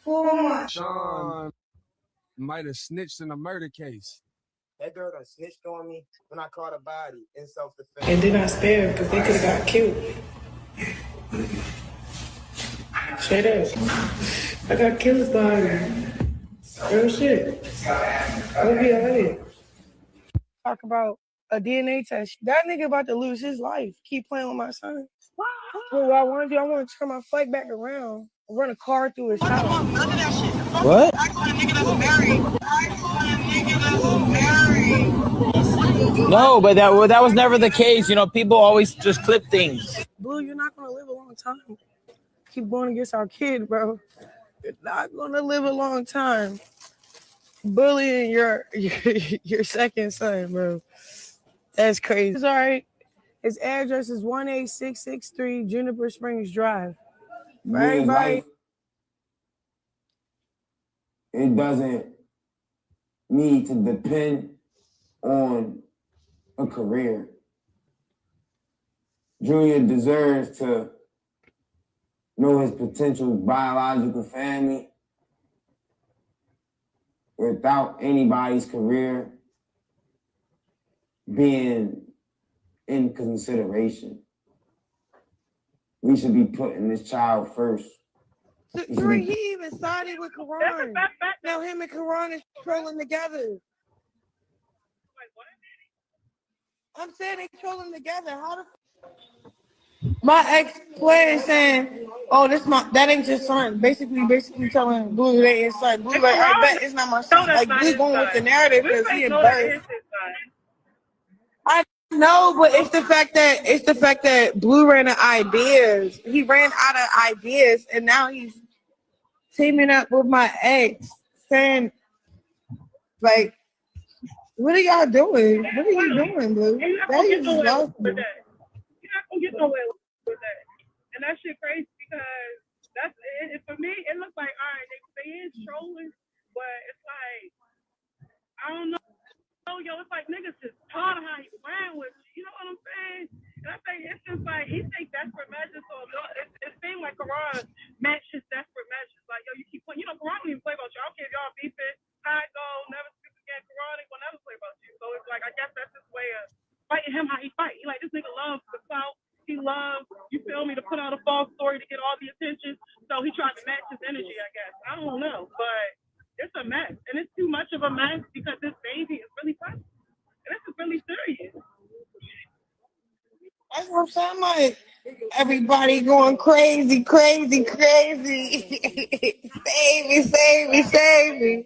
4 months. Sean might have snitched in a murder case. That girl done snitched on me when I caught a body in self-defense. And then I spared because they could have got killed. Straight up. I got killed by real shit. I'll be alright. Talk about a DNA test. That nigga about to lose his life. Keep playing with my son. So what I want to do, I want to turn my flight back around and run a car through his house. What? No, but that was never the case. You know, people always just clip things. Blue, you're not going to live a long time. Keep going against our kid, bro. You're not going to live a long time. Bullying your second son, bro. That's crazy. It's all right. His address is 18663 Juniper Springs Drive. Right, right. It doesn't need to depend on a career. Junior deserves to know his potential biological family without anybody's career being in consideration. We should be putting this child first. He even sided with Karan. Now him and Karan is trolling together. I'm saying they trolling together. How the my ex-player saying, "Oh, that ain't your son." Basically telling Blue that his son. Blue like, I bet it's not my son. Like Blue going with the narrative because he embarrassed. I know, but it's the fact that Blue ran out of ideas. He ran out of ideas, and now he's teaming up with my ex, saying, like, "What are y'all doing? What are you doing, Blue?" You're not gonna get nowhere with that. You're not gonna get nowhere with that, and that shit crazy because that's it. For me, it looks like all right, they is trolling, but it's like I don't know. Yo, it's like niggas just taught how he ran with you. You know what I'm saying? And I think it's just like he takes desperate measures. So it seems like Karan matched his desperate measures. Like, yo, you keep playing. You know, Karan don't even play about you. I don't care if y'all beef it, how it go, never speak again. Karan ain't gonna never play about you. So it's like I guess that's his way of fighting him how he fight. He like this nigga loves the clout. He loves, you feel me, to put out a false story to get all the attention. So he tried to match his energy, I guess. I don't know, but it's a mess, and it's too much of a mess because this baby is really funny, and this is really serious. That's what I'm saying, like, everybody going crazy. Save me.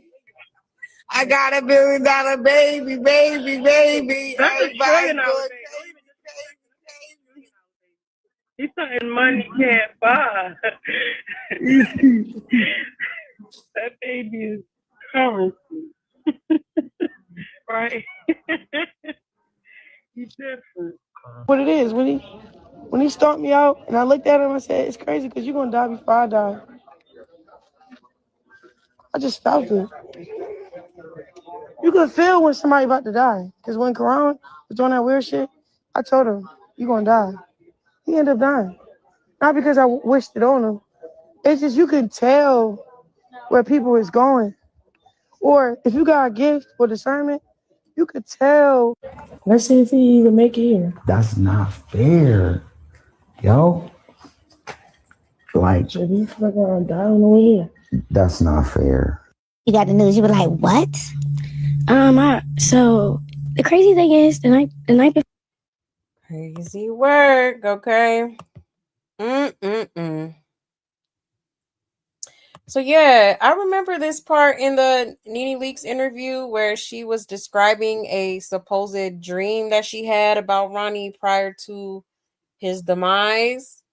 I got $1 billion baby. Everybody's going crazy. He's something money can't buy. That baby is currency. Right? He's different. What it is, when he stalked me out and I looked at him, I said, it's crazy because you're going to die before I die. I just felt it. You can feel when somebody about to die. Because when Karan was doing that weird shit, I told him, you're going to die. He ended up dying. Not because I wished it on him. It's just you can tell where people is going. Or if you got a gift for discernment, you could tell. Let's see if he even make it here. That's not fair, yo. Like, die on the way here. That's not fair. You got the news. You were like, what? So the crazy thing is the night before. Crazy work, okay. So yeah, I remember this part in the Nene Leakes interview where she was describing a supposed dream that she had about Ronnie prior to his demise.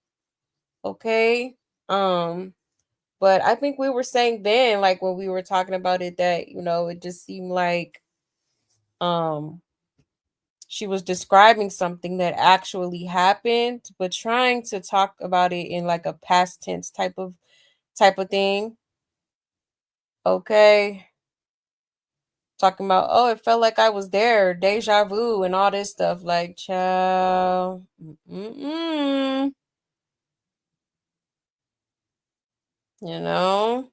Okay. But I think we were saying then, like when we were talking about it, that it just seemed like she was describing something that actually happened, but trying to talk about it in like a past tense type of thing. Okay. Talking about, oh, it felt like I was there, deja vu, and all this stuff. Like, child. You know?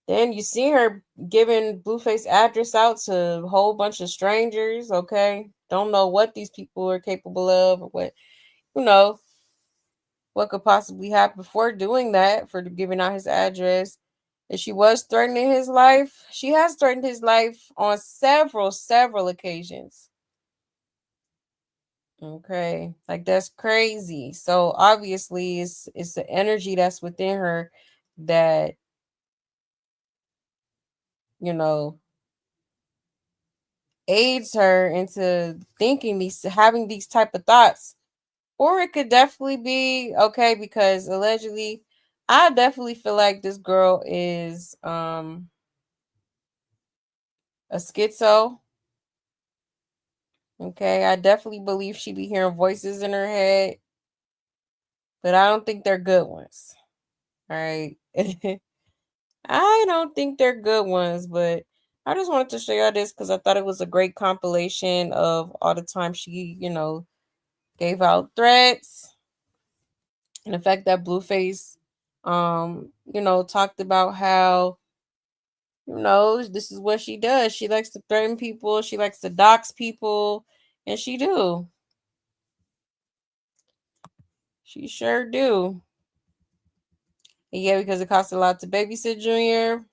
Then you see her giving Blueface address out to a whole bunch of strangers, okay? Don't know what these people are capable of or what could possibly happen before doing that, for giving out his address. And she was threatening his life. She has threatened his life on several occasions. Okay, like that's crazy. So obviously it's the energy that's within her that aids her into having these type of thoughts. Or it could definitely be okay, because allegedly I definitely feel like this girl is a schizo. Okay, I definitely believe she be hearing voices in her head, but I don't think they're good ones. All right. I don't think they're good ones, but I just wanted to show y'all this because I thought it was a great compilation of all the time she, gave out threats. And the fact that Blueface, talked about how, this is what she does. She likes to threaten people. She likes to dox people. And she do. She sure do. And yeah, because it costs a lot to babysit Junior.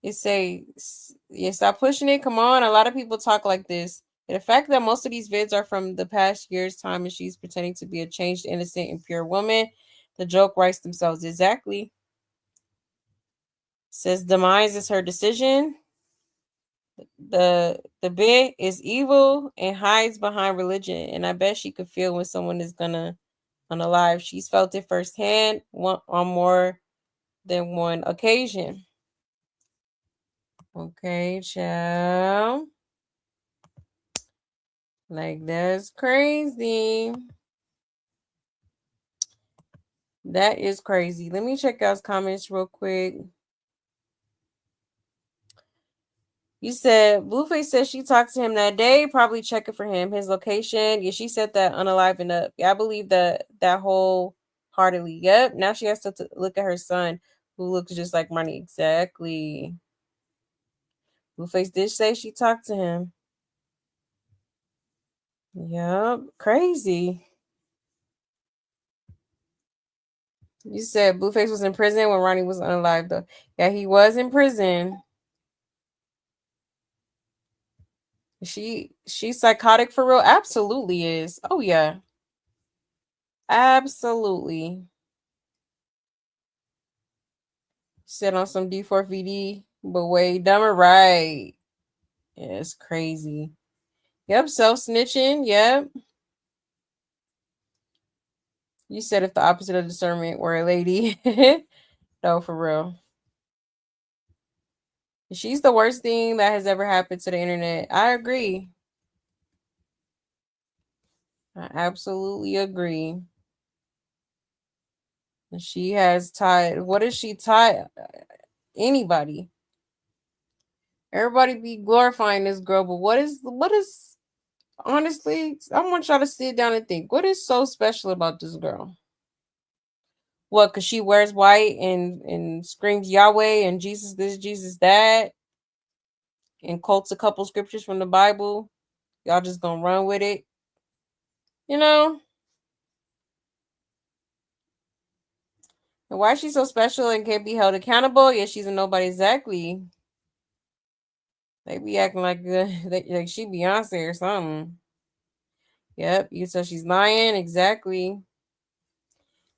It say, yeah, stop pushing it. Come on. A lot of people talk like this. And the fact that most of these vids are from the past year's time and she's pretending to be a changed, innocent, and pure woman, the joke writes themselves exactly. Says demise is her decision. The bit is evil and hides behind religion. And I bet she could feel when someone is gonna unalive. She's felt it firsthand on more than one occasion. Okay, child. Like, that's crazy. That is crazy. Let me check out comments real quick. You said Blueface said she talked to him that day, probably checking for him, his location. Yeah, she said that unalive and up. Yeah, I believe that wholeheartedly. Yep. Now she has to look at her son, who looks just like Marnie. Exactly. Blueface did say she talked to him. Yep. Crazy. You said Blueface was in prison when Ronnie was unalive, though. Yeah, he was in prison. She's psychotic for real. Absolutely is. Oh yeah. Absolutely. Sit on some D4VD, but way dumber, right? Yeah, it's crazy. Yep, self-snitching. Yep. You said if the opposite of discernment were a lady. No, for real. She's the worst thing that has ever happened to the internet. I agree. I absolutely agree. She has taught. What has she taught anybody? Everybody be glorifying this girl, but what is honestly, I want y'all to sit down and think, what is so special about this girl? What, because she wears white and screams Yahweh and Jesus this, Jesus that, and quotes a couple scriptures from the Bible? Y'all just gonna run with it? And why is she so special and can't be held accountable? Yeah, she's a nobody. Exactly. They be acting like like she Beyonce or something. Yep, you said she's lying. Exactly.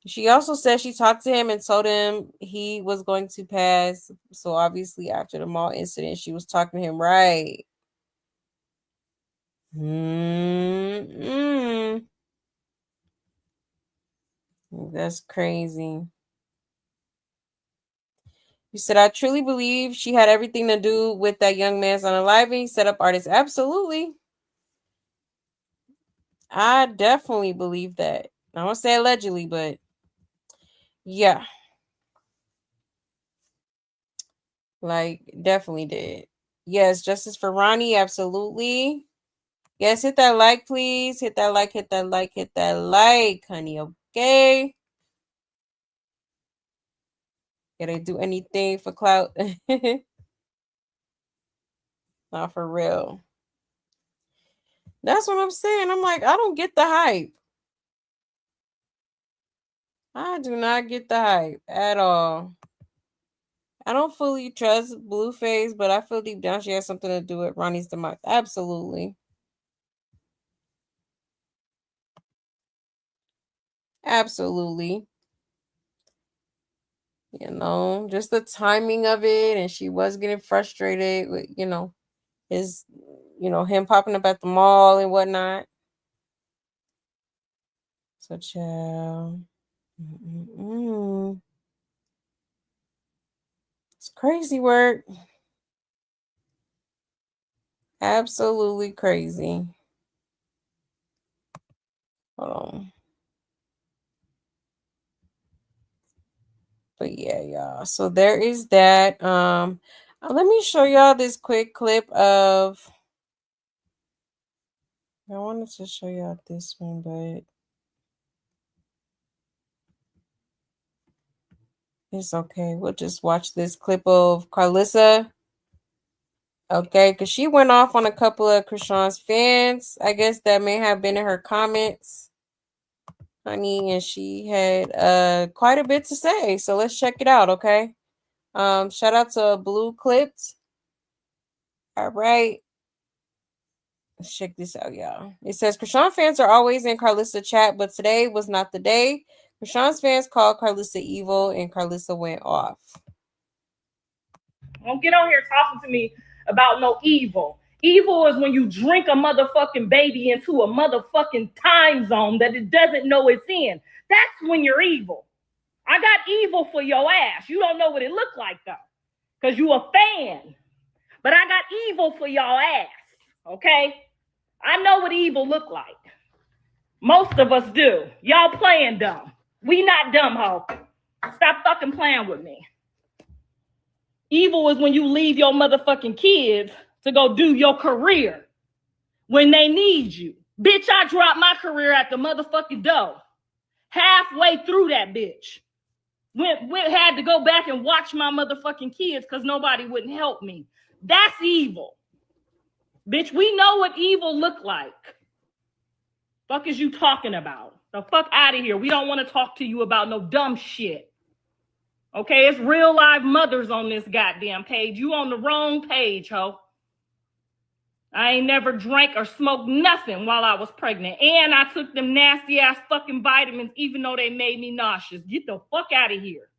She also said she talked to him and told him he was going to pass. So obviously after the mall incident, she was talking to him right. Mm-mm. That's crazy. You said, I truly believe she had everything to do with that young man's unaliving, set up artists. Absolutely. I definitely believe that. I won't say allegedly, but yeah. Like, definitely did. Yes, justice for Ronnie. Absolutely. Yes, hit that like, please. Hit that like, hit that like, hit that like, honey. Okay. Gotta do anything for clout. Not for real. That's what I'm saying. I'm like, I don't get the hype. I do not get the hype at all. I don't fully trust Blueface, but I feel deep down she has something to do with Ronnie's demise. Absolutely. Absolutely. You know, just the timing of it, and she was getting frustrated with, his, him popping up at the mall and whatnot. So, child. It's crazy work. Absolutely crazy. Hold on. But yeah, y'all. So there is that. Let me show y'all this quick clip of. I wanted to show y'all this one, but it's okay. We'll just watch this clip of Carlissa. Okay, because she went off on a couple of Krishan's fans. I guess that may have been in her comments, honey, and she had quite a bit to say. So let's check it out, okay? Shout out to Blue Clipped. All right. Let's check this out, y'all. It says Krishan fans are always in Carlissa chat, but today was not the day. Krishan's fans called Carlissa evil, and Carlissa went off. Don't get on here talking to me about no evil. Evil is when you drink a motherfucking baby into a motherfucking time zone that it doesn't know it's in. That's when you're evil. I got evil for your ass. You don't know what it looked like though, because you a fan. But I got evil for y'all ass, okay? I know what evil look like. Most of us do. Y'all playing dumb. We not dumb, ho. Stop fucking playing with me. Evil is when you leave your motherfucking kids to go do your career when they need you. Bitch, I dropped my career at the motherfucking door. Halfway through that bitch. Had to go back and watch my motherfucking kids because nobody wouldn't help me. That's evil. Bitch, we know what evil look like. Fuck is you talking about? The fuck out of here. We don't want to talk to you about no dumb shit. Okay, it's real live mothers on this goddamn page. You on the wrong page, ho. I ain't never drank or smoked nothing while I was pregnant. And I took them nasty ass fucking vitamins even though they made me nauseous. Get the fuck out of here.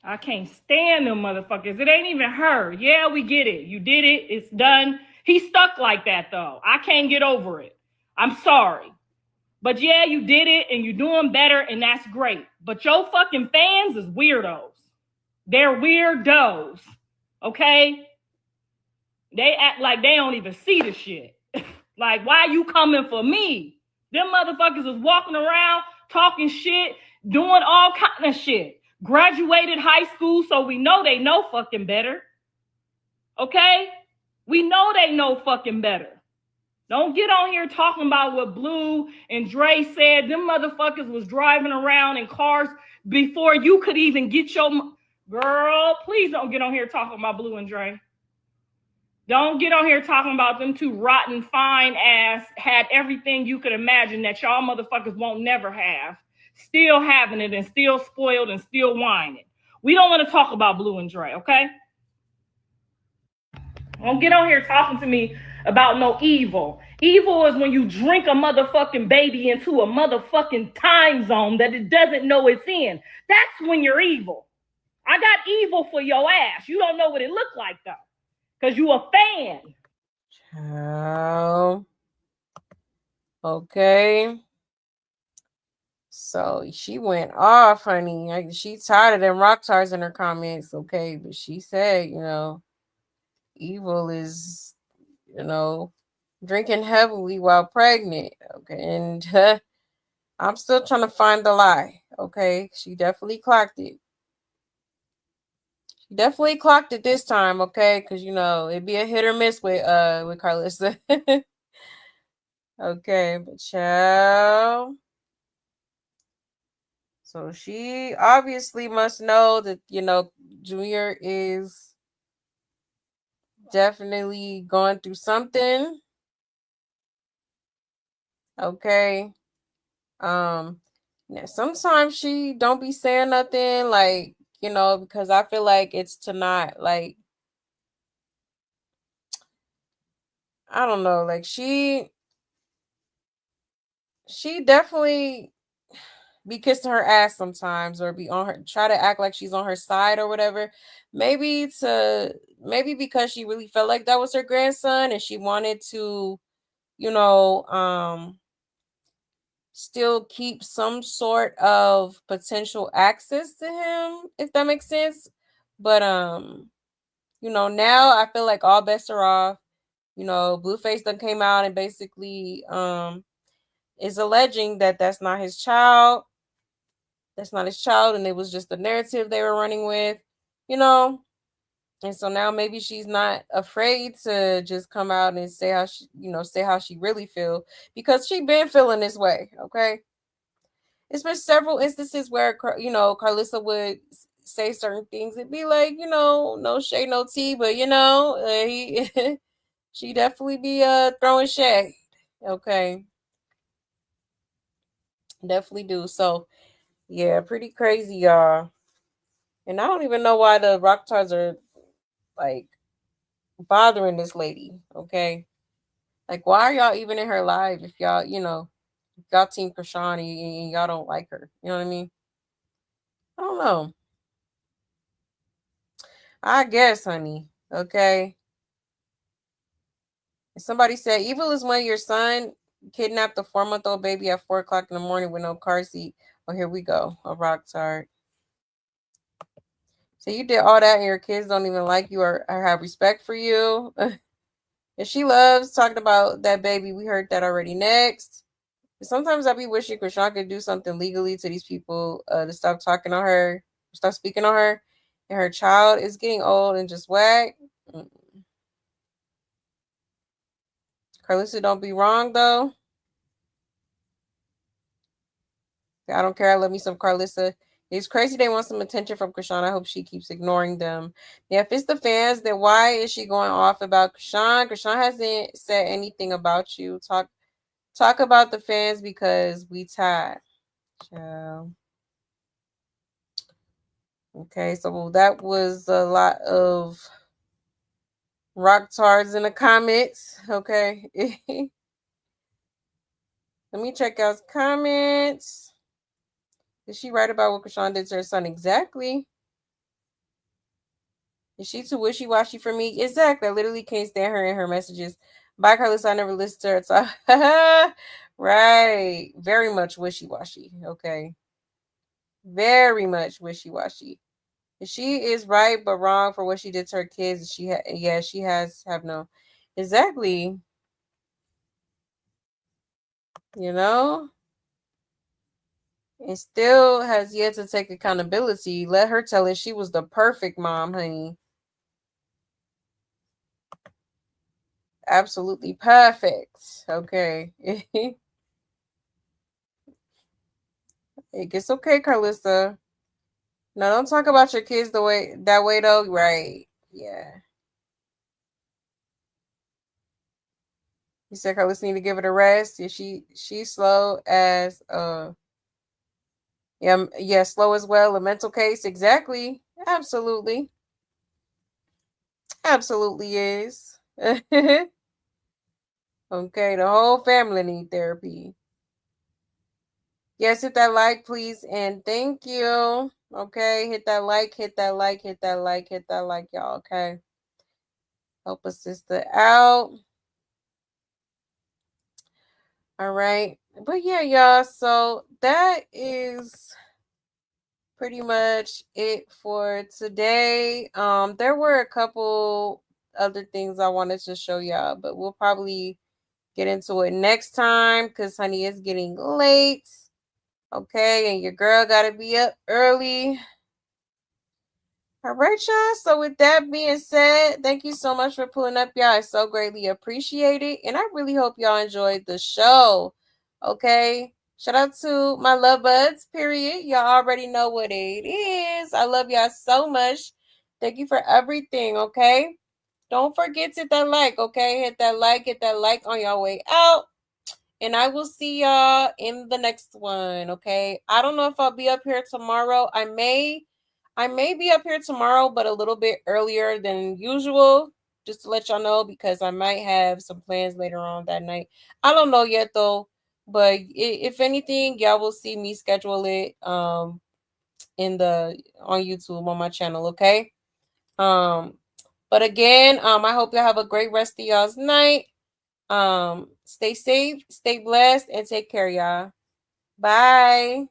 I can't stand them motherfuckers. It ain't even her. Yeah, we get it. You did it. It's done. He's stuck like that though. I can't get over it. I'm sorry. But yeah, you did it and you're doing better and that's great. But your fucking fans is weirdos. They're weirdos. Okay? They act like they don't even see the shit. Like, why you coming for me? Them motherfuckers is walking around talking shit, doing all kind of shit. Graduated high school, so we know they know fucking better. Okay? We know they know fucking better. Don't get on here talking about what Blue and Dre said. Them motherfuckers was driving around in cars before you could even get your... Girl, please don't get on here talking about Blue and Dre. Don't get on here talking about them two rotten, fine ass, had everything you could imagine that y'all motherfuckers won't never have. Still having it and still spoiled and still whining. We don't want to talk about Blue and Dre, okay? Don't get on here talking to me about no evil. Evil is when you drink a motherfucking baby into a motherfucking time zone that it doesn't know it's in. That's when you're evil. I got evil for your ass. You don't know what it looked like though. Because you a fan. Oh. Okay. So she went off, honey. She tired of them rock stars in her comments, okay? But she said, evil is, drinking heavily while pregnant, okay? And I'm still trying to find the lie, okay? She definitely clocked it. She definitely clocked it this time, okay? Because it'd be a hit or miss with Carlissa. Okay, but child. So she obviously must know that, Junior is definitely going through something. Okay. Sometimes she don't be saying nothing, like, because I feel like it's to not, like, I don't know, like she definitely be kissing her ass sometimes, or be on her, try to act like she's on her side or whatever. Maybe because she really felt like that was her grandson and she wanted to, still keep some sort of potential access to him, if that makes sense. But now I feel like all bets are off. Blueface done came out and basically is alleging that that's not his child. That's not his child, and it was just the narrative they were running with, And so now maybe she's not afraid to just come out and say how she really feel, because she been feeling this way, okay? It's been several instances where Carlissa would say certain things. It'd be like, no shade, no tea, but she definitely be throwing shade. Okay. Definitely do. So yeah, pretty crazy, y'all. And I don't even know why the rock stars are like bothering this lady. Okay. Like, why are y'all even in her life if y'all, y'all team Krishan and y'all don't like her? You know what I mean? I don't know. I guess, honey. Okay. Somebody said evil is when your son kidnapped a 4-month-old baby at 4:00 in the morning with no car seat. Oh, here we go. A rock star. So you did all that and your kids don't even like you or have respect for you. If she loves talking about that baby, we heard that already. Next. Sometimes I be wishing Krishan could do something legally to these people to stop talking on her, stop speaking on her. And her child is getting old and just whack. Carlissa, don't be wrong though. I don't care. I love me some Carlissa. It's crazy they want some attention from Krishan. I hope she keeps ignoring them. Yeah, if it's the fans, then why is she going off about Krishan? Krishan hasn't said anything about you. Talk about the fans because we tied. Ciao. Okay, so that was a lot of rock tards in the comments. Okay. Let me check out comments. Did she write about what Krishan did to her son? Exactly. Is she too wishy-washy for me? Exactly. I literally can't stand her in her messages. Bye, Carlos. I never listened to her talk. Right. Very much wishy-washy. Okay. Very much wishy-washy. She is right but wrong for what she did to her kids. She has have no. Exactly. And still has yet to take accountability. Let her tell it. She was the perfect mom, honey. Absolutely perfect. Okay. It's okay, Carlissa. No, don't talk about your kids that way though. Right. Yeah. You said Carlos need to give it a rest. Yeah, she's slow as slow as well. A mental case, exactly. Absolutely is. Okay, the whole family need therapy. Yes, hit that like, please, and thank you. Okay, hit that like, y'all. Okay, help a sister out. All right, but yeah, y'all. So that is pretty much it for today. There were a couple other things I wanted to show y'all, but we'll probably get into it next time because honey, it's getting late. Okay, and your girl gotta be up early. All right, y'all. So with that being said, thank you so much for pulling up, y'all. I so greatly appreciate it. And I really hope y'all enjoyed the show. Okay. Shout out to my love buds, period. Y'all already know what it is. I love y'all so much. Thank you for everything, okay? Don't forget to hit that like, okay? Hit that like on your way out. And I will see y'all in the next one, okay? I don't know if I'll be up here tomorrow. I may be up here tomorrow, but a little bit earlier than usual, just to let y'all know, because I might have some plans later on that night. I don't know yet, though. But if anything, y'all will see me schedule it on YouTube on my channel, okay? But again, I hope y'all have a great rest of y'all's night. Stay safe, stay blessed, and take care, y'all. Bye.